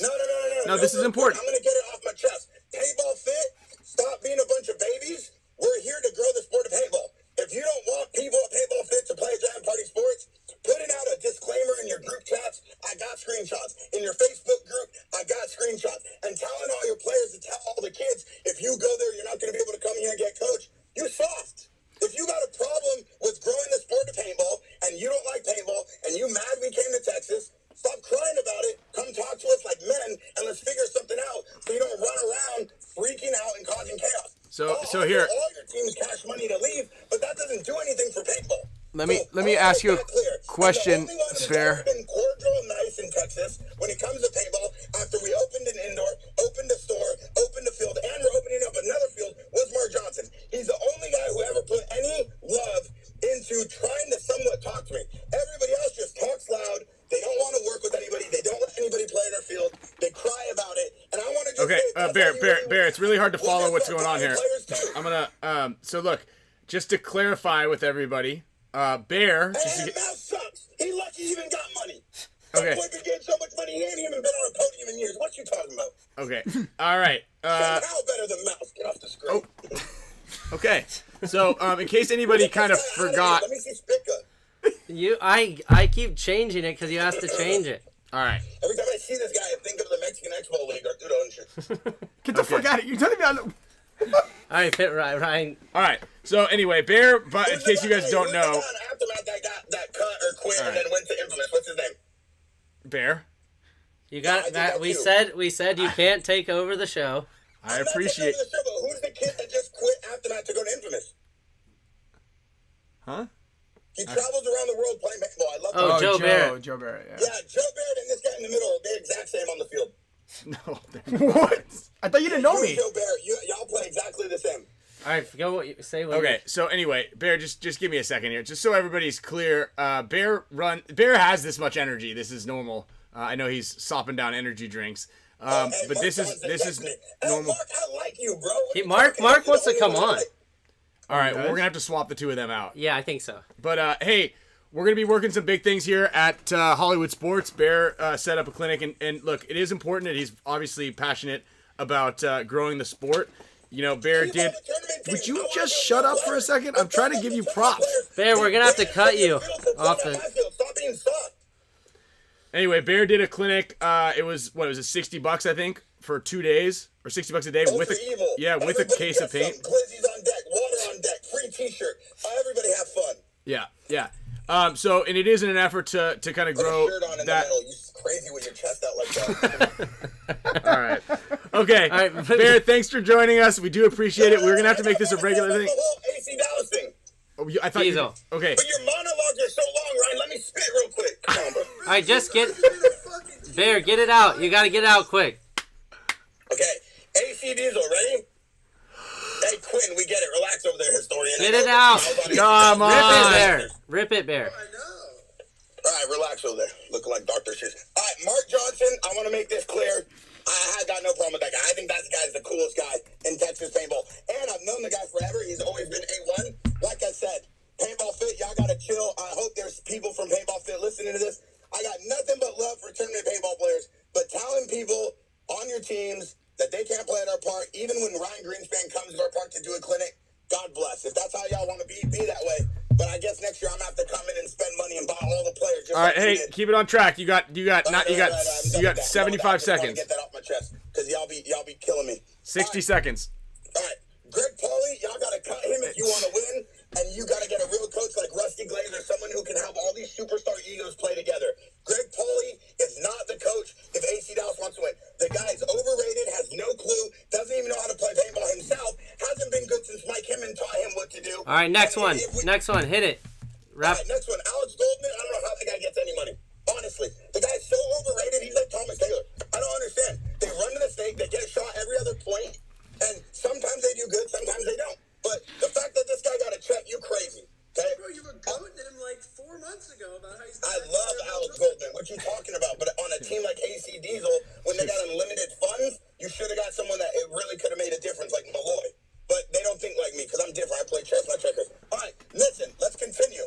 S1: No, this is important.
S8: I'm going to get it off my chest. Paintball Fit, stop being a bunch of babies. We're here to grow the sport of paintball. If you don't want people at Paintball Fit to play Giant Party Sports, putting out a disclaimer in your group chats. I got screenshots. In your Facebook group, I got screenshots. And telling all your players to tell all the kids, if you go there, you're not going to be able to come here and get coached. You soft. If you got a problem with growing the sport of paintball, and you don't like paintball, and you mad we came to Texas, stop crying about it. Come talk to us like men, and let's figure something out so you don't run around freaking out and causing chaos.
S1: So here,
S8: all your teams cash money to leave, but that doesn't do anything for paintball.
S1: Let me ask you a question, Bear.
S8: Been cordial and nice in Texas when it comes to paintball. After we opened an indoor, opened a store, opened a field, and we're opening up another field, was Mark Johnson. He's the only guy who ever put any love into trying to somewhat talk to me. Everybody else just talks loud. They don't want to work with anybody. They don't let anybody play their field. They cry about it. And I want to just
S1: Bear, it's really hard to follow what's going on here. I'm gonna so look, just to clarify with everybody, Bear.
S8: Mouse sucks. He lucky he even got money.
S1: Okay.
S8: That boy been getting so much money, he ain't even been on a podium in years. What you talking about?
S1: Okay. All right.
S8: How better than Mouse? Get off the screen.
S1: Oh. Okay. So, in case anybody kind of forgot.
S8: Let me see Spick.
S2: I keep changing it because you asked to change it.
S1: All right.
S8: Every time I see this guy, I think of the Mexican Expo League, Arturo and shit.
S3: Get the fuck out of here. You're telling me
S2: All right, Ryan.
S1: All right. So anyway, Bear. But in case you guys don't know,
S8: Aftermath that cut or quit and then went to Infamous. What's his name?
S1: Bear.
S2: You got that. We said you can't take over the show.
S1: I appreciate.
S8: The show, but who's the kid that just quit Aftermath to go to Infamous?
S1: Huh?
S8: He travels around the world playing baseball. I love
S2: Oh, Joe Barrett.
S3: Joe Barrett, yeah.
S8: Yeah, Joe Barrett and this guy in the middle, they're exact same on the field.
S1: No.
S3: What? I thought you didn't know me.
S8: Joe Barrett, y'all play exactly the same.
S2: All right, go what you say.
S1: Okay, so anyway, Bear, just give me a second here, just so everybody's clear. Bear has this much energy. This is normal. I know he's sopping down energy drinks. But this is normal.
S8: Mark, I like you, bro.
S2: Mark wants to come on.
S1: All right, well, we're gonna have to swap the two of them out.
S2: Yeah, I think so.
S1: But hey, we're gonna be working some big things here at Hollywood Sports. Bear set up a clinic, and look, it is important that he's obviously passionate about growing the sport. You know, Bear did. Would you just shut up for a second? I'm trying to give you props.
S2: Bear, we're gonna have to cut you off the.
S8: Stop being soft.
S1: Anyway, Bear did a clinic. It was $60, I think, for 2 days. or $60 a day
S8: Ultra
S1: with a
S8: evil.
S1: with a
S8: Everybody
S1: case of
S8: get
S1: paint.
S8: some. Glizzy's on deck, water on deck, free T-shirt. Everybody have fun.
S1: Yeah. So, and it is in an effort to kind of
S8: Put
S1: grow
S8: a shirt on in
S1: that.
S8: the middle. You crazy with your chest out like that.
S1: All right. Okay.
S2: All right.
S1: Bear, thanks for joining us. We do appreciate it. We're gonna have to make this a regular thing.
S8: The whole AC Dallas thing.
S1: Oh, I thought you.
S2: Diesel.
S1: Okay.
S8: But your monologues are so long, Ryan. Let me spit real quick. Come on, bro.
S2: All right, just get Bear, get it out. You gotta get it out quick.
S8: Okay. AC Diesel, ready? Hey, Quinn, we get it. Relax over there, historian.
S2: Get it out.
S1: Come
S2: Rip it,
S1: on.
S2: Bear. Rip it, Bear.
S5: I know.
S8: All right, relax over there. Looking like Dr. Shit. All right, Mark Johnson, I want to make this clear. I got no problem with that guy. I think that guy's the coolest guy in Texas paintball. And I've known the guy forever. He's always been A1. Like I said, Paintball Fit, y'all got to chill. I hope there's people from Paintball Fit listening to this. I got nothing but love for tournament paintball players. But telling people on your teams that they can't play at our park, even when Ryan Greenspan comes to our park to do a clinic, God bless. If that's how y'all want to be that way. But I guess next year I'm gonna have to come in and spend money and buy all the players. Just
S1: All right.
S8: like
S1: Hey,
S8: you did.
S1: keep it on track. You got
S8: I'm done with that.
S1: 75
S8: I just wanna
S1: seconds.
S8: Get that off my chest because y'all be killing me.
S1: 60 seconds.
S8: All right, Greg Pauly, y'all gotta cut him if you want to win, and you gotta get a real coach like Rusty Glazer, someone who can help all these superstar egos play together. Greg Pauly is not the coach if AC Dallas wants to win. The guy is overrated, has no clue, doesn't even know how to play paintball himself, hasn't been good since Mike Himman taught him what to do.
S2: All right, next one. Next one. Hit it.
S8: All
S2: Wrap.
S8: right, next one, Alex Goldman. I don't know how the guy gets any money. Honestly, the guy's so overrated. He's like Thomas Taylor. I don't understand. They run to the stake. They get a shot every other point, and sometimes they do good, sometimes they don't. But the fact that this guy got a check, you crazy. Okay?
S5: Bro, you were goating him like 4 months ago about how he's.
S8: I love Alex Goldman. What you talking about? But on a team like AC Diesel, when they got unlimited funds, you should have got someone that it really could have made a difference, like Malloy. But they don't think like me because I'm different. I play chess, not checkers. All right, listen, let's continue.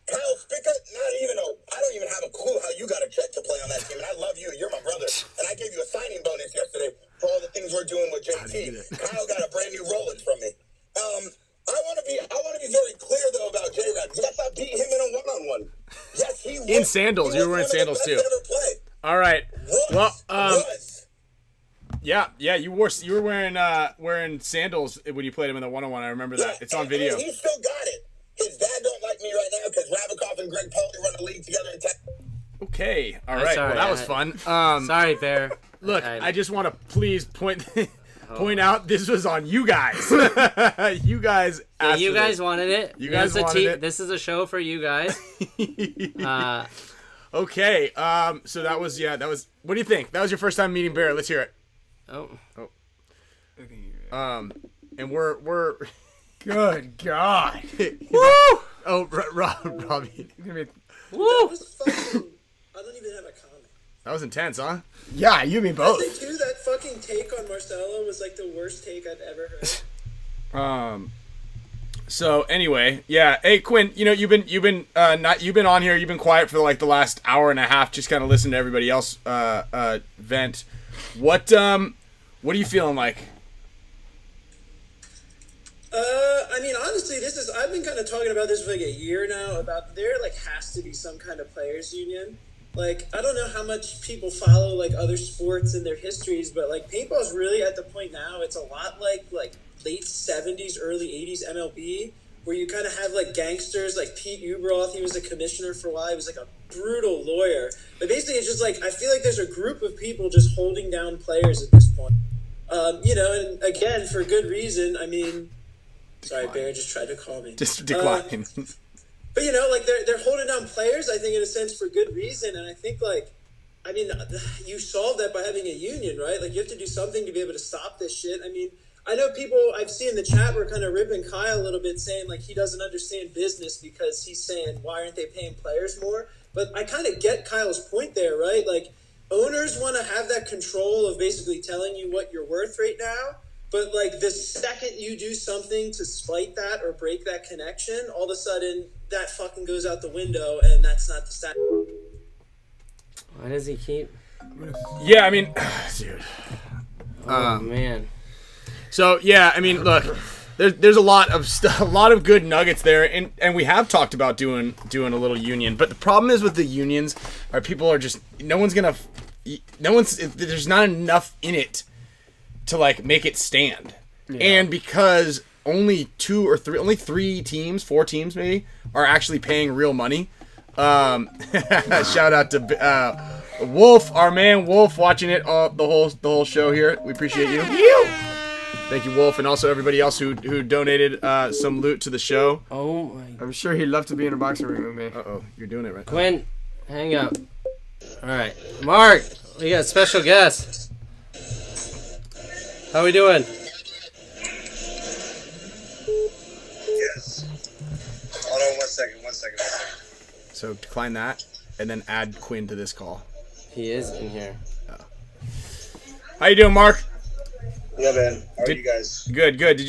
S8: Kyle Spick, I don't even have a clue how you got a check to play on that team. And I love you. You're my brother. And I gave you a signing bonus yesterday for all the things we're doing with JT. Kyle got a brand new Rolex from me. I want to be very clear though about J-Rad. Yes, I beat him in a one-on-one. Yes, he was.
S1: In sandals.
S8: He
S1: You were
S8: was
S1: wearing
S8: one of
S1: sandals
S8: the
S1: too.
S8: best to ever play.
S1: All right. Well,
S8: Was.
S1: yeah. You were wearing sandals when you played him in the 1-on-1. I remember that. It's on video.
S8: And he still got it. His dad don't like me right now because Rabikoff and Greg Pauly run the league together in Texas.
S1: Okay. All right.
S2: sorry,
S1: Well, that was fun.
S2: Sorry, Bear.
S1: Look, I just want to please point out this was on you guys. You guys
S2: Yeah,
S1: asked
S2: you
S1: for
S2: guys
S1: this.
S2: wanted it.
S1: You guys
S2: This is a
S1: wanted it.
S2: This is a show for you guys.
S1: Okay. So that was. What do you think? That was your first time meeting Bear. Let's hear it.
S2: Oh.
S1: And we're
S3: Good God.
S1: Woo! Oh, Robbie.
S2: Woo!
S5: That was fucking. I don't even have a comment.
S1: That was intense, huh?
S3: Yeah, you and me
S5: I
S3: both.
S5: think too that fucking take on Marcelo was like the worst take I've ever heard.
S1: So anyway, yeah. Hey Quinn, you've been on here. You've been quiet for like the last hour and a half, just kind of listening to everybody else vent. What are you feeling like?
S5: I mean, honestly, I've been kind of talking about this for like a year now, about there like has to be some kind of players union. Like, I don't know how much people follow like other sports and their histories, but like paintball's really at the point now, it's a lot like late 70s, early 80s MLB, where you kind of have like gangsters like Pete Ubroth. He was a commissioner for a while. He was like a brutal lawyer. But basically, it's just like, I feel like there's a group of people just holding down players at this point. And again, for good reason. I mean, sorry, Bear just tried to call me.
S1: Just decline.
S5: But like they're holding down players, I think, in a sense for good reason. And I think you solve that by having a union, right? Like you have to do something to be able to stop this shit. I mean, I know people I've seen in the chat were kind of ripping Kyle a little bit, saying like he doesn't understand business because he's saying why aren't they paying players more? But I kind of get Kyle's point there, right? Like owners want to have that control of basically telling you what you're worth right now. But like the second you do something to spite that or break that connection, all of a sudden that fucking goes out the window, and that's not the stat.
S2: Why does he keep?
S1: Yeah, I mean, dude.
S2: Oh man.
S1: So yeah, I mean, look, there's a lot of good nuggets there, and we have talked about doing a little union. But the problem is with the unions, people are just there's not enough in it to like make it stand. And because only 4 teams maybe are actually paying real money. Shout out to Wolf, our man Wolf, watching it the whole show here. We appreciate you. Thank you, Wolf, and also everybody else who donated some loot to the show.
S3: Oh my! I'm sure he'd love to be in a boxing ring with me.
S1: Uh-oh, you're doing it right.
S2: Quinn, hang up. All right, Mark, we got a special guest. How we doing?
S9: Yes. Hold on 1 second.
S1: So decline that, and then add Quinn to this call.
S2: He is in here.
S1: How you doing, Mark?
S9: Yeah, man. How are you guys?
S1: Good. Did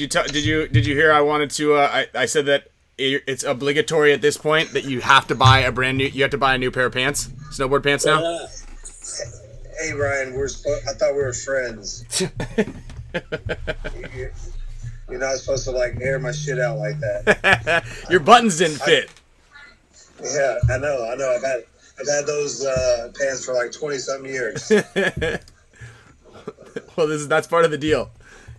S1: you hear? I wanted to. I said that it's obligatory at this point that you have to buy a new pair of pants, snowboard pants now.
S9: Hey, Ryan. I thought we were friends. You're not supposed to like air my shit out like that.
S1: Your buttons didn't fit.
S9: Yeah, I know. I've had those pants for like 20-something years.
S1: Well, that's part of the deal.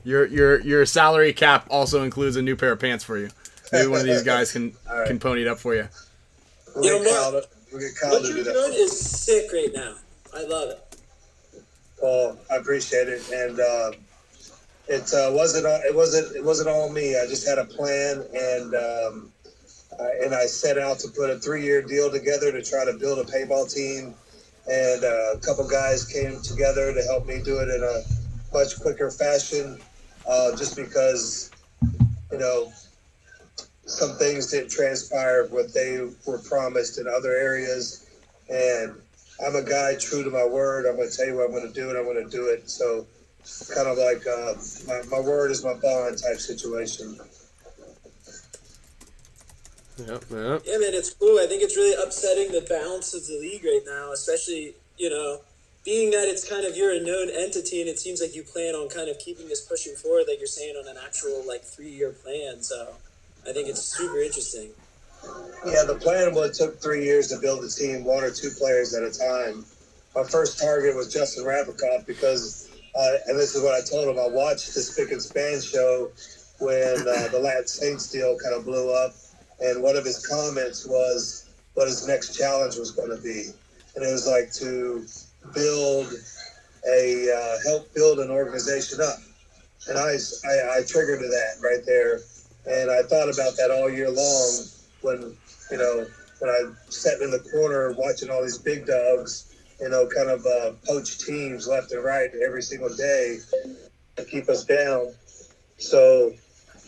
S1: Your salary cap also includes a new pair of pants for you. Maybe one of these guys can pony it up for you.
S9: We'll get Kyle
S5: What you're doing is sick right now. I love it.
S9: Well, I appreciate it, and it wasn't all me. I just had a plan, and I set out to put a 3-year deal together to try to build a paintball team. And a couple guys came together to help me do it in a much quicker fashion, just because, some things didn't transpire what they were promised in other areas. And I'm a guy true to my word. I'm going to tell you what I'm going to do, and I'm going to do it. So kind of like my word is my bond type situation.
S2: Yep.
S5: Yeah, man, it's cool. I think it's really upsetting the balance of the league right now, especially, being that it's kind of you're a known entity and it seems like you plan on kind of keeping this pushing forward, like you're saying, on an actual 3-year plan. So I think it's super interesting.
S9: Yeah, the plan took 3 years to build a team, 1 or 2 players at a time. My first target was Justin Rabikoff because, and this is what I told him, I watched the SPICKNSPAN show when the Latin Saints deal kind of blew up. And one of his comments was what his next challenge was going to be. And it was like to help build an organization up. And I triggered to that right there. And I thought about that all year long when I sat in the corner watching all these big dogs, kind of poach teams left and right every single day to keep us down. So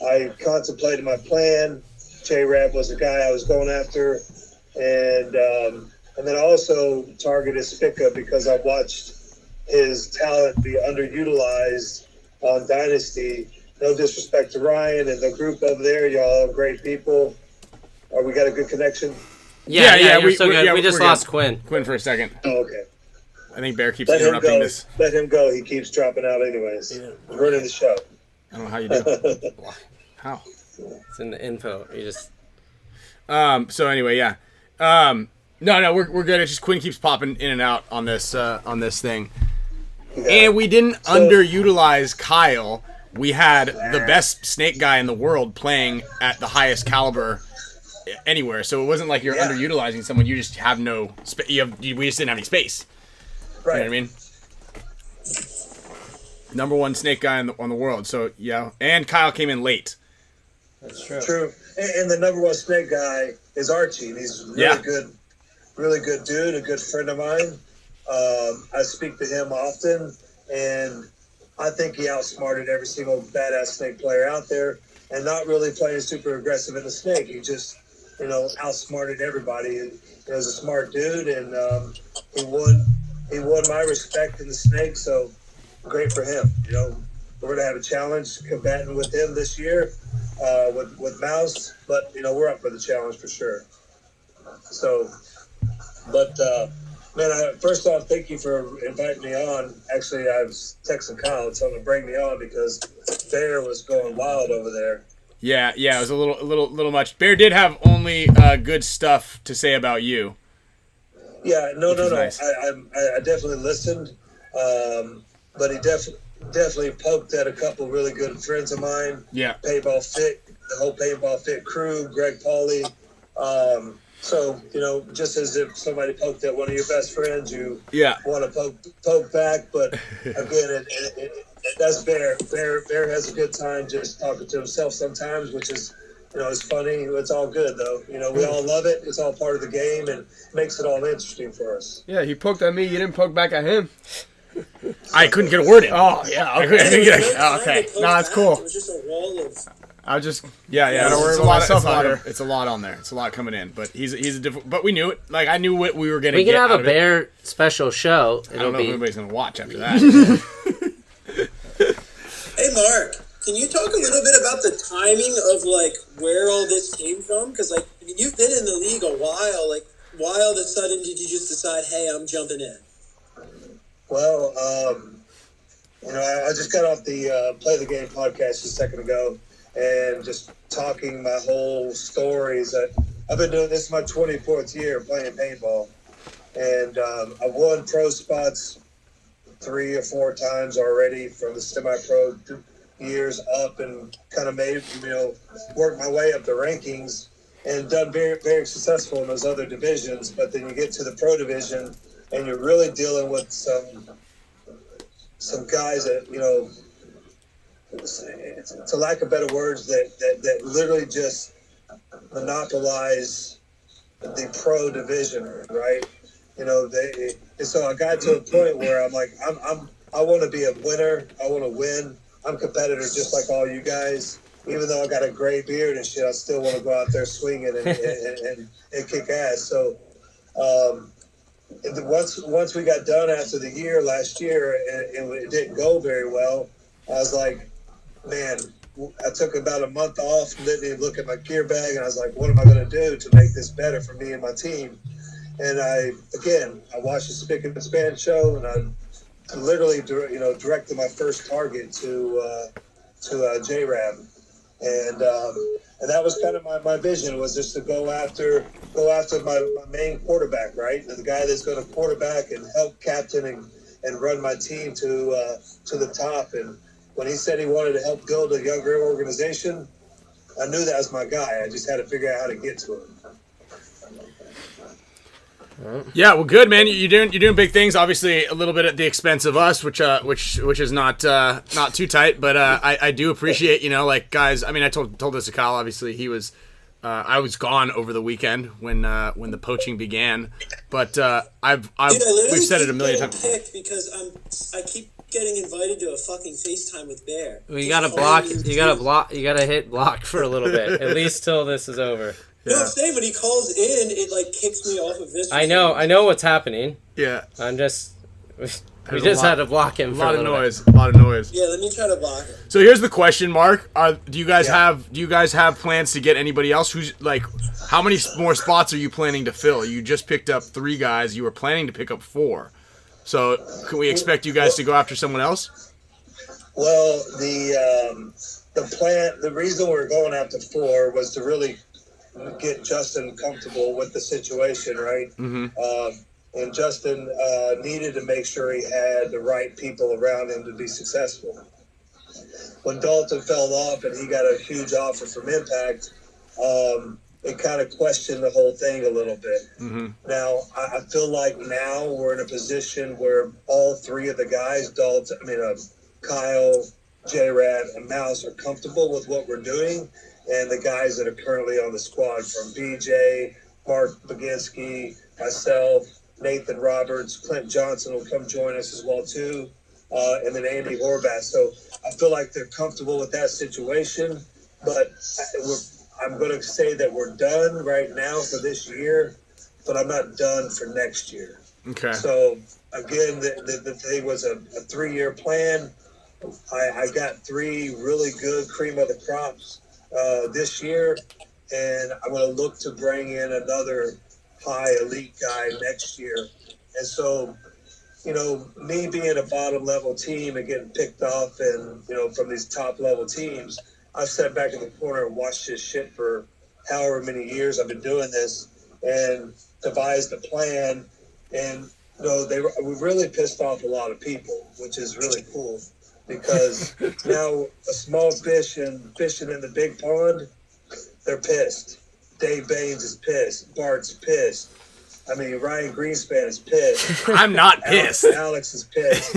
S9: I contemplated my plan. J-Rab was the guy I was going after, and then I also targeted Spicka because I watched his talent be underutilized on Dynasty. No disrespect to Ryan and the group over there, y'all are great people. We got a good connection?
S2: Yeah, we're so good. We just lost Quinn.
S1: Quinn for a second.
S9: Oh, okay.
S1: I think Bear keeps interrupting this.
S9: Let him go. He keeps dropping out anyways. Yeah. He's running the show.
S1: I don't know how you do. How?
S2: It's in the info. You just.
S1: So anyway, yeah. No, we're good. It's just Quinn keeps popping in and out on this thing, and we didn't underutilize Kyle. We had the best snake guy in the world playing at the highest caliber anywhere. So it wasn't like you're underutilizing someone. You just have no space. We just didn't have any space.
S9: Right.
S1: You know what I mean? Number 1 snake guy on the world. So yeah, and Kyle came in late.
S2: That's true.
S9: True. And the number 1 snake guy is Archie. He's really good dude, a good friend of mine. I speak to him often, and I think he outsmarted every single badass snake player out there, and not really playing super aggressive in the snake. He just, outsmarted everybody. He was a smart dude, and he won my respect in the snake. So great for him. We're gonna have a challenge combating with him this year with Mouse, but we're up for the challenge for sure. So, but man, first off, thank you for inviting me on. Actually, I was texting Kyle telling him to bring me on because Bear was going wild over there.
S1: Yeah, it was a little much. Bear did have only good stuff to say about you.
S9: Yeah, no.
S1: Nice.
S9: I definitely listened, but definitely poked at a couple really good friends of mine.
S1: Yeah.
S9: Paintball Fit, the whole Paintball Fit crew, Greg Pauly. So, just as if somebody poked at one of your best friends, you want to poke back. But again, that's Bear. Bear has a good time just talking to himself sometimes, which is, it's funny. It's all good, though. We all love it. It's all part of the game and makes it all interesting for us.
S3: Yeah, he poked at me. You didn't poke back at him.
S1: I couldn't get a word in.
S3: Oh, yeah. Okay. No, it's cool.
S5: It was just a wall of...
S3: I'll just...
S1: Yeah.
S3: Don't worry about myself out here.
S1: It's a lot on there. It's a lot coming in. But he's a different... But we knew it. Like, I knew what we were going to get.
S2: We can have a Bear special show.
S1: I don't know if anybody's going to watch after that.
S5: Hey, Mark. Can you talk a little bit about the timing of, where all this came from? Because, you've been in the league a while. Why all of a sudden did you just decide, hey, I'm jumping in?
S9: Well, I just got off the Play the Game podcast a second ago and just talking my whole stories. I've been doing this my 24th year playing paintball. And I've won pro spots 3 or 4 times already from the semi-pro years up and kind of made, worked my way up the rankings and done very, very successful in those other divisions. But then you get to the pro division and you're really dealing with some guys that, to lack of better words, that literally just monopolize the pro division, right? And so I got to a point where I'm like, I want to be a winner. I want to win. I'm a competitor just like all you guys. Even though I got a gray beard and shit, I still want to go out there swinging and kick ass. So once we got done after the year last year and it didn't go very well, I was like, man, I took about a month off, didn't even look at my gear bag, and I was like, what am I going to do to make this better for me and my team? And I watched the Spick and Span show, and I literally, directed my first target to J-Rab. And that was kind of my vision, was just to go after my main quarterback, right? The guy that's going to quarterback and help captain and run my team to the top. And when he said he wanted to help build a younger organization, I knew that was my guy. I just had to figure out how to get to him.
S1: Yeah, well, good, man. You're doing big things. Obviously, a little bit at the expense of us, which is not too tight. But I do appreciate, guys. I mean, I told this to Kyle. Obviously, he was. I was gone over the weekend when the poaching began. But we've said it a million times.
S5: Because I keep getting invited to a fucking FaceTime with Bear.
S2: Well, you gotta block. You gotta hit block for a little bit, at least till this is over.
S5: Yeah. No, I'm saying when he calls in, it kicks me off of this.
S2: I know what's happening.
S1: Yeah.
S2: I'm just. We just had to block him.
S1: A lot of noise.
S5: Yeah, let me try to block him.
S1: So here's the question, Mark: do you guys have plans to get anybody else? Who's how many more spots are you planning to fill? You just picked up 3 guys. You were planning to pick up 4. So can we expect you guys to go after someone else?
S9: Well, the reason we're going after 4 was to really get Justin comfortable with the situation, right? Mm-hmm. And Justin needed to make sure he had the right people around him to be successful. When Dalton fell off and he got a huge offer from Impact, it kind of questioned the whole thing a little bit. Mm-hmm. Now, I feel like now we're in a position where all 3 of the guys, Kyle, J-Rad, and Mouse, are comfortable with what we're doing. And the guys that are currently on the squad, from BJ, Mark Baginski, myself, Nathan Roberts, Clint Johnson will come join us as well too, and then Andy Horvath. So I feel like they're comfortable with that situation, but I'm going to say that we're done right now for this year, but I'm not done for next year. Okay. So again, the thing was a 3-year plan. I got 3 really good cream of the crops this year, and I'm going to look to bring in another high elite guy next year. And so, me being a bottom level team and getting picked off and, from these top level teams, I've sat back in the corner and watched this shit for however many years I've been doing this and devised a plan. And, we really pissed off a lot of people, which is really cool. because now a small fishing in the big pond, they're pissed. Dave Baines is pissed. Bart's pissed. I mean, Ryan Greenspan is pissed.
S1: I'm not pissed.
S9: Alex is pissed.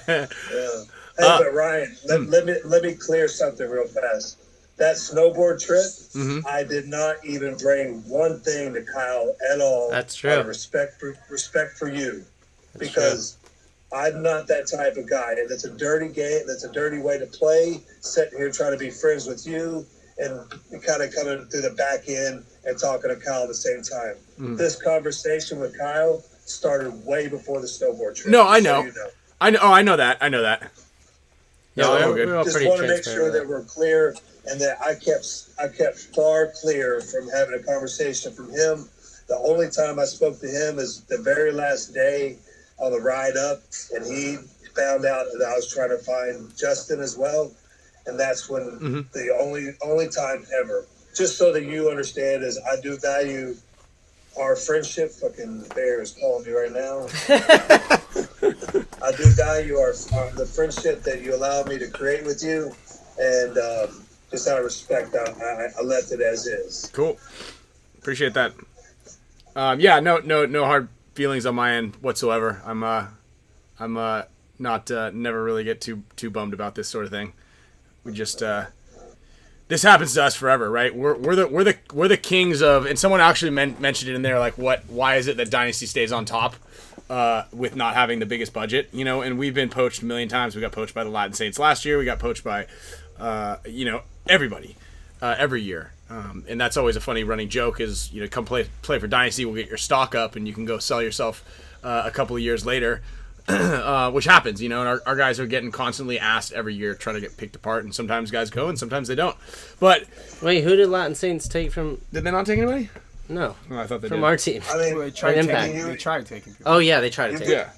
S9: Yeah. Hey, but Ryan, let me clear something real fast. That snowboard trip, I did not even bring one thing to Kyle at all.
S2: That's true.
S9: Out of respect for you, because I'm not that type of guy, and it's a dirty game. That's a dirty way to play. Sitting here trying to be friends with you, and kind of coming through the back end and talking to Kyle at the same time. This conversation with Kyle started way before the snowboard trip.
S1: No, I know.
S9: So you know.
S1: I know. Oh, I know that. I know that.
S2: Yeah,
S1: No,
S2: we're all
S9: Just
S2: pretty
S9: want to make sure
S2: transparent.
S9: that we're clear, and that I kept far clear from having a conversation from him. The only time I spoke to him is the very last day on the ride up, and he found out that I was trying to find Justin as well, and that's when the only time ever. Just so that you understand, is I do value our friendship. Fucking bear is calling me right now. I do value the friendship that you allow me to create with you, and just out of respect, I left it as is.
S1: Cool. Appreciate that. Yeah, no hard feelings on my end whatsoever. I'm not never really get too bummed about this sort of thing. We just this happens to us forever, right? We're the kings of, and someone actually mentioned it in there, like why is it that Dynasty stays on top with not having the biggest budget, you know? And we've been poached a million times. We got poached by the Latin Saints last year. We got poached by everybody every year. And that's always a funny running joke is, you know, come play for Dynasty, we'll get your stock up and you can go sell yourself a couple of years later, which happens, you know, and our guys are getting constantly asked every year trying to get picked apart, and sometimes guys go and sometimes they don't. But
S2: Wait, who did Latin Saints take from?
S1: did they not take anybody?
S2: No,
S1: Oh, I thought they
S2: from
S1: did.
S2: our team.
S9: I mean,
S3: They tried
S2: Impact.
S3: taking. They tried taking people.
S2: Oh yeah, they tried to take.
S1: Yeah.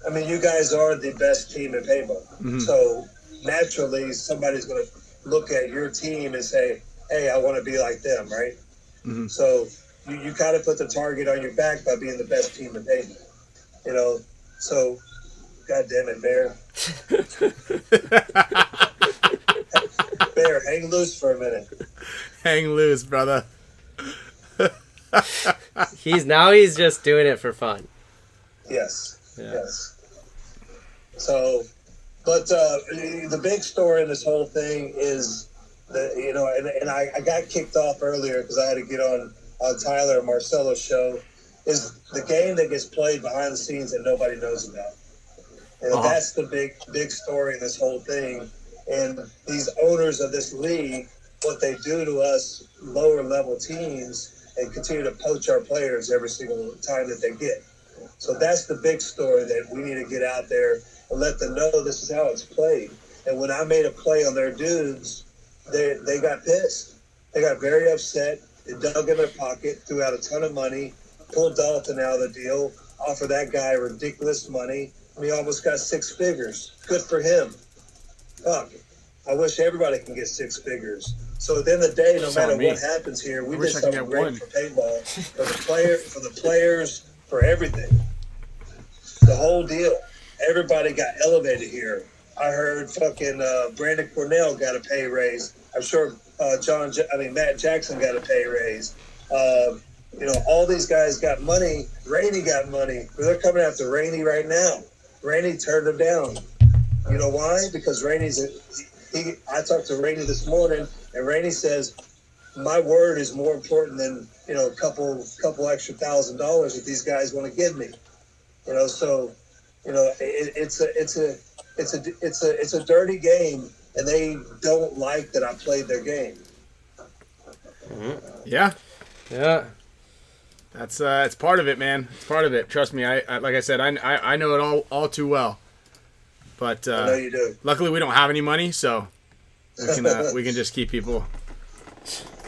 S9: I mean, you guys are the best team in paintball. So naturally, somebody's going to look at your team and say, hey, I want to be like them, right? So you kind of put the target on your back by being the best team in paintball. You know, so God damn it, Bear. Bear, hang loose for a minute.
S1: Hang loose, brother.
S2: He's just doing it for fun.
S9: Yes.
S2: Yeah.
S9: Yes. So, but the big story in this whole thing is that, you know, and I got kicked off earlier because I had to get on Tyler and Marcelo's show, is the game that gets played behind the scenes that nobody knows about. And that's the big story in this whole thing. And these owners of this league, what they do to us lower level teams, and continue to poach our players every single time that they get. So that's the big story that we need to get out there and let them know this is how it's played. And when I made a play on their dudes, they got pissed. They got very upset. They dug in their pocket, threw out a ton of money, pulled Dalton out of the deal, offered that guy ridiculous money. And he almost got 6 figures. Good for him. Fuck. I wish everybody can get 6 figures. So at the end of the day, no matter what happens here, we did something great for paintball, for the players, for everything. The whole deal. Everybody got elevated here. I heard fucking Brandon Cornell got a pay raise. I'm sure Matt Jackson got a pay raise. You know, all these guys got money. Rainey got money. They're coming after Rainey right now. Rainey turned them down. You know why? Because Rainey's I talked to Rainey this morning, and Rainey says, my word is more important than, you know, a couple extra $1,000 that these guys want to give me. You know, so, you know, it's a dirty game, and they don't like that I played their game.
S1: Yeah.
S2: Yeah.
S1: That's it's part of it, man. It's part of it. Trust me. I like I said, I know it all too well. But
S9: I know you do.
S1: Luckily, we don't have any money, so we can just keep people.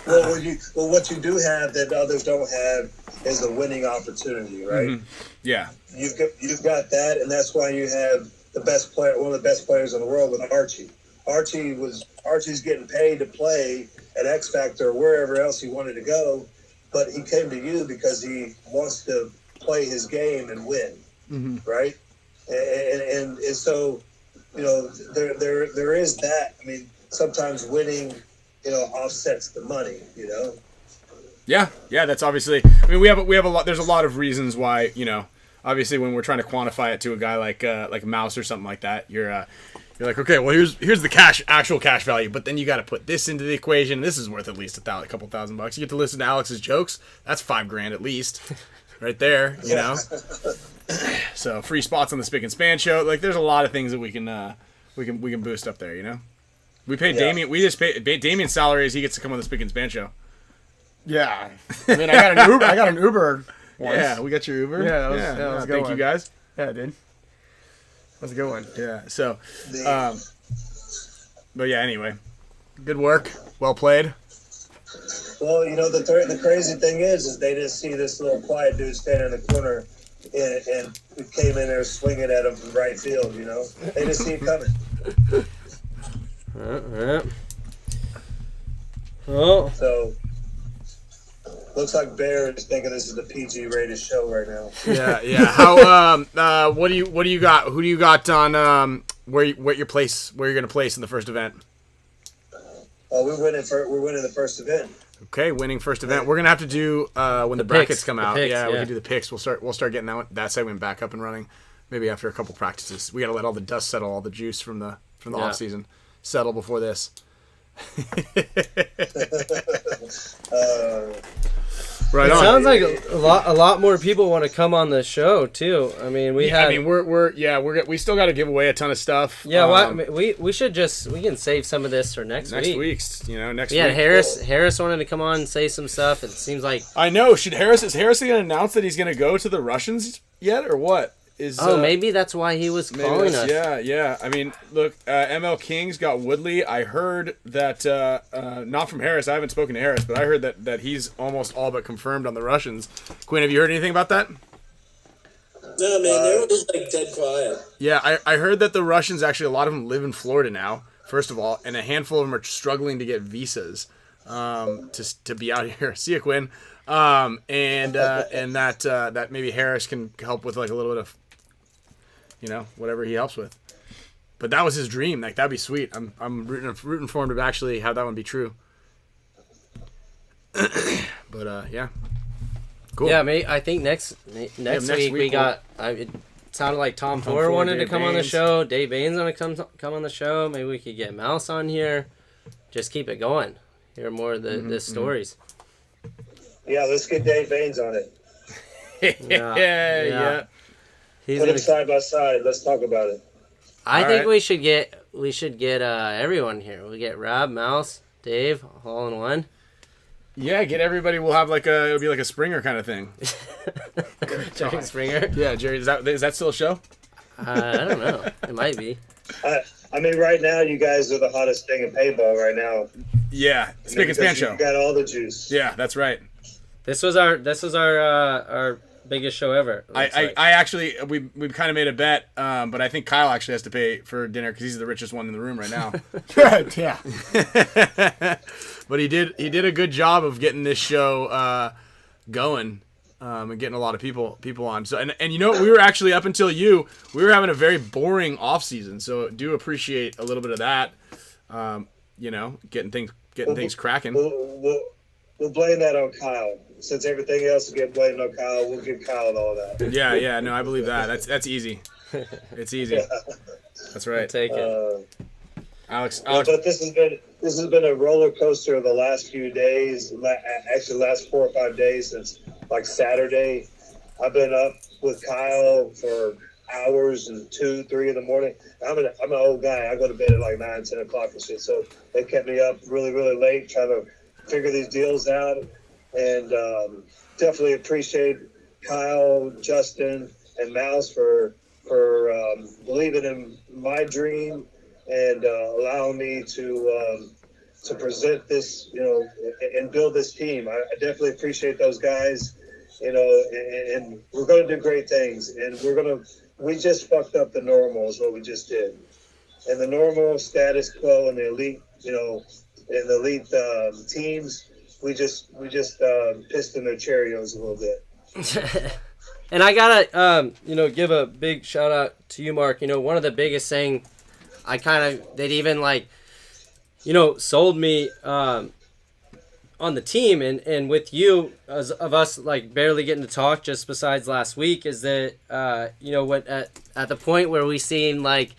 S9: Well, what you do have that others don't have is a winning opportunity, right?
S1: Yeah.
S9: You've got that, and that's why you have the best player, one of the best players in the world, with Archie. Archie's getting paid to play at X Factor or wherever else he wanted to go, but he came to you because he wants to play his game and win, right? and so, you know, there is that. I mean, sometimes winning, you know, offsets the money, you know.
S1: Yeah, that's obviously. I mean, we have a lot. There's a lot of reasons why, you know. Obviously, when we're trying to quantify it to a guy like Mouse or something like that, you're like, okay, well, here's the actual cash value, but then you got to put this into the equation. This is worth at least a couple $1,000. You get to listen to Alex's jokes. That's $5,000 at least, right there. You know. So free spots on the Spick and Span show. Like, there's a lot of things that we can boost up there. You know. We paid Damien. We just paid Damien's salary as he gets to come on the Spick and Span show.
S3: Yeah. I mean, I got an Uber. Once.
S1: Yeah, we got your Uber.
S3: Yeah, that was a good
S1: thank
S3: one.
S1: you guys.
S3: Yeah, dude. That was a good one.
S1: Yeah. So, but yeah. Anyway, good work. Well played.
S9: Well, you know, the crazy thing is they didn't see this little quiet dude standing in the corner and we came in there swinging at him from right field. You know, they didn't see it coming.
S10: Oh.
S9: So. Looks like Bear is thinking this is the PG rated show right now.
S1: Yeah. How? What do you got? Who do you got on? Where you're gonna place in the first event?
S9: Oh, we're winning the first event.
S1: Okay, winning first event. We're gonna have to do when the brackets
S10: picks,
S1: come
S10: the
S1: out.
S10: picks,
S1: We
S10: yeah.
S1: can do the picks. We'll start getting that segment back up and running. Maybe after a couple practices. We gotta let all the dust settle, all the juice from the off season settle before this. Right
S10: it
S1: on.
S10: sounds like a lot more people want to come on the show too. I mean, we
S1: still got to give away a ton of stuff.
S10: Yeah, we should we can save some of this for next week.
S1: Week's, next week.
S10: Yeah, Harris wanted to come on and say some stuff. It seems like
S1: I know. Is Harris going to announce that he's going to go to the Russians yet, or what?
S10: Maybe that's why he was calling us.
S1: Yeah. I mean, look, ML King's got Woodley. I heard that, not from Harris. I haven't spoken to Harris, but I heard that he's almost all but confirmed on the Russians. Quinn, have you heard anything about that?
S5: No, man, they were just like dead quiet.
S1: Yeah, I heard that the Russians, actually, a lot of them live in Florida now, first of all, and a handful of them are struggling to get visas to be out here. See ya, Quinn. And that maybe Harris can help with like a little bit of, whatever he helps with. But that was his dream. Like, that'd be sweet. I'm rooting for him to actually have that one be true. But yeah, cool.
S10: Yeah, I think next week we got. It sounded like Tom Ford wanted to come on the show. Dave Baines want to come on the show. Maybe we could get Mouse on here. Just keep it going. Hear more of the stories.
S9: Yeah, let's get Dave Baines on it.
S1: Yeah.
S9: Put them side by side. Let's talk about it.
S10: I think we should get everyone here. We get Rob, Mouse, Dave, all in one.
S1: Yeah, get everybody. We'll have it'll be like a Springer kind of thing.
S10: Jerry Springer.
S1: Yeah, Jerry. Is that still a show?
S10: I don't know. It might be.
S9: I mean, right now you guys are the hottest thing in paintball right now.
S1: Yeah, Spick and Span show.
S9: You got all the juice.
S1: Yeah, that's right.
S10: This was our biggest show ever.
S1: I actually we kind of made a bet, but I think Kyle actually has to pay for dinner because he's the richest one in the room right now.
S3: Yeah.
S1: But he did a good job of getting this show going and getting a lot of people on. So and we were actually, up until we were having a very boring off season. So do appreciate a little bit of that. Getting things cracking.
S9: We'll blame that on Kyle. Since everything else is getting blamed on Kyle, we'll give Kyle all that.
S1: Yeah, no, I believe that. That's easy. It's easy. That's right.
S10: Take it.
S1: Alex.
S9: But this has been a roller coaster the last few days. Actually, last 4 or 5 days since like Saturday. I've been up with Kyle for hours and 2, 3 in the morning. I'm an old guy. I go to bed at like 9, 10 o'clock and shit. So they kept me up really, really late trying to figure these deals out. And definitely appreciate Kyle, Justin, and Mouse for believing in my dream and allowing me to present this, and build this team. I definitely appreciate those guys, and we're going to do great things. And we just fucked up the normal is what we just did. And the normal status quo and the elite, and the elite teams, we just pissed in their Cheerios a little bit.
S10: And I gotta, give a big shout out to you, Mark. One of the biggest thing that even like, sold me on the team and with you of us like barely getting to talk just besides last week is that what at the point where we seen like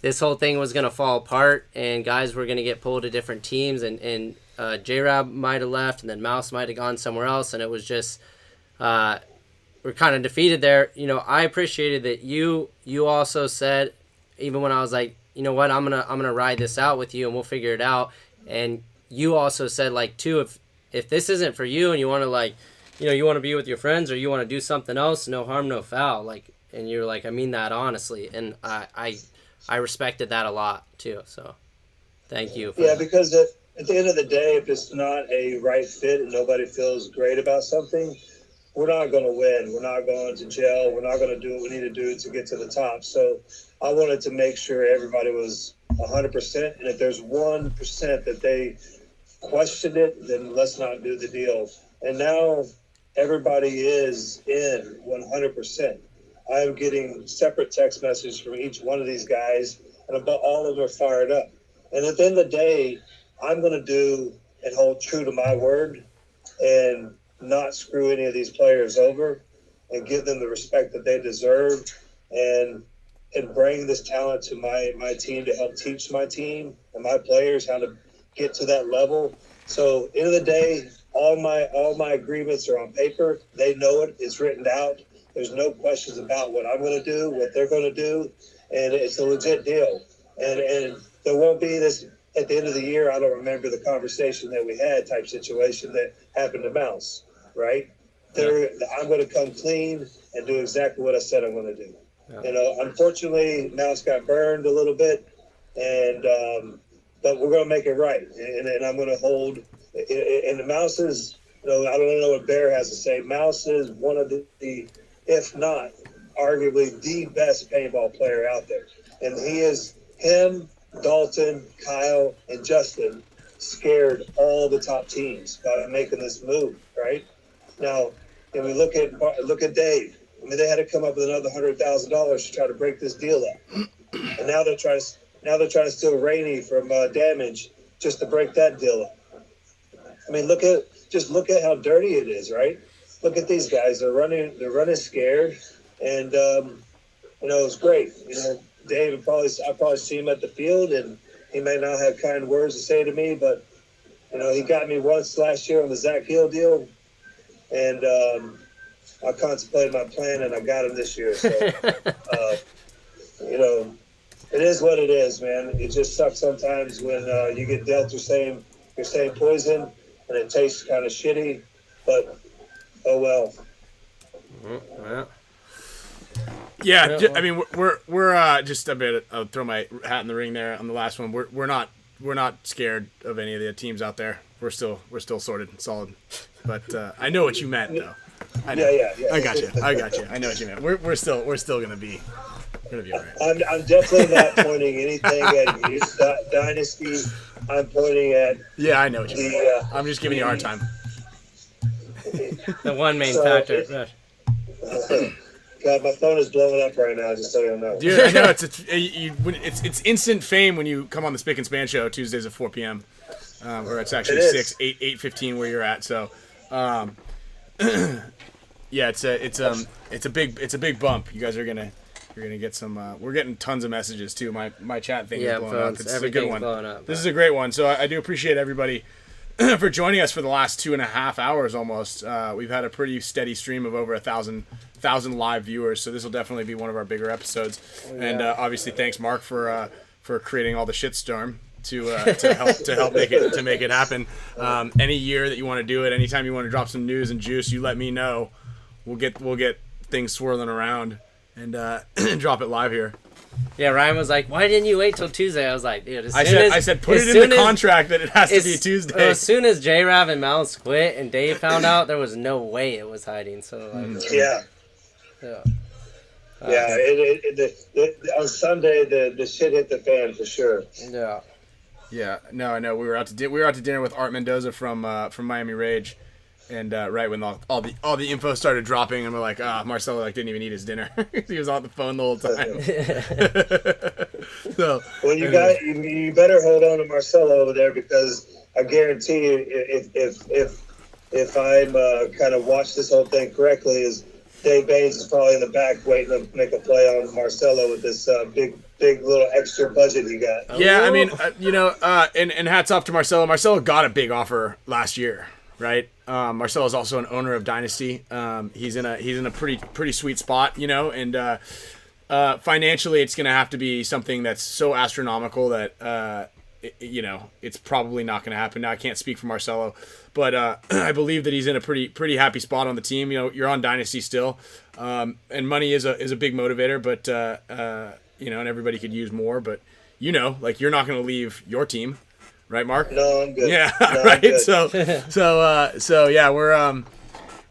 S10: this whole thing was gonna fall apart and guys were gonna get pulled to different teams and J-Rab might have left and then Mouse might have gone somewhere else and it was just we're kind of defeated there. I appreciated that you also said, even when I was like, you know what, I'm gonna ride this out with you and we'll figure it out. And you also said like too, if this isn't for you and you want to like, you want to be with your friends or you want to do something else, no harm, no foul. Like, and you're like, I mean that honestly, and I respected that a lot too. So, thank you.
S9: Yeah, because at the end of the day, if it's not a right fit and nobody feels great about something, we're not going to win. We're not going to jail. We're not going to do what we need to do to get to the top. So I wanted to make sure everybody was 100%. And if there's 1% that they questioned it, then let's not do the deal. And now everybody is in 100%. I'm getting separate text messages from each one of these guys, and about all of them are fired up. And at the end of the day, I'm going to do and hold true to my word and not screw any of these players over and give them the respect that they deserve and bring this talent to my team to help teach my team and my players how to get to that level. So end of the day, all my agreements are on paper. They know it. It's written out. There's no questions about what I'm going to do, what they're going to do, and it's a legit deal. And there won't be this at the end of the year. I don't remember the conversation that we had type situation that happened to Mouse. Right? I'm going to come clean and do exactly what I said I'm going to do. Yeah. Unfortunately, Mouse got burned a little bit, and but we're going to make it right. And I'm going to hold. And the Mouse is, I don't know what Bear has to say. Mouse is one of the, if not arguably the best paintball player out there, and he is him, Dalton, Kyle, and Justin scared all the top teams by making this move. Right? Now, if we look at Dave, I mean, they had to come up with another $100,000 to try to break this deal up, and now they're trying to steal Rainey from Damage just to break that deal up. I mean, look at how dirty it is, right? Look at these guys; they're running scared, and it's great. Dave I probably see him at the field, and he may not have kind words to say to me, but he got me once last year on the Zach Hill deal. And I contemplated my plan, and I got him this year. So, it is what it is, man. It just sucks sometimes when you get dealt your same poison, and it tastes kind of shitty. But oh well.
S1: Yeah, I mean we're just a bit. I'll throw my hat in the ring there on the last one. We're not scared of any of the teams out there. We're still sorted and solid. But I know what you meant, though. I know. Yeah. I got you. I know what you meant. We're still gonna be all right.
S9: I'm definitely not pointing anything at you, Dynasty. I'm pointing at.
S1: Yeah, I know what you mean. I'm just giving you a hard time.
S10: The one main factor.
S9: God, my phone is blowing up right now. Just so you know.
S1: Dude, I know it's instant fame when you come on the Spick and Span show Tuesdays at 4 p.m. Or it's actually 8:15 where you're at. So, yeah, it's a big bump. You guys are gonna get some. We're getting tons of messages too. My chat thing is blowing up. It's a good one. This is a great one. So I do appreciate everybody for joining us for the last 2.5 hours almost. We've had a pretty steady stream of over 1,000 live viewers. So this will definitely be one of our bigger episodes. Yeah. And obviously, thanks Mark for creating all the shitstorm. To help make it happen. Any year that you want to do it, anytime you want to drop some news and juice, you let me know. We'll get things swirling around and drop it live here.
S10: Yeah, Ryan was like, "Why didn't you wait till Tuesday?" I was like, "Dude, I said
S1: put it in the contract that it has to be Tuesday."
S10: As soon as J-Rav and Mouse quit and Dave found out, there was no way it was hiding. So
S9: yeah. On Sunday the shit hit the fan for sure.
S10: Yeah.
S1: Yeah, no, I know. We were out to dinner with Art Mendoza from Miami Rage, And right when all the info started dropping, and we're like, Marcelo didn't even eat his dinner. He was on the phone the whole time. So,
S9: well, you better hold on to Marcelo over there, because I guarantee you, if I'm kind of watched this whole thing correctly, is Dave Baines is probably in the back waiting to make a play on Marcelo with this big little extra budget he got.
S1: Yeah, I mean, and hats off to Marcelo. Marcelo got a big offer last year, right? Marcelo is also an owner of Dynasty. He's in a pretty sweet spot, and financially, it's going to have to be something that's so astronomical that it's probably not going to happen. Now, I can't speak for Marcelo, but I believe that he's in a pretty happy spot on the team. You're on Dynasty still, and money is a big motivator, but and everybody could use more. But you're not going to leave your team, right, Mark?
S9: No, I'm good.
S1: Yeah,
S9: no,
S1: right.
S9: Good.
S1: So yeah, we're.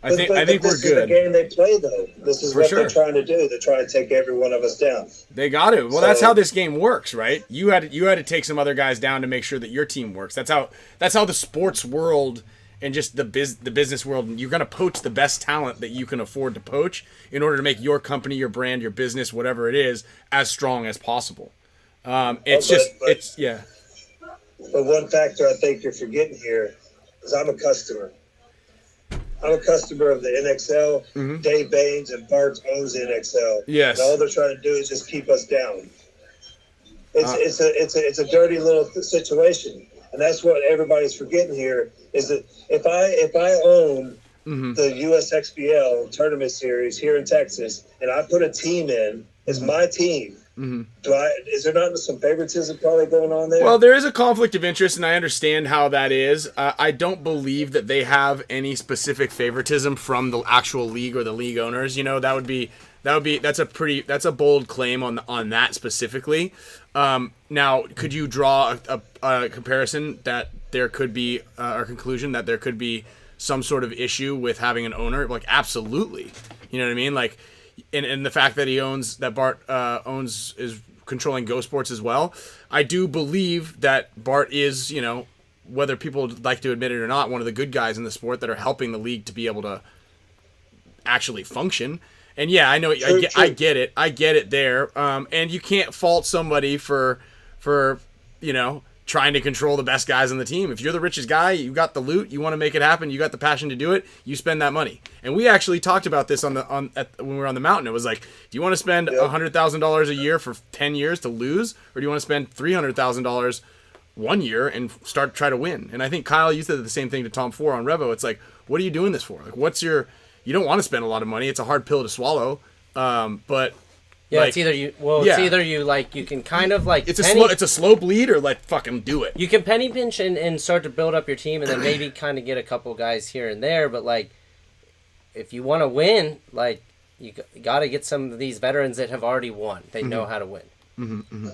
S1: I think we're good.
S9: This is the game they play, though. This is what
S1: sure.
S9: they're trying to do. They're trying to take every one of us down.
S1: They got to. Well, that's how this game works, right? You had to take some other guys down to make sure that your team works. That's how the sports world and just the business world. You're going to poach the best talent that you can afford to poach in order to make your company, your brand, your business, whatever it is, as strong as possible. Yeah.
S9: But one factor I think you're forgetting here is I'm a customer. I'm a customer of the NXL.
S1: Mm-hmm.
S9: Dave Baines and Bart owns the NXL.
S1: Yes.
S9: And all they're trying to do is just keep us down. It's a dirty little situation, and that's what everybody's forgetting here. Is that if I own
S1: mm-hmm.
S9: the USXBL tournament series here in Texas, and I put a team in, it's my team.
S1: Mm-hmm.
S9: Is there not some favoritism probably going on there?
S1: Well, there is a conflict of interest, and I understand how that is. I don't believe that they have any specific favoritism from the actual league or the league owners. That's a bold claim on that specifically. Now, could you draw a comparison that there could be a conclusion that there could be some sort of issue with having an owner? Like, absolutely. You know what I mean? Like, and the fact that Bart is controlling Go Sports as well. I do believe that Bart is, whether people like to admit it or not, one of the good guys in the sport that are helping the league to be able to actually function. And yeah, I know, I get it there. And you can't fault somebody for trying to control the best guys on the team. If you're the richest guy, you got the loot, you want to make it happen, you got the passion to do it, you spend that money. And we actually talked about this when we were on the mountain. It was like, do you want to spend $100,000 a year for 10 years to lose, or do you want to spend $300,000 1 year and try to win? And I think Kyle, you said the same thing to Tom Ford on Revo. It's like, what are you doing this for? Like, you don't want to spend a lot of money. It's a hard pill to swallow. But
S2: yeah, it's either you. Well, it's either you you can kind of
S1: it's a slow bleed, or fucking do it.
S2: You can penny pinch and start to build up your team, and then maybe kind of get a couple guys here and there. But if you want to win, you got to get some of these veterans that have already won. They know how to win.
S1: Mm-hmm, mm-hmm.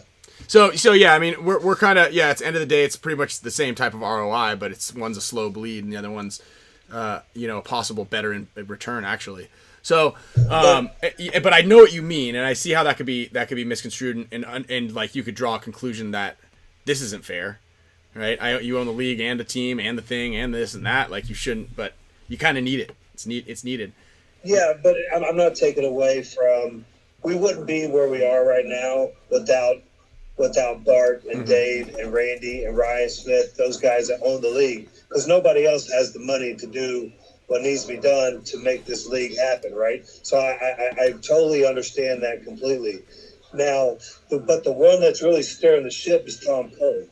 S1: So yeah, I mean, we're kind of It's end of the day, it's pretty much the same type of ROI, but one's a slow bleed, and the other one's a possible better in return actually. So, but I know what you mean, and I see how that could be misconstrued, and you could draw a conclusion that this isn't fair, right? You own the league and the team and the thing and this and that. You shouldn't, but you kind of need it. It's needed.
S9: Yeah, but I'm not taking away from. We wouldn't be where we are right now without Bart and Dave and Randy and Ryan Smith, those guys that own the league, because nobody else has the money to do what needs to be done to make this league happen, right? So I totally understand that completely. Now, but the one that's really steering the ship is Tom Cole.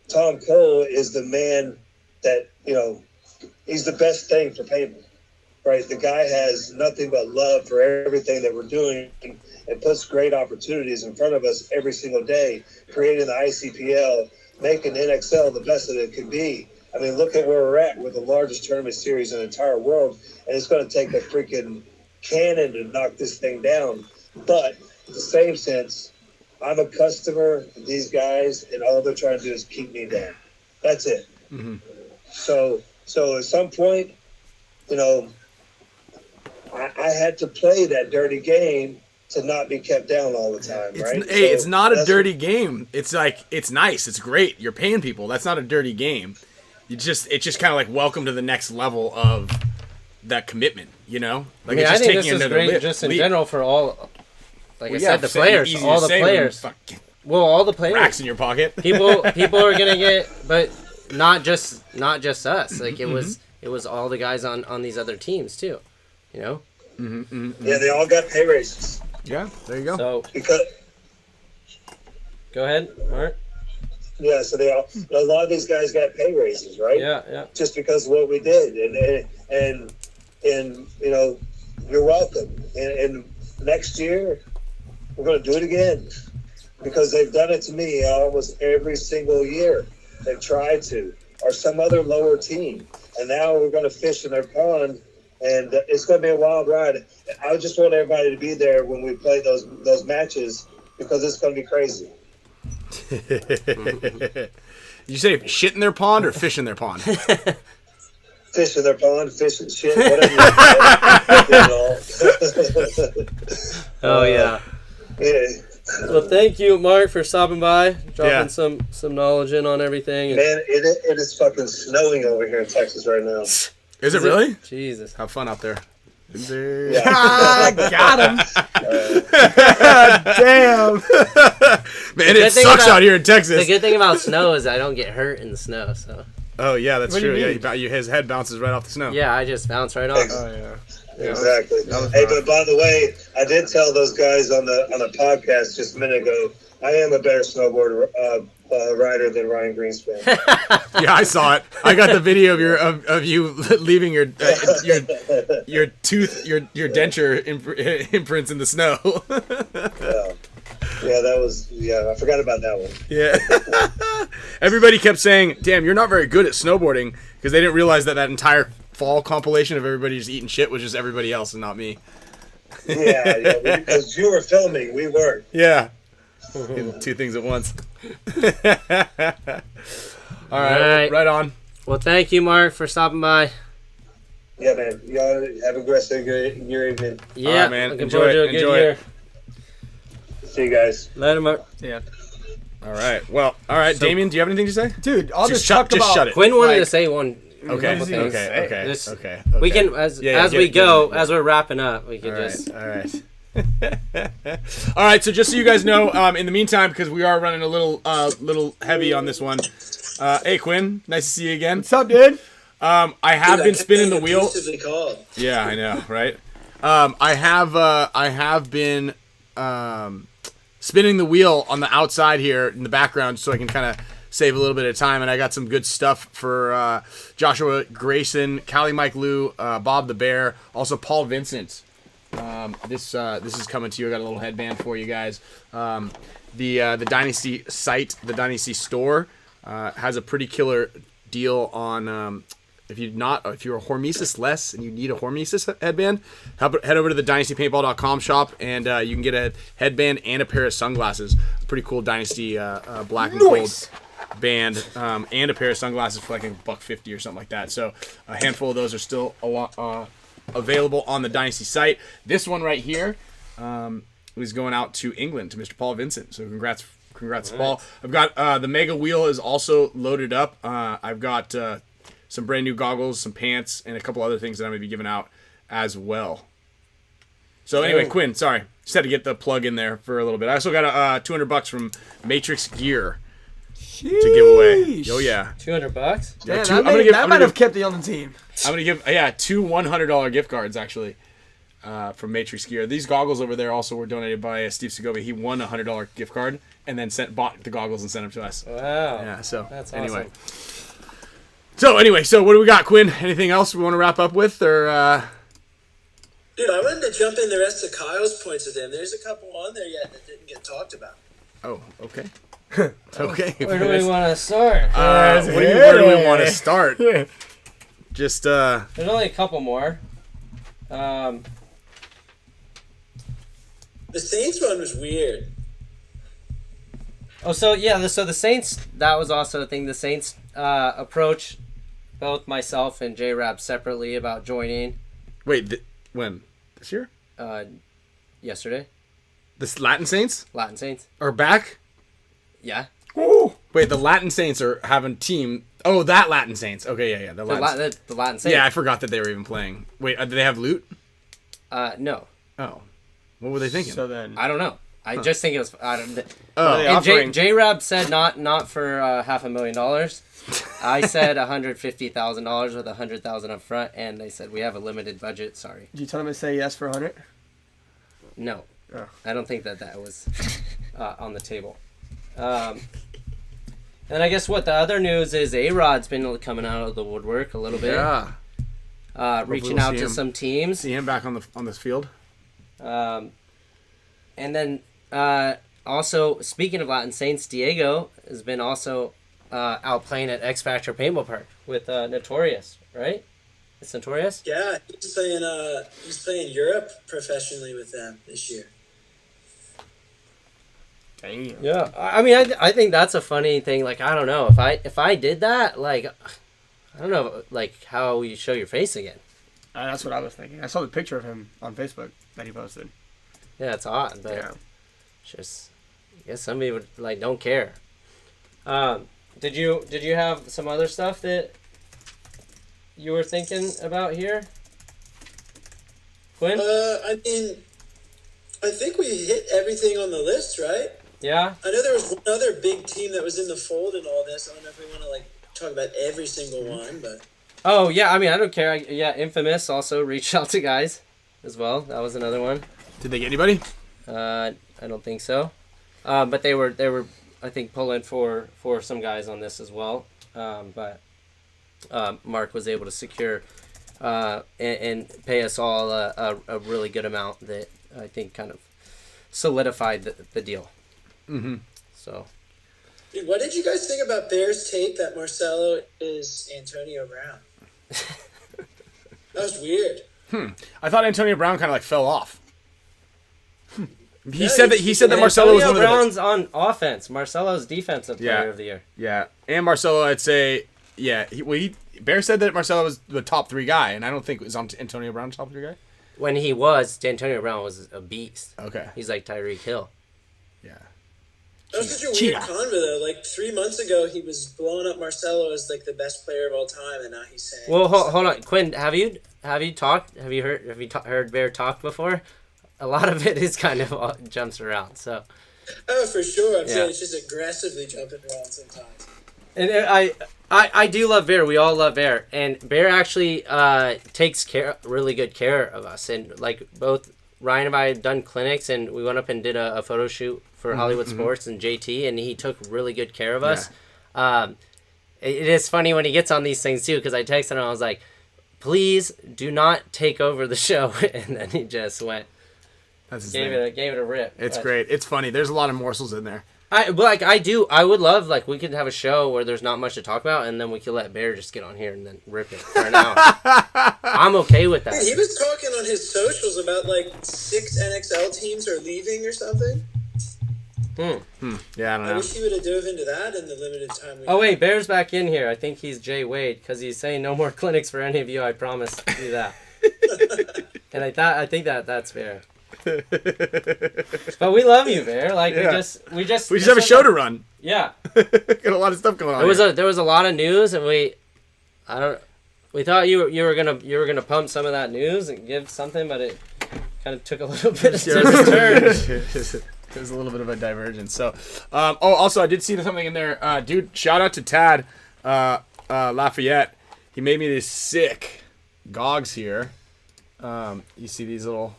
S9: Tom Cole is the man that, he's the best thing for paintball, right? The guy has nothing but love for everything that we're doing and puts great opportunities in front of us every single day, creating the ICPL, making NXL the best that it can be. I mean, look at where we're at with the largest tournament series in the entire world, and it's going to take a freaking cannon to knock this thing down. But in the same sense, I'm a customer of these guys, and all they're trying to do is keep me down. That's it.
S1: Mm-hmm.
S9: So at some point, I had to play that dirty game to not be kept down all the time, right?
S1: It's not a dirty game. It's it's nice. It's great. You're paying people. That's not a dirty game. It's just kind of welcome to the next level of that commitment. You know,
S2: like I think this is great just in general for all. Like I said, the players, all the players. All the players.
S1: Racks in your pocket.
S2: people are gonna get, but not just us. Like it was all the guys on these other teams too. You know.
S9: Yeah, they all got pay raises.
S1: Yeah, there you go.
S2: So
S9: because.
S2: Go ahead, Mark.
S9: Yeah, so a lot of these guys got pay raises, right?
S2: Yeah.
S9: Just because of what we did, and you know, you're welcome. And next year, we're going to do it again because they've done it to me almost every single year. They've tried to, or some other lower team, and now we're going to fish in their pond, and it's going to be a wild ride. I just want everybody to be there when we play those matches because it's going to be crazy.
S1: You say shit in their pond or fish in their pond?
S9: Fish in their pond, fish and shit, whatever.
S2: Oh yeah.
S9: Yeah.
S2: Well, thank you, Mark, for stopping by, dropping some knowledge in on everything.
S9: Man, it is fucking snowing over here in Texas right now.
S1: Is it really?
S2: Jesus.
S1: Have fun out there.
S3: Yeah. Got him. Damn.
S1: Man, it sucks out here in Texas.
S2: The good thing about snow is I don't get hurt in the snow. So.
S1: Oh yeah, that's true. Yeah, his head bounces right off the snow.
S2: Yeah, I just bounce right off.
S3: Oh yeah.
S9: Exactly. Hey, but by the way, I did tell those guys on the podcast just a minute ago, I am a better snowboard rider than Ryan Greenspan.
S1: Yeah, I saw it. I got the video of you leaving your tooth, your denture imprints in the snow.
S9: Yeah, that was. Yeah, I forgot about that one.
S1: Yeah. Everybody kept saying, "Damn, you're not very good at snowboarding," because they didn't realize that entire fall compilation of everybody just eating shit was just everybody else and not me.
S9: Yeah, because you were filming, we weren't.
S1: Yeah. Two things at once. All right, right on.
S2: Well, thank you, Mark, for stopping by.
S9: Yeah, man. Y'all have a great rest of your evening.
S2: Yeah,
S1: all right, man.
S2: Looking forward to a good year.
S9: See you guys.
S2: Later, Mark.
S3: Yeah.
S1: All right. Well, all right, so, Damien, do you have anything to say?
S3: Dude, I'll just
S1: shut it.
S2: Quinn wanted to say one.
S1: Okay.
S2: Okay. We can as we're wrapping up, we can
S1: All right. All right, so just so you guys know, in the meantime, because we are running a little heavy on this one. Hey Quinn, nice to see you again.
S3: What's up, dude?
S1: I have been spinning the wheel.
S5: Called.
S1: Yeah, I know, right? I have been spinning the wheel on the outside here in the background, so I can kind of save a little bit of time. And I got some good stuff for Joshua Grayson, Callie Mike Lou, Bob the Bear, also Paul Vincent. This is coming to you. I got a little headband for you guys. The Dynasty site, the Dynasty store, has a pretty killer deal on if you're a Hormesis less and you need a Hormesis headband, head over to the dynastypaintball.com shop and you can get a headband and a pair of sunglasses. Pretty cool Dynasty black and gold band and a pair of sunglasses for like $150 or something like that. So a handful of those are still a lot. Available on the Dynasty site. This one right here is going out to England to Mr. Paul Vincent. So congrats, nice. Paul. I've got the Mega Wheel is also loaded up. I've got some brand new goggles, some pants, and a couple other things that I'm going to be giving out as well. So anyway, Quinn, sorry, just had to get the plug in there for a little bit. I also got $200 from Matrix Gear to give away. Oh yeah,
S2: $200.
S3: Yeah, that might have kept you on the team.
S1: I'm gonna give two $100 gift cards actually from Matrix Gear. These goggles over there also were donated by Steve Segovia. He won a $100 gift card and then bought the goggles and sent them to us.
S2: Wow.
S1: Yeah. So
S2: that's
S1: anyway.
S2: Awesome.
S1: So what do we got, Quinn? Anything else we want to wrap up with, or?
S5: Dude, I wanted to jump in the rest of Kyle's points with him. There's a couple on there yet that didn't get talked about.
S1: Oh, okay. Okay.
S2: Where do we want to start?
S1: Where do we want to start? Just
S2: there's only a couple more.
S5: The Saints one was weird.
S2: Oh, so the Saints, that was also a thing. The Saints approached both myself and J-Rab separately about joining.
S1: Wait, when? This year?
S2: Yesterday.
S1: The Latin Saints?
S2: Latin Saints.
S1: Are back?
S2: Yeah.
S1: Ooh. Wait, the Latin Saints are having team. Oh, that Latin Saints. Okay, yeah. The
S10: Latin Saints.
S1: Yeah, I forgot that they were even playing. Wait, do they have loot?
S10: No.
S1: Oh. What were they thinking?
S11: So then,
S10: I don't know. I just think it was.
S1: Oh.
S10: And J-Rab said not for $500,000. I said $150,000 with $100,000 up front, and they said we have a limited budget. Sorry.
S11: did you tell them to say yes for 100?
S10: No,
S11: Oh.
S10: I don't think that was on the table. And I guess what the other news is, A-Rod's been coming out of the woodwork a little bit.
S1: Yeah.
S10: Reaching
S1: we'll
S10: out
S1: see
S10: to
S1: him.
S10: some teams.
S1: See him back on this field.
S10: And then also, speaking of Latin Saints, Diego has been also out playing at X Factor Paintball Park with Notorious, right? It's Notorious?
S5: Yeah, he's playing Europe professionally with them this year.
S11: Damn.
S10: Yeah. I mean, I think that's a funny thing. Like, I don't know. If I did that, like, I don't know, like, how you show your face again.
S11: That's what I was thinking. I saw the picture of him on Facebook that he posted.
S10: Yeah, it's odd, but
S11: Yeah.
S10: just, I guess some people, like, don't care. Did you have some other stuff that you were thinking about here, Quinn?
S5: I mean, I think we hit everything on the list, right?
S10: Yeah.
S5: I know there was one other big team that was in the fold in all this. I don't know if we want to like talk about every single one, but
S10: Oh yeah, I mean I don't care. Yeah, Infamous also reached out to guys as well. That was another one.
S1: Did they get anybody?
S10: I don't think so, but they were I think pulling for some guys on this as well. But Mark was able to secure and pay us all a really good amount that I think kind of solidified the deal.
S1: Mm-hmm.
S10: So.
S5: dude, what did you guys think about Bear's take that Marcelo is Antonio Brown? That was weird.
S1: I thought Antonio Brown kind of like fell off. He
S5: Yeah,
S1: said that Marcelo was one of the
S10: Brown's on offense. Marcelo's defensive player
S1: Yeah.
S10: of the year.
S1: Yeah, and Marcelo, I'd say, yeah. Bear said that Marcelo was the top 3 guy, and I don't think it was Antonio Brown top 3 guy.
S10: When he was, Antonio Brown was a beast.
S1: Okay.
S10: He's like Tyreek Hill.
S1: Yeah.
S5: That was such a weird convo though. Like 3 months ago, he was blowing up Marcelo as like the best player of all time, and now he's saying.
S10: Well, hold on, Quinn. Have you talked? Have you heard Bear talk before? A lot of it is kind of jumps around. So.
S5: Oh, for sure. I'm
S10: Yeah.
S5: saying it's just aggressively jumping around sometimes.
S10: And I do love Bear. We all love Bear, and Bear actually takes really good care of us. And like both Ryan and I had done clinics, and we went up and did a photo shoot for Hollywood Sports and JT, and he took really good care of us. It is funny when he gets on these things too, because I texted him, I was like, please do not take over the show, and then he just went.
S1: That's his
S10: gave
S1: name.
S10: it a rip.
S1: It's
S10: But
S1: great. It's funny. There's a lot of morsels in there.
S10: I would love, like, we could have a show where there's not much to talk about, and then we could let Bear just get on here and then rip it for an hour. I'm okay with that.
S5: Dude, he was talking on his socials about like 6 NXL teams are leaving or something.
S1: Yeah, I don't
S5: I
S1: know.
S5: wish he would have dove into that in the limited time we
S10: Oh wait, Bear's back in here. I think he's Jay Wade because he's saying no more clinics for any of you. I promise to do that. And I think that's Bear. But we love you, Bear. Like
S1: Yeah.
S10: we just
S1: We just have a show to run.
S10: Yeah.
S1: Got a lot of stuff going on.
S10: There was a lot of news, and we thought you were gonna pump some of that news and give something, but it kind of took a little bit of turn.
S1: It was a little bit of a divergence. So, also I did see something in there, dude. Shout out to Tad Lafayette. He made me these sick gogs here. You see these little?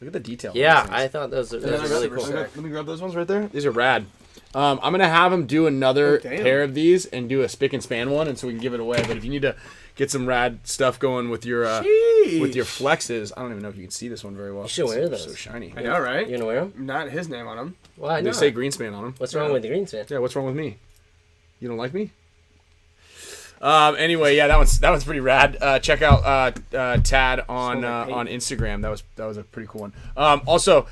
S1: Look at the detail.
S10: Yeah, I thought those are really cool.
S1: Let me grab those ones right there. These are rad. I'm gonna have him do another pair of these and do a spick and span one, and so we can give it away. But if you need to get some rad stuff going with your flexes, I don't even know if you can see this one very well.
S10: You should wear those.
S1: So shiny.
S11: I know, right?
S10: You gonna wear them?
S11: Not his name on them.
S10: Why
S1: They
S10: not?
S1: say Greenspan on them.
S10: What's wrong with the Greenspan?
S1: Yeah, what's wrong with me? You don't like me? Anyway, yeah, that one's pretty rad. Check out Tad on Instagram. That was a pretty cool one. Also,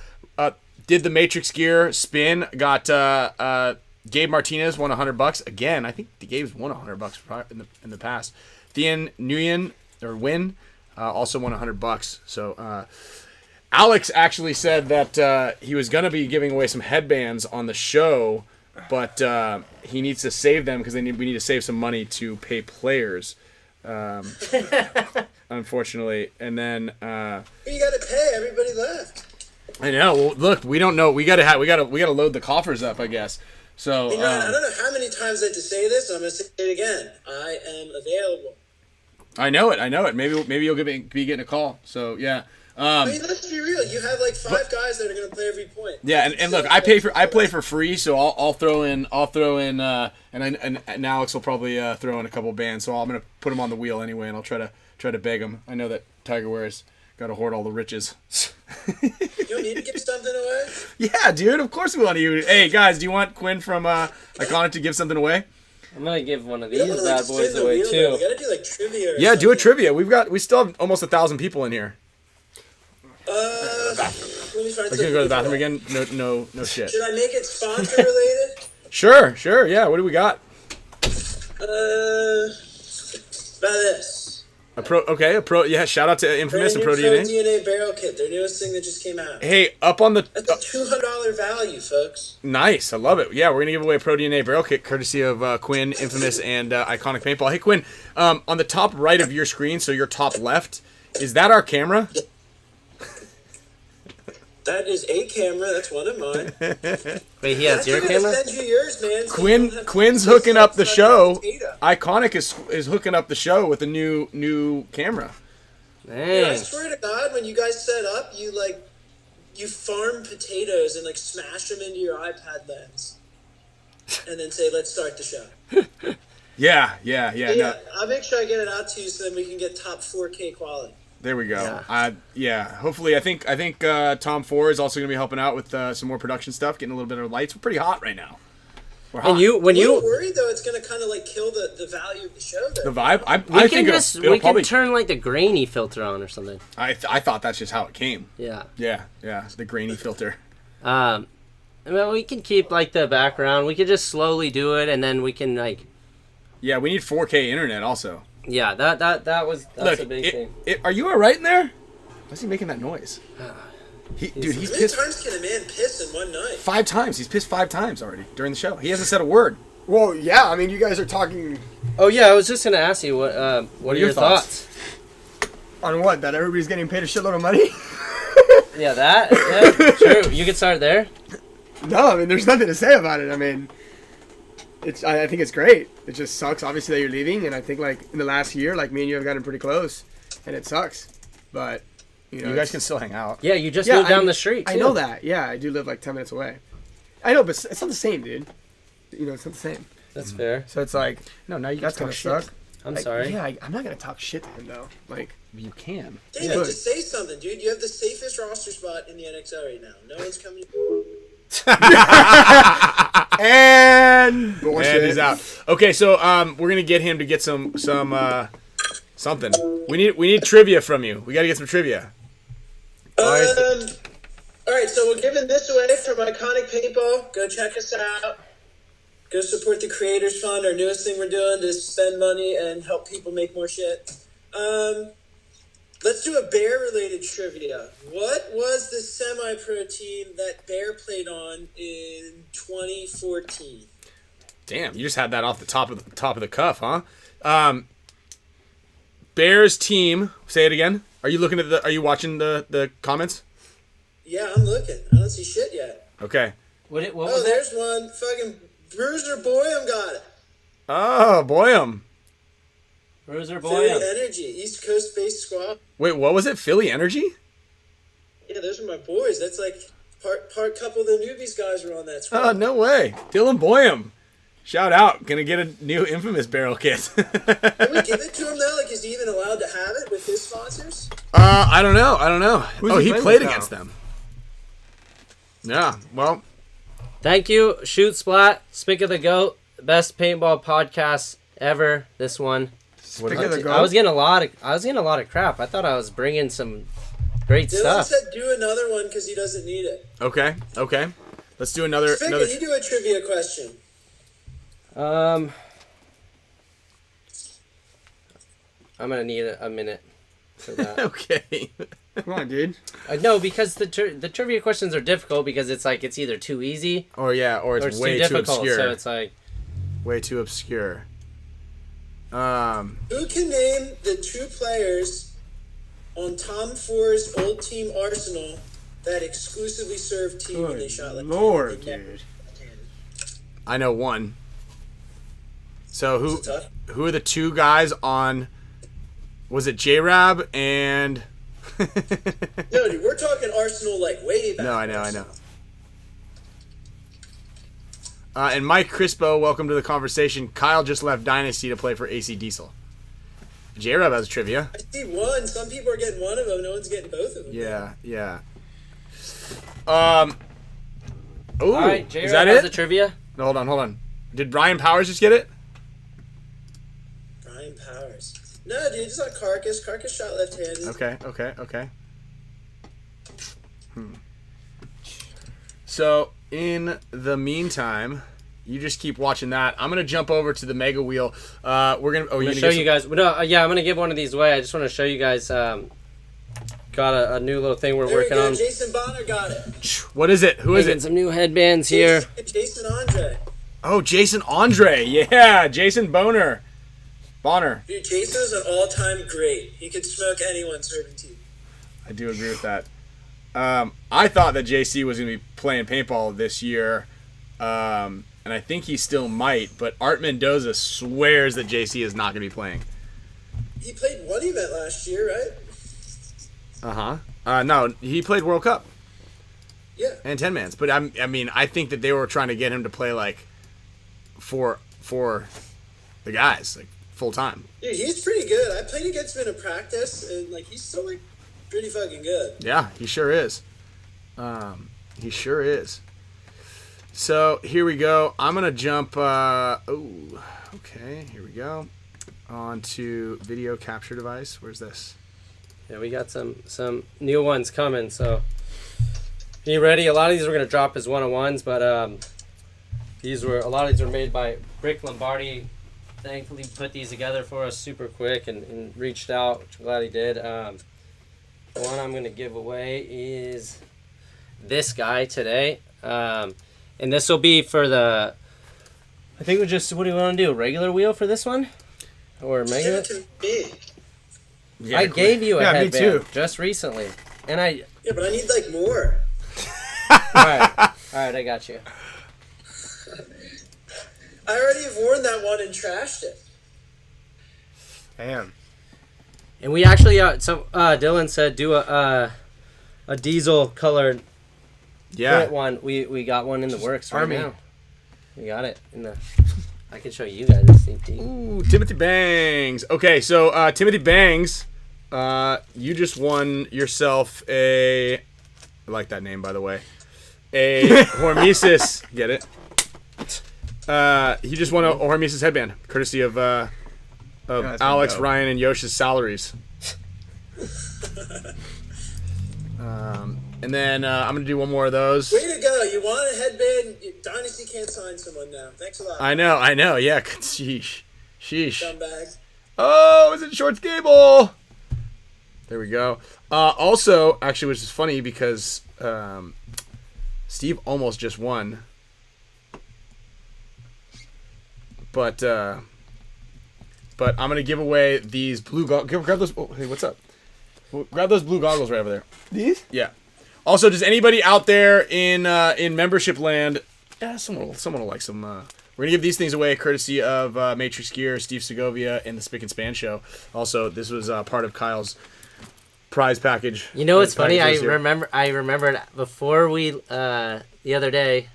S1: did the Matrix Gear spin? Got Gabe Martinez won $100 again. I think the Gabe's won $100 in the past. Thean Nguyen or Win also won $100. So Alex actually said that he was gonna be giving away some headbands on the show but he needs to save them because we need to save some money to pay players. Unfortunately, and then
S5: You got to pay. Everybody left.
S1: I know. Well, look, we don't know. We gotta load the coffers up, I guess. So
S5: I don't know how many times I have to say this. I'm gonna say it again. I am available.
S1: I know it. Maybe you'll be getting a call. So yeah.
S5: I mean, let's be real. You have like five guys that are gonna play every point.
S1: Yeah, and look, I play for free, so I'll throw in and Alex will probably throw in a couple bands. So I'm gonna put him on the wheel anyway, and I'll try to beg him. I know that Tiger Ware's got to hoard all the riches.
S5: You don't need to give something away?
S1: Yeah, dude. Of course we want to. Hey, guys, do you want Quinn from Iconic to give something away?
S10: I'm gonna give one of these bad boys away too.
S5: We gotta do like trivia.
S1: Yeah, do a trivia. We still have almost 1,000 people in here.
S5: Let me find.
S1: Are you gonna go to the bathroom again? No shit.
S5: Should I make it sponsor related?
S1: Sure. Yeah. What do we got?
S5: About this.
S1: Yeah, shout out to Infamous and Pro DNA.
S5: DNA barrel kit, their newest thing that just came out.
S1: Hey, up on the...
S5: That's a $200 value, folks.
S1: Nice, I love it. Yeah, we're going to give away a Pro DNA barrel kit courtesy of Quinn, Infamous, and Iconic Paintball. Hey, Quinn, on the top right of your screen, so your top left, is that our camera?
S5: That is a camera. That's one of mine.
S10: Wait, he has your camera?
S5: Send you yours, man. So
S1: Quinn's hooking up the show. Iconic is hooking up the show with a new camera.
S10: Dang.
S5: I swear to God, when you guys set up, you farm potatoes and smash them into your iPad lens, and then say, "Let's start the show."
S1: Yeah.
S5: No. I'll make sure I get it out to you so then we can get top 4K quality.
S1: There we go. Yeah. Hopefully, I think Tom 4 is also going to be helping out with some more production stuff, getting a little bit of lights. We're pretty hot right now. We're hot.
S5: I'm worried though it's going to kind of kill the value of the show. Though.
S1: The vibe.
S10: We can turn the grainy filter on or something.
S1: I thought that's just how it came.
S10: Yeah.
S1: The grainy filter.
S10: Well, we can keep the background. We could just slowly do it, and then we can
S1: Yeah, we need 4K internet also.
S10: Yeah, that's a big thing.
S1: Are you all right in there? Why is he making that noise? He's pissed.
S5: How many times can a man piss in one night?
S1: 5 times. He's pissed 5 times already during the show. He hasn't said a word.
S11: Well, yeah. I mean, you guys are talking.
S10: Oh yeah, I was just gonna ask you what are your thoughts
S11: on what? That everybody's getting paid a shitload of money?
S10: Yeah, true. You can start there.
S11: No, I mean, there's nothing to say about it. I mean, I think it's great. It just sucks, obviously, that you're leaving. And I think, in the last year, me and you have gotten pretty close. And it sucks. But, you
S1: guys can still hang out.
S10: Yeah, you just moved down the street, too.
S11: I know that. Yeah, I do live, 10 minutes away. I know, but it's not the same, dude. It's not the same.
S10: That's fair.
S11: So it's
S1: no, now you
S11: that's
S1: talk
S11: gonna
S1: shit.
S11: suck.
S10: I'm sorry.
S11: Yeah, I'm not going to talk shit to him, though.
S1: You can.
S5: David, just say something, dude. You have the safest roster spot in the NXL right now. No one's coming.
S1: And bullshit. And he's out. Okay, so we're gonna get him to get some something. We need trivia from you. We gotta get some trivia.
S5: All right, so we're giving this away from Iconic Paintball. Go check us out. Go support the Creators Fund, our newest thing we're doing to spend money and help people make more shit. Let's do a Bear-related trivia. What was the semi-pro team that Bear played on in 2014?
S1: Damn, you just had that off the top of the cuff, huh? Bears team. Say it again. Are you watching the comments?
S5: Yeah, I'm looking. I don't see shit yet.
S1: Okay.
S10: What was
S5: there's one. Fucking Bruiser Boyum got it.
S1: Oh, Boyum.
S10: Bruiser
S5: Philly
S10: Boyum.
S5: Energy, East Coast based squad.
S1: Wait, what was it? Philly Energy?
S5: Yeah, those are my boys. That's part couple of the newbies guys were on that squad.
S1: Oh, no way. Dylan Boyum. Shout out. Gonna get a new Infamous barrel kit.
S5: Can we give it to him though? Is he even allowed to have it with his sponsors?
S1: I don't know. He played against them. Yeah, well.
S10: Thank you, Shoot Splat, Spick of the Goat, best paintball podcast ever. This one. I was getting a lot of crap. I thought I was bringing some great
S5: Dylan
S10: stuff.
S5: said do another one because he doesn't need it.
S1: Okay. Let's do another.
S5: Spick, can you do a trivia question?
S10: I'm gonna need a minute.
S2: for that.
S1: Okay.
S11: Come on, dude.
S2: No, because the trivia questions are difficult because it's like it's either too easy
S1: or it's way
S2: too
S1: too
S2: difficult.
S1: obscure.
S2: So it's like
S1: way too obscure.
S5: Who can name the 2 players on Tom Ford's old team Arsenal that exclusively served tea when they shot like
S11: Lord, dude.
S1: I know one. So who are the 2 guys on? Was it J-Rab and?
S5: No, dude, we're talking Arsenal like way back.
S1: No, I know. And Mike Crispo, welcome to the conversation. Kyle just left Dynasty to play for AC Diesel. J-Rab has trivia.
S5: I see one. Some people are getting one of them. No one's getting both of them.
S1: Yeah. Ooh,
S2: all right, J-Rab
S1: is that
S2: has
S1: it?
S2: the trivia.
S1: No, hold on. Did Brian Powers just get it?
S5: Brian Powers. No, dude, it's not Carcass. Carcass shot left-handed.
S1: Okay. So, in the meantime, you just keep watching that. I'm gonna jump over to the Mega Wheel. We're gonna. Oh,
S2: I'm gonna show you guys. No, yeah, I'm gonna give one of these away. I just want to show you guys. Got a new little thing we're working on.
S5: Jason Bonner got it.
S1: What is it? Who is it?
S2: Some new headbands here.
S5: Jason Andre.
S1: Oh, Jason Andre. Yeah, Jason Bonner.
S5: Dude, Jason's an all-time great. He could smoke anyone serving tea.
S1: I do agree with that. I thought that JC was going to be playing paintball this year, and I think he still might, but Art Mendoza swears that JC is not going to be playing.
S5: He played one event last year, right?
S1: No, he played World Cup.
S5: Yeah.
S1: And 10-mans. But, I think that they were trying to get him to play, like, for the guys, like, full-time.
S5: Dude, he's pretty good. I played against him in a practice, and, like, he's still, like, pretty fucking good.
S1: Yeah, he sure is. So, here we go. I'm going to jump, okay, here we go. On to video capture device. Where's this?
S2: Yeah, we got some new ones coming, so are you ready? A lot of these we're going to drop as one-on-ones, but a lot of these were made by Rick Lombardi. Thankfully put these together for us super quick and reached out, which I'm glad he did. The one I'm going to give away is this guy today. And this will be for the, I think we just, what do you want to do? Regular wheel for this one? Or mega?
S5: Yeah,
S2: I gave you a headband
S11: me too.
S2: just recently. And
S5: Yeah, but I need, like, more.
S2: Alright, I got you.
S5: I already have worn that one and trashed it.
S11: Damn.
S2: And we actually, Dylan said do a diesel colored print one. We got one in the works right now. We got it in the. I can show you guys this thing.
S1: Ooh, Timothy Bangs. Okay, so Timothy Bangs, you just won yourself a. I like that name, by the way. A Hormesis. Get it? He just won a Hormesis headband, courtesy of Alex, Ryan, and Yosh's salaries. And then I'm going to do one more of those.
S5: Way to go. You want a headband? Dynasty can't sign someone now. Thanks a lot.
S1: I know. Yeah. Sheesh.
S5: Scumbag.
S1: Oh, is it Shorts Gable? There we go. Also, actually, which is funny because Steve almost just won. But I'm going to give away these blue goggles. Grab those. Oh, hey, what's up? Grab those blue goggles right over there.
S11: These?
S1: Yeah. Also, does anybody out there in membership land? Yeah, someone will like some. We're gonna give these things away, courtesy of Matrix Gear, Steve Segovia, and the Spick and Span show. Also, this was part of Kyle's prize package.
S2: You know what's funny? I remembered before we the other day,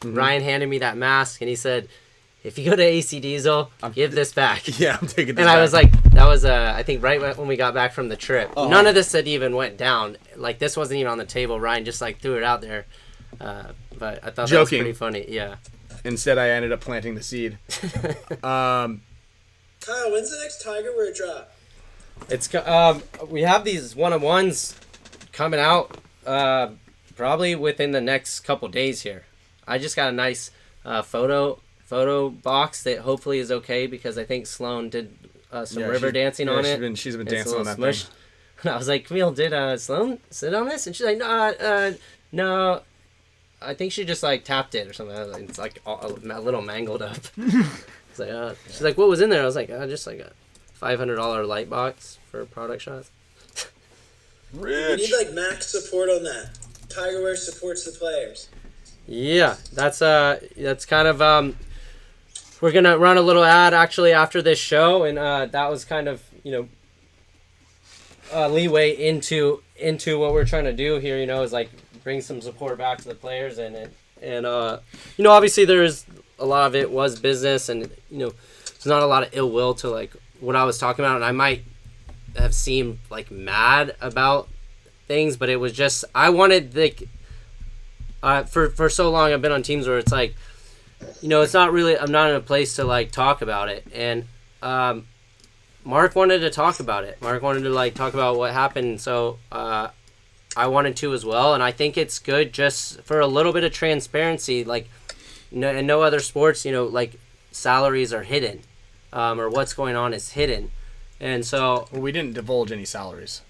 S2: Ryan handed me that mask, and he said, "If you go to AC Diesel, give this back."
S1: Yeah, I'm taking this
S2: and
S1: back.
S2: I was like, that was, I think, right when we got back from the trip.
S1: Uh-huh.
S2: None of this had even went down. Like, this wasn't even on the table. Ryan just, like, threw it out there. But I thought that was pretty funny. Yeah.
S1: Instead, I ended up planting the seed.
S5: Kyle, when's the next Tiger Wear drop?
S2: It's we have these one-on-ones coming out probably within the next couple days here. I just got a nice photo box that hopefully is okay because I think Sloan did some river dancing on it.
S1: She's been dancing on that thing.
S10: And I was like, Camille, did Sloan sit on this? And she's like, no. I think she just like tapped it or something. It's like a little mangled up. It's like, she's like, what was in there? I was like, just like a $500 light box for product shots.
S5: We need like max support on that. Tigerware supports the players.
S10: Yeah, that's kind of we're gonna run a little ad actually after this show, and that was kind of leeway into what we're trying to do here. Is like bring some support back to the players, and obviously there's a lot of it was business, and there's not a lot of ill will to like what I was talking about, and I might have seemed like mad about things, but it was just I wanted for so long I've been on teams where it's like it's not really I'm not in a place to like talk about it, and Mark wanted to talk about it. Mark wanted to like talk about what happened, so I wanted to as well, and I think it's good just for a little bit of transparency. Like in no other sports, like salaries are hidden, or what's going on is hidden, and so
S1: we didn't divulge any salaries.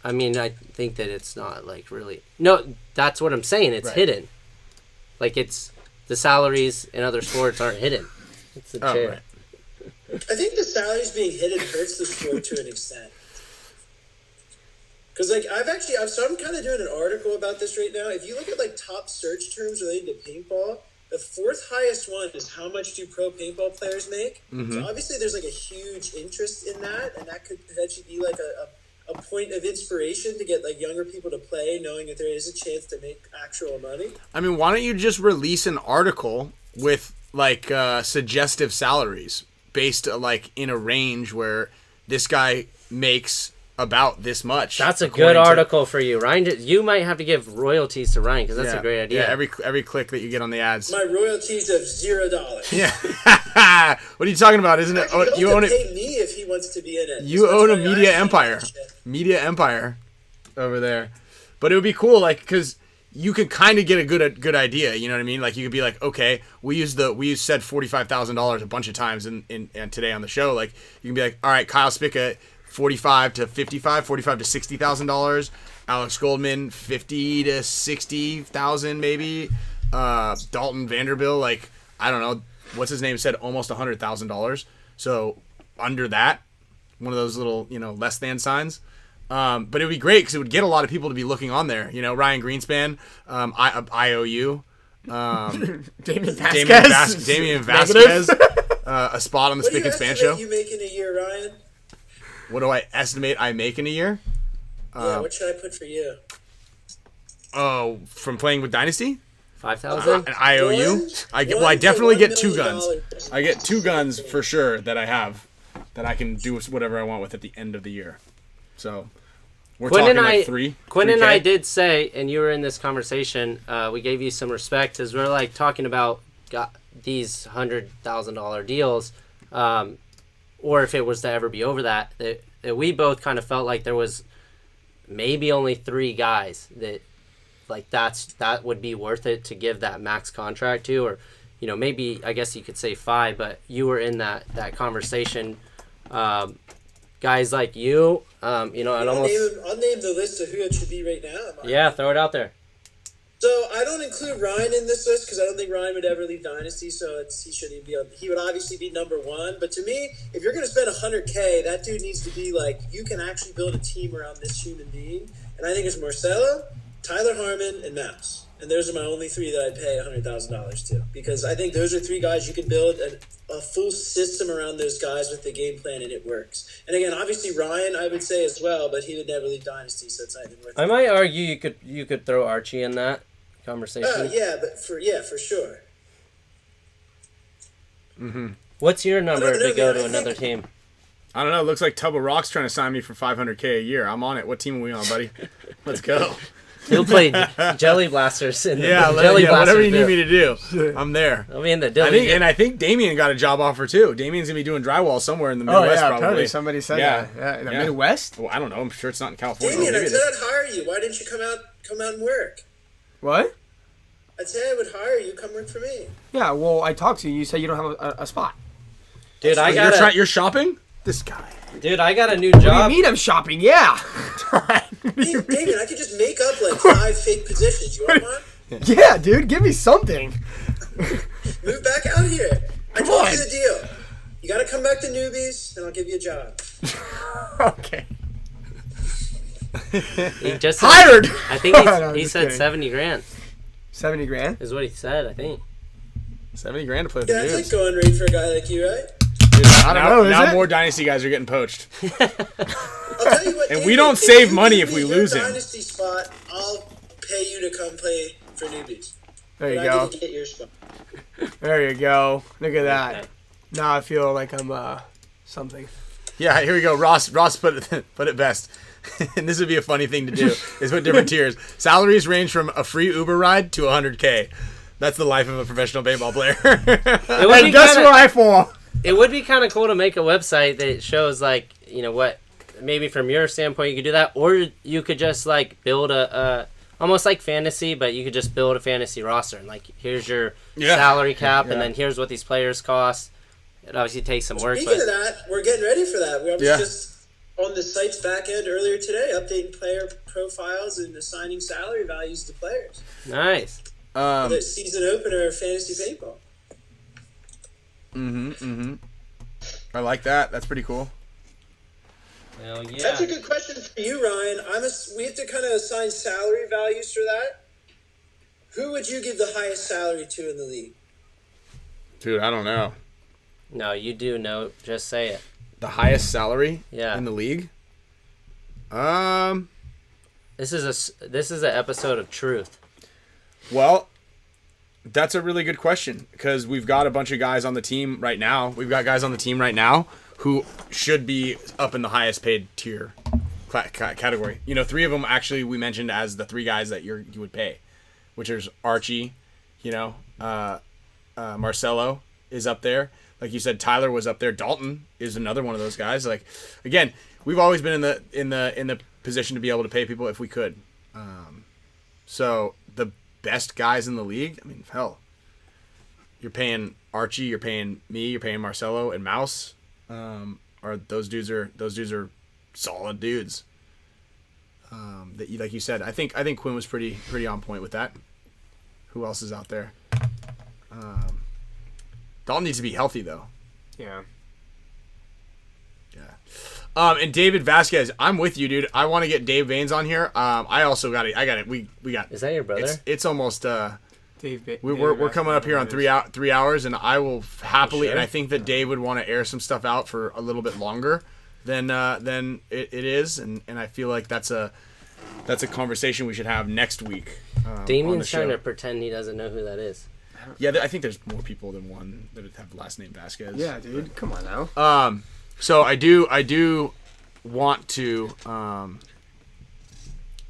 S10: I mean, I think that it's not like really. No, that's what I'm saying. It's hidden. Like it's the salaries in other sports aren't hidden. It's the chair.
S1: Right.
S5: I think the salaries being hidden hurts the sport to an extent. Because like I'm kind of doing an article about this right now. If you look at like top search terms related to paintball, the fourth highest one is how much do pro paintball players make. Mm-hmm. So obviously there's like a huge interest in that, and that could potentially be like a point of inspiration to get like younger people to play, knowing that there is a chance to make actual money.
S1: I mean, why don't you just release an article with like suggestive salaries based like in a range where this guy makes about this much?
S10: That's a good article for you, Ryan. You might have to give royalties to Ryan because that's a great idea.
S1: Yeah, every click that you get on the ads.
S5: My royalties of $0.
S1: Yeah. What are you talking about? Isn't it?
S5: Actually,
S1: You own it.
S5: Pay me if he wants to be in it.
S1: You own a media empire. Media empire over there. But it would be cool, like, because you could kind of get a good idea. You know what I mean? Like, you could be like, okay, we said $45,000 a bunch of times in today on the show. Like, you can be like, all right, Kyle Spick, $45,000 to $55,000, $45,000 to $60,000. Alex Goldman, $50,000 to $60,000 maybe. Dalton Vanderbilt, like, I don't know, what's his name, said almost $100,000. So under that, one of those little, less than signs. But it would be great because it would get a lot of people to be looking on there. Ryan Greenspan, IOU, Damian Vasquez, a spot on the Spick and Span show.
S5: What do you make in a year, Ryan?
S1: What do I estimate I make in a year?
S5: Yeah, what should I put for you?
S1: Oh, from playing with Dynasty?
S10: 5,000?
S1: An IOU? I definitely get 2 guns. I get 2 guns for sure that I have that I can do whatever I want with at the end of the year. So we're talking like 3.
S10: Quinn and I did say, and you were in this conversation, we gave you some respect as we're like talking about these $100,000 deals, or if it was to ever be over that we both kind of felt like there was maybe only 3 guys that like that would be worth it to give that max contract to, or maybe I guess you could say 5, but you were in that conversation. Guys like you, I'd almost...
S5: I'll name the list of who it should be right now.
S10: Yeah, throw it out there.
S5: So I don't include Ryan in this list because I don't think Ryan would ever leave Dynasty, so he shouldn't be on. He would obviously be number 1. But to me, if you're going to spend $100K, that dude needs to be like, you can actually build a team around this human being. And I think it's Marcelo, Tyler Harmon, and Mouse. And those are my only 3 that I'd pay $100,000 to, because I think those are 3 guys you can build a full system around those guys with the game plan, and it works. And again, obviously Ryan, I would say as well, but he would never leave Dynasty, so it's not even worth it.
S10: I might argue you could throw Archie in that conversation.
S5: For sure.
S1: Mm-hmm.
S10: What's your number to go to another team?
S1: I don't know. It looks like Tubba Rock's trying to sign me for $500K a year. I'm on it. What team are we on, buddy? Let's go.
S10: He'll play Jelly Blasters in the
S1: whatever you need me to do. I'm there.
S10: I'll be in the
S1: I think Damien got a job offer too. Damien's gonna be doing drywall somewhere in the Midwest, probably.
S11: Somebody said that. Yeah, in the Midwest?
S1: Well, I don't know. I'm sure it's not in California.
S5: Damien, I said I'd hire you. Why didn't you come out and work?
S11: What?
S5: I'd say I would hire you. Come work for me.
S11: Yeah, well, I talked to you. You said you don't have a spot.
S10: Dude,
S1: you're shopping? This guy.
S10: Dude, I got a new
S11: What
S10: job.
S11: do you mean I'm shopping? Yeah.
S5: Hey, David, I could just make up like 5 fake positions. You want one?
S11: Yeah, dude, give me something.
S5: Move back out here. I told you the deal. You got to come back to newbies, and I'll give you a job.
S11: Okay.
S10: He just
S11: Hired.
S10: I think
S11: No,
S10: he
S11: just
S10: said
S11: kidding.
S10: 70 grand
S11: 70 grand?
S10: is what he said, I think.
S1: 70 grand to play with
S5: Yeah,
S1: the
S5: that's
S1: dudes.
S5: like going rate for a guy like you, right?
S1: Dude,
S11: I don't know, is
S1: now
S11: it?
S1: more Dynasty guys are getting poached.
S5: I'll tell you what,
S1: And
S5: David,
S1: we don't save
S5: you
S1: money
S5: give
S1: if
S5: me
S1: we
S5: your
S1: lose him.
S5: Dynasty spot, I'll pay you to come play for newbies.
S11: There you
S5: But I
S11: go.
S5: get to get your spot.
S11: There you go. Look at that. Now I feel like I'm something.
S1: Yeah, here we go. Ross put it best. And this would be a funny thing to do, is put different tiers. Salaries range from a free Uber ride to $100K. That's the life of a professional paintball player.
S10: It would
S11: And
S10: be
S11: guess
S10: kinda-
S11: what I fall?
S10: It would be kind of cool to make a website that shows, like, you know, what, maybe from your standpoint you could do that, or you could just, like, build a almost like fantasy, but you could just build a fantasy roster. And, like, here's your salary cap, and then here's what these players cost. It obviously takes some work.
S5: Speaking
S10: But
S5: of that, we're getting ready for that. We was just on the site's back end earlier today, updating player profiles and assigning salary values to players.
S10: nice.
S5: For the season opener of fantasy paintball.
S1: I like that. That's pretty cool.
S10: Hell yeah.
S5: That's a good question for you, Ryan. We have to kind of assign salary values for that. Who would you give the highest salary to in the league?
S1: Dude, I don't know.
S10: No, you do know. Just say it.
S1: The highest salary
S10: Yeah.
S1: in the league?
S10: This is an episode of truth.
S1: Well, that's a really good question, because we've got a bunch of guys on the team right now. We've got guys on the team right now who should be up in the highest paid tier category. You know, 3 of them actually we mentioned as the 3 guys that you would pay, which is Archie, you know, Marcelo is up there. Like you said, Tyler was up there. Dalton is another one of those guys. Like, again, we've always been in the position to be able to pay people if we could. So the best guys in the league, I mean, hell, you're paying Archie, you're paying me, you're paying Marcelo and Mouse. Those dudes are solid dudes. That like you said, I think Quinn was pretty on point with that. Who else is out there? Dalton needs to be healthy though.
S11: Yeah.
S1: And David Vasquez, I'm with you, dude. I want to get Dave Baines on here. I also got it. I got it. We got.
S10: Is that your brother?
S1: It's almost.
S11: Dave
S1: We're coming up here on 3 hours, and I will happily.
S10: Sure?
S1: And I think that Dave would want to air some stuff out for a little bit longer than it is, and I feel like that's a conversation we should have next week.
S10: Damien's trying to pretend he doesn't know who that is.
S1: Yeah, I think there's more people than one that have the last name Vasquez.
S11: Yeah, dude. Come on now.
S1: So I do want to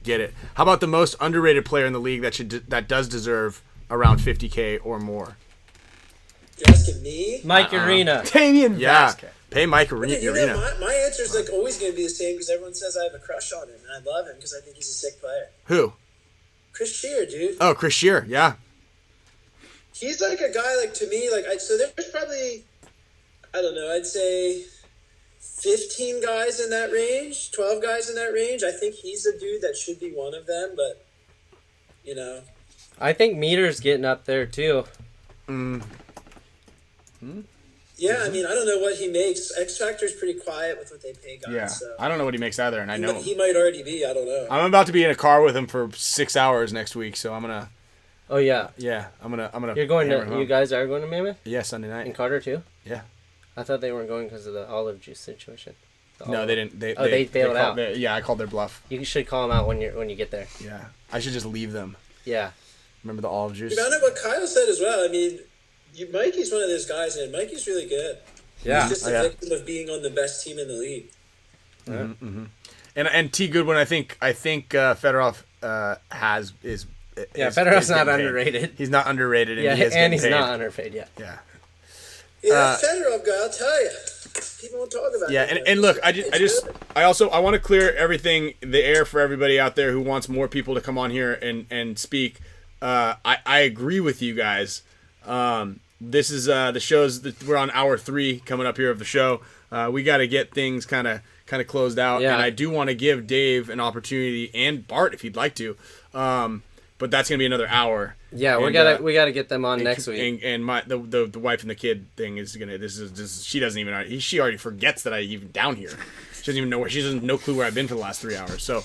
S1: get it. How about the most underrated player in the league that does deserve around $50K or more?
S5: You're asking me?
S10: Mike Arena.
S11: Damien Vasquez.
S1: Pay Mike
S5: Okay, you
S1: Arena.
S5: know, my answer is like always going to be the same because everyone says I have a crush on him, and I love him because I think he's a sick player.
S1: Who?
S5: Chris Shear, dude.
S1: Oh, Chris Shear. Yeah.
S5: He's like a guy, like, to me, like, so there's probably, I don't know, I'd say 15 guys in that range, 12 guys in that range. I think he's a dude that should be one of them, but, you know.
S10: I think Meter's getting up there too.
S5: Yeah, I mean, I don't know what he makes. X Factor's pretty quiet with what they pay guys.
S1: Yeah.
S5: So.
S1: I don't know what he makes either, and I know
S5: He might already be. I don't know.
S1: I'm about to be in a car with him for 6 hours next week, so I'm gonna.
S10: Oh yeah.
S1: Yeah, I'm gonna.
S10: You're going
S1: hammer
S10: to.
S1: him
S10: You
S1: up.
S10: guys are going to Mammoth
S1: Yeah, Sunday night.
S10: and Carter too.
S1: Yeah.
S10: I thought they weren't going because of the olive juice situation.
S1: No, they didn't. They
S10: bailed
S1: called,
S10: out.
S1: Yeah, I called their bluff.
S10: You should call them out when you get there.
S1: Yeah, I should just leave them.
S10: Yeah.
S1: Remember the olive juice?
S5: You found out what Kyle said as well. I mean, Mikey's one of those guys, and Mikey's really good.
S10: Yeah.
S5: He's just a victim of being on the best team in the league.
S1: And T Goodwin, I think Fedorov is
S10: Fedorov's not
S1: getting paid.
S10: underrated.
S1: He's not underrated, and
S10: Yeah,
S1: he is
S10: and
S1: getting
S10: he's
S1: paid.
S10: not underpaid yet.
S1: Yeah.
S5: Yeah, that Fedorov guy, I'll tell you. People won't talk about
S1: Yeah,
S5: him.
S1: and look, I want to clear everything, the air for everybody out there who wants more people to come on here and speak. I agree with you guys. This is the show's we're on hour 3 coming up here of the show. we got to get things kind of closed out.
S10: Yeah.
S1: And I do want to give Dave an opportunity, and Bart if he'd like to. But that's gonna be another hour.
S10: Yeah, we gotta get them on next week.
S1: And my the wife and the kid thing is gonna. This is she doesn't even. She already forgets that I even down here. She doesn't even know where. She doesn't no clue where I've been for the last 3 hours. So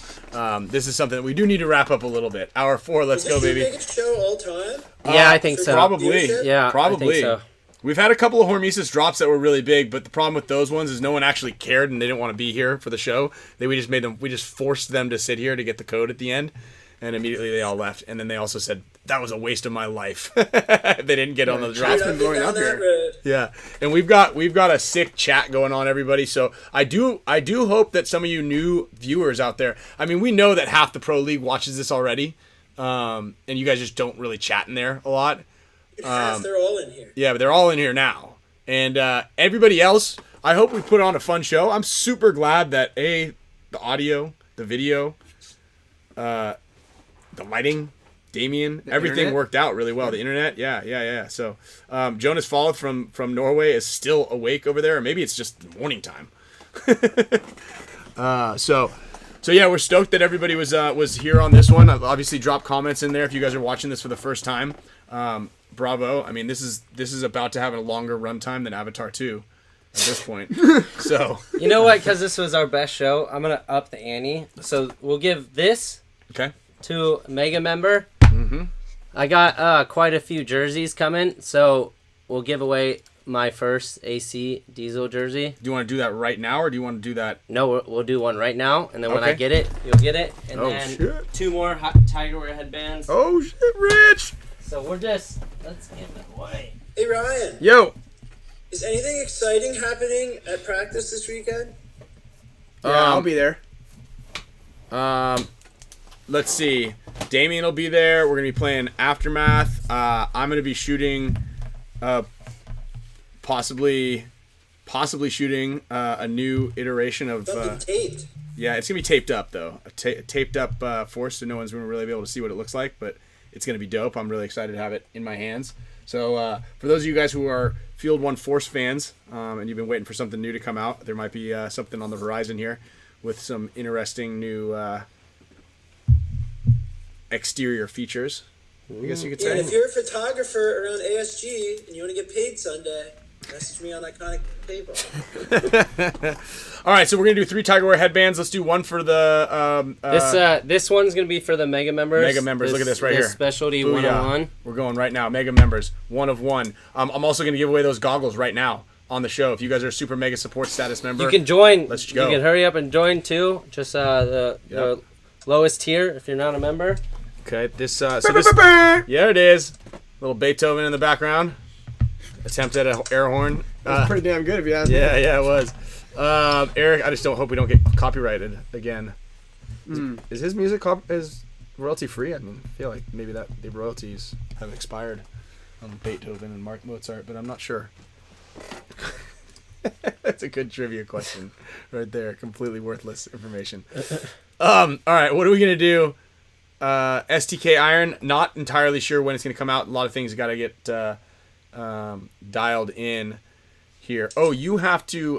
S1: this is something that we do need to wrap up a little bit. Hour 4, let's go, baby.
S5: Is this your biggest show all time?
S10: Yeah, I think so.
S1: Probably.
S10: Yeah,
S1: probably.
S10: I think so.
S1: We've had a couple of Hormesis drops that were really big, but the problem with those ones is no one actually cared and they didn't want to be here for the show. We just forced them to sit here to get the code at the end. And immediately they all left. And then they also said, that was a waste of my life. They didn't get on the drop. Yeah. And we've got a sick chat going on, everybody. So I do hope that some of you new viewers out there, I mean, we know that half the Pro League watches this already. And you guys just don't really chat in there a lot.
S5: Half, they're all in here.
S1: Yeah, but they're all in here now. And everybody else, I hope we put on a fun show. I'm super glad that, the audio, the video, the lighting, Damien, everything
S11: internet?
S1: worked out really well. The internet, yeah. So Jonas Follett from Norway is still awake over there, or maybe it's just morning time. So yeah, we're stoked that everybody was here on this one. I've obviously dropped comments in there if you guys are watching this for the first time. Bravo! I mean, this is about to have a longer runtime than Avatar 2 at this point. So
S10: you know what? Because this was our best show, I'm gonna up the ante. So we'll give this.
S1: Okay.
S10: To Mega member.
S1: Mm-hmm.
S10: I got quite a few jerseys coming, so we'll give away my first AC Diesel jersey.
S1: Do you want to do that right now, or do you want to do that?
S10: No, we'll do one right now, and then when I get it, you'll get it. And then
S1: shit.
S10: 2 more Tiger Wear headbands.
S1: Oh shit, Rich!
S10: So let's give it away.
S5: Hey Ryan.
S1: Yo.
S5: Is anything exciting happening at practice this weekend?
S11: Yeah, I'll be there.
S1: Let's see. Damien will be there. We're going to be playing Aftermath. I'm going to be shooting, possibly shooting a new iteration of...
S5: taped.
S1: Yeah, it's going to be taped up, though. A taped up Force, so no one's going to really be able to see what it looks like, but it's going to be dope. I'm really excited to have it in my hands. So for those of you guys who are Field 1 Force fans, and you've been waiting for something new to come out, there might be something on the horizon here with some interesting new... exterior features, I guess you could say.
S5: And if you're a photographer around ASG and you want to get paid Sunday, message me on Iconic PayPal.
S1: All right, so we're gonna do 3 Tiger Wear headbands. Let's do one for the
S10: this one's gonna be for the Mega members.
S1: Look at this right here.
S10: Specialty
S1: Booyah.
S10: 101.
S1: We're going right now. Mega members, 1 of 1. I'm also gonna give away those goggles right now on the show. If you guys are a Super Mega Support status member,
S10: You can join.
S1: Let's go.
S10: You can hurry up and join too. Just the lowest tier if you're not a member.
S1: Okay, yeah, it is. Little Beethoven in the background. Attempt at an air horn.
S11: That's pretty damn good if you ask me.
S1: Yeah, it was. Eric, I just don't hope we don't get copyrighted again. Is his music is royalty free? I mean, I feel like maybe that the royalties have expired on Beethoven and Mozart, but I'm not sure. That's a good trivia question right there. Completely worthless information. All right, what are we gonna do? STK Iron, not entirely sure when it's going to come out. A lot of things got to get dialed in here. Oh, you have to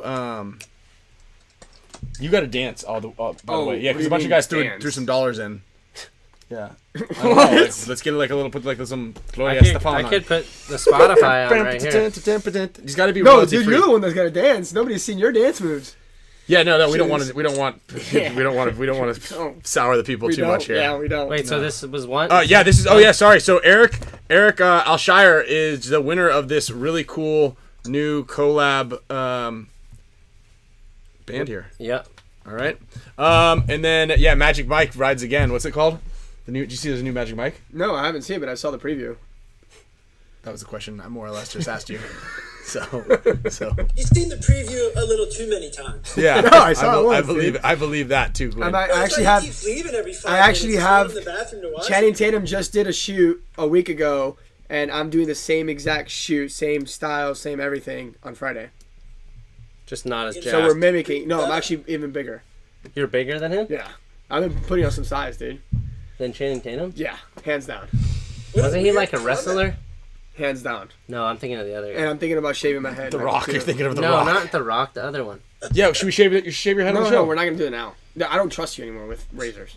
S1: you got to dance by the way. Yeah, because a bunch of guys threw some dollars in. Yeah. I don't know, let's get put some Gloria Estefan
S10: I could put the Spotify on right here.
S1: He's got to be
S11: No, dude, you're the one that's got to dance. Nobody's seen your dance moves.
S1: Yeah, no, we don't want to sour the people too much here.
S11: Yeah, we don't.
S10: Wait, so this was one?
S1: Sorry. So Eric Alshire is the winner of this really cool new collab band here.
S10: Yeah.
S1: All right. And then Magic Mike rides again. What's it called? Did you see there's a new Magic Mike?
S11: No, I haven't seen it, but I saw the preview.
S1: That was the question I more or less just asked you. So
S5: You've seen the preview a little too many times.
S1: Yeah,
S11: no, I saw it once,
S1: I believe that too, Glenn.
S11: I actually have Channing Tatum just did a shoot a week ago, and I'm doing the same exact shoot, same style, same everything on Friday.
S10: Just not as jacked.
S11: So we're mimicking. No, I'm actually even bigger.
S10: You're bigger than him?
S11: Yeah. I've been putting on some size, dude.
S10: Than Channing Tatum?
S11: Yeah, hands down.
S10: Wasn't he like a wrestler?
S11: hands down.
S10: No, I'm thinking of the other guy.
S11: And I'm thinking about shaving my head.
S1: The Rock. You're thinking of The
S10: No,
S1: Rock.
S10: not The Rock. The other one.
S1: Yeah, should we shave it? You shave your head on the show?
S11: No, we're not gonna do it now. No, I don't trust you anymore with razors.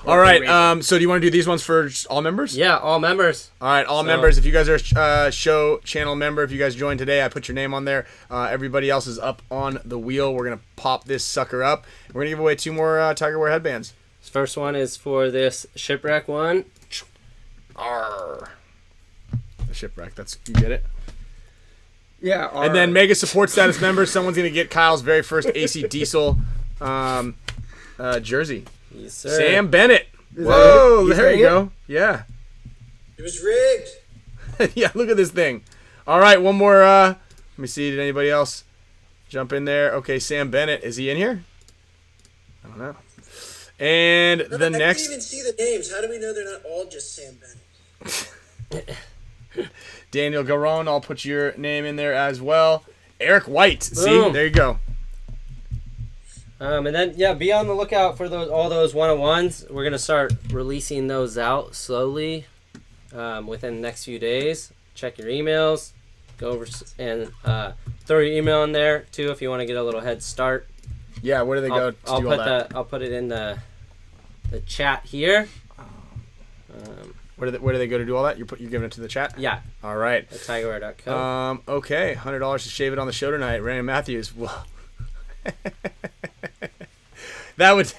S1: All right. So do you want to do these ones for all members?
S10: Yeah, all members.
S1: All right, all members. If you guys are a show channel member, if you guys joined today, I put your name on there. Everybody else is up on the wheel. We're gonna pop this sucker up. We're gonna give away 2 more Tiger Wear headbands.
S10: This first one is for this shipwreck one.
S1: Arr. The shipwreck. That's you get it.
S11: Yeah.
S1: And then mega support status members. Someone's gonna get Kyle's very first AC Diesel jersey.
S10: Yes, sir.
S1: Sam Bennett.
S11: Is
S1: Whoa,
S11: that it?
S1: there you go. Yeah.
S5: It was rigged.
S1: Yeah, look at this thing. All right, one more. Let me see. Did anybody else jump in there? Okay, Sam Bennett. Is he in here? I don't know. And
S5: No,
S1: the
S5: I
S1: next.
S5: didn't even see the names. How do we know they're not all just Sam Bennett?
S1: Daniel Garon, I'll put your name in there as well. Eric White. See,
S10: Boom.
S1: there you go.
S10: And then be on the lookout for all those 101s. We're gonna start releasing those out slowly within the next few days. Check your emails. Go over and throw your email in there too if you want to get a little head start.
S1: Yeah, where do they go to do all that?
S10: I'll put it in the chat here.
S1: Where do they go to do all that? You're giving it to the chat?
S10: Yeah.
S1: All right.
S10: At tigerwear.co.
S1: Okay, $100 to shave it on the show tonight. Randy Matthews. Well, that's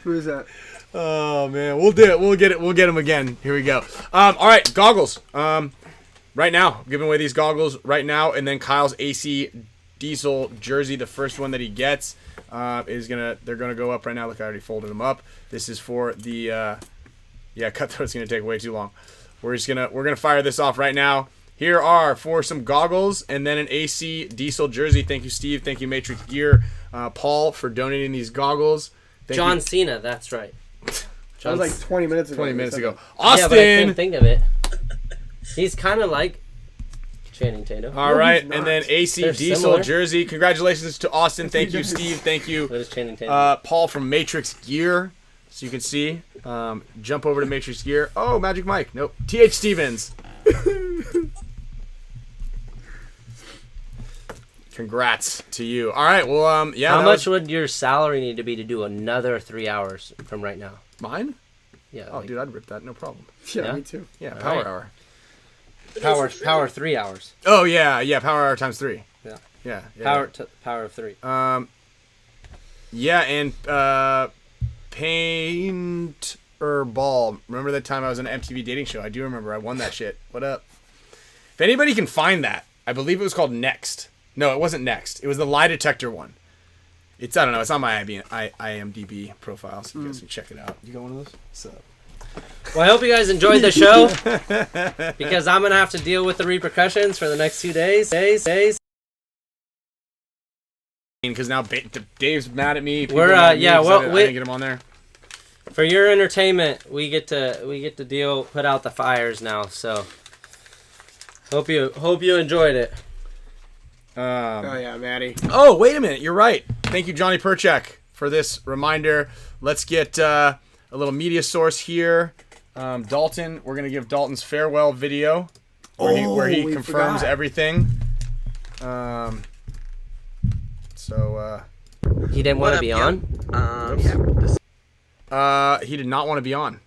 S11: Who is that?
S1: Oh man, we'll do it. We'll get him again. Here we go. All right, goggles. Right now, giving away these goggles right now, and then Kyle's AC Diesel jersey, the first one that he gets, they're gonna go up right now. Look, I already folded them up. This is for the cutthroat's gonna take way too long. We're gonna fire this off right now. Here are for some goggles and then an AC Diesel jersey. Thank you, Steve. Thank you, Matrix Gear. Paul for donating these goggles.
S10: John Cena, that's right.
S11: That was like 20 minutes ago.
S1: 20 minutes ago.
S10: Austin! Yeah, but I couldn't think of it. He's kind of like Channing Tatum.
S1: All right, and then AC
S10: They're
S1: Diesel
S10: similar.
S1: jersey. Congratulations to Austin. Thank you, Steve. Thank you,
S10: What is Channing Tatum?
S1: Paul from Matrix Gear. So you can see. Jump over to Matrix Gear. Oh, Magic Mike. Nope. TH Stevens. Congrats to you. All right. Well, yeah.
S10: How much would your salary need to be to do another 3 hours from right now?
S1: Mine?
S10: Yeah.
S1: Oh, dude, I'd rip that. No problem.
S11: Yeah, me too.
S1: Yeah,
S10: All
S1: power
S10: right.
S1: hour.
S10: Power 3 hours.
S1: Oh yeah, power hour times 3.
S10: Yeah.
S1: Yeah.
S10: Power of 3.
S1: Yeah, and paint or ball. Remember that time I was on an MTV dating show? I do remember. I won that shit. What up? If anybody can find that, I believe it was called Next. No, it wasn't Next. It was the lie detector one. I don't know. It's on my IMDb profile, so you guys can check it out. You got one of those? So.
S10: Well, I hope you guys enjoyed the show because I'm gonna have to deal with the repercussions for the next 2 days.
S1: Because now Dave's mad at me.
S10: We're I
S1: didn't get him on there.
S10: For your entertainment, we get to put out the fires now. So hope you enjoyed it.
S11: Oh yeah, Maddie.
S1: Oh, wait a minute. You're right. Thank you, Johnny Perchek, for this reminder. Let's get a little media source here. Dalton, we're going to give Dalton's farewell video where he confirms everything.
S10: He didn't want to be on?
S1: He did not want to be on.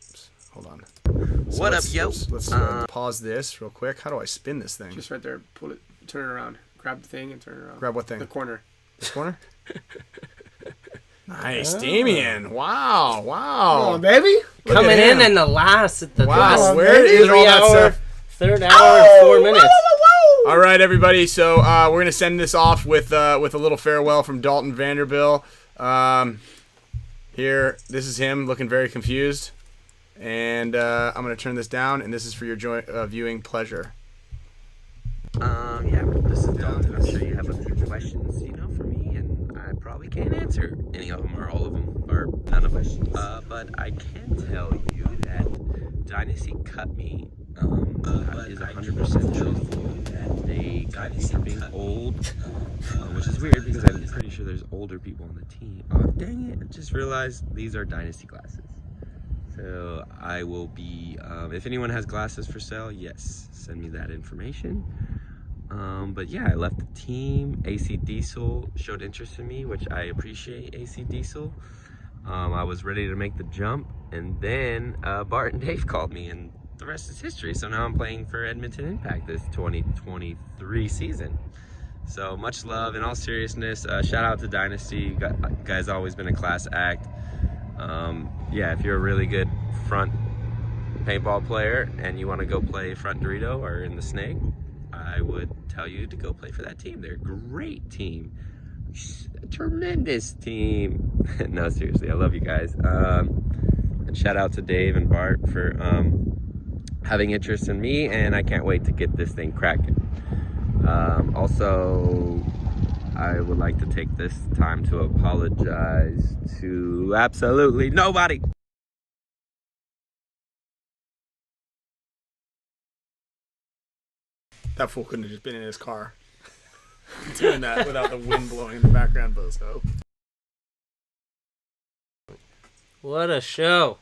S1: Oops, hold on.
S12: What up, yo?
S1: Let's pause this real quick. How do I spin this thing?
S11: Just right there. Pull it. Turn it around. Grab the thing and turn it around.
S1: Grab what thing?
S11: The corner.
S1: This corner? Nice, Damien. Wow.
S11: Oh, baby.
S10: Coming in the last
S1: where is all that stuff?
S10: Third hour and 4 minutes.
S1: All right, everybody. So we're gonna send this off with a little farewell from Dalton Vanderbilt. Here, this is him looking very confused, and I'm gonna turn this down, and this is for your viewing pleasure.
S12: Yeah, this is Dalton. I'm sure you have a few questions, for me, and I probably can't answer any of them or all of them or none of them. But I can tell you that Dynasty cut me. Is 100% truthful that they got me for being old, which is weird because I'm pretty sure there's older people on the team. Oh, dang it. I just realized these are Dynasty glasses. So I will be, if anyone has glasses for sale, yes, send me that information. But yeah, I left the team. AC Diesel showed interest in me, which I appreciate, AC Diesel. I was ready to make the jump, and then Bart and Dave called me, and the rest is history. So now I'm playing for Edmonton Impact this 2023 season. So much love. In all seriousness, shout out to Dynasty. You guys always been a class act. Yeah, if you're a really good front paintball player and you want to go play front Dorito or in the Snake, I would tell you to go play for that team. They're a great team. A tremendous team. No, seriously, I love you guys. And shout out to Dave and Bart for having interest in me, and I can't wait to get this thing cracking. Also, I would like to take this time to apologize to absolutely nobody.
S1: That fool couldn't have just been in his car doing that without the wind blowing in the background, bozo.
S10: What a show.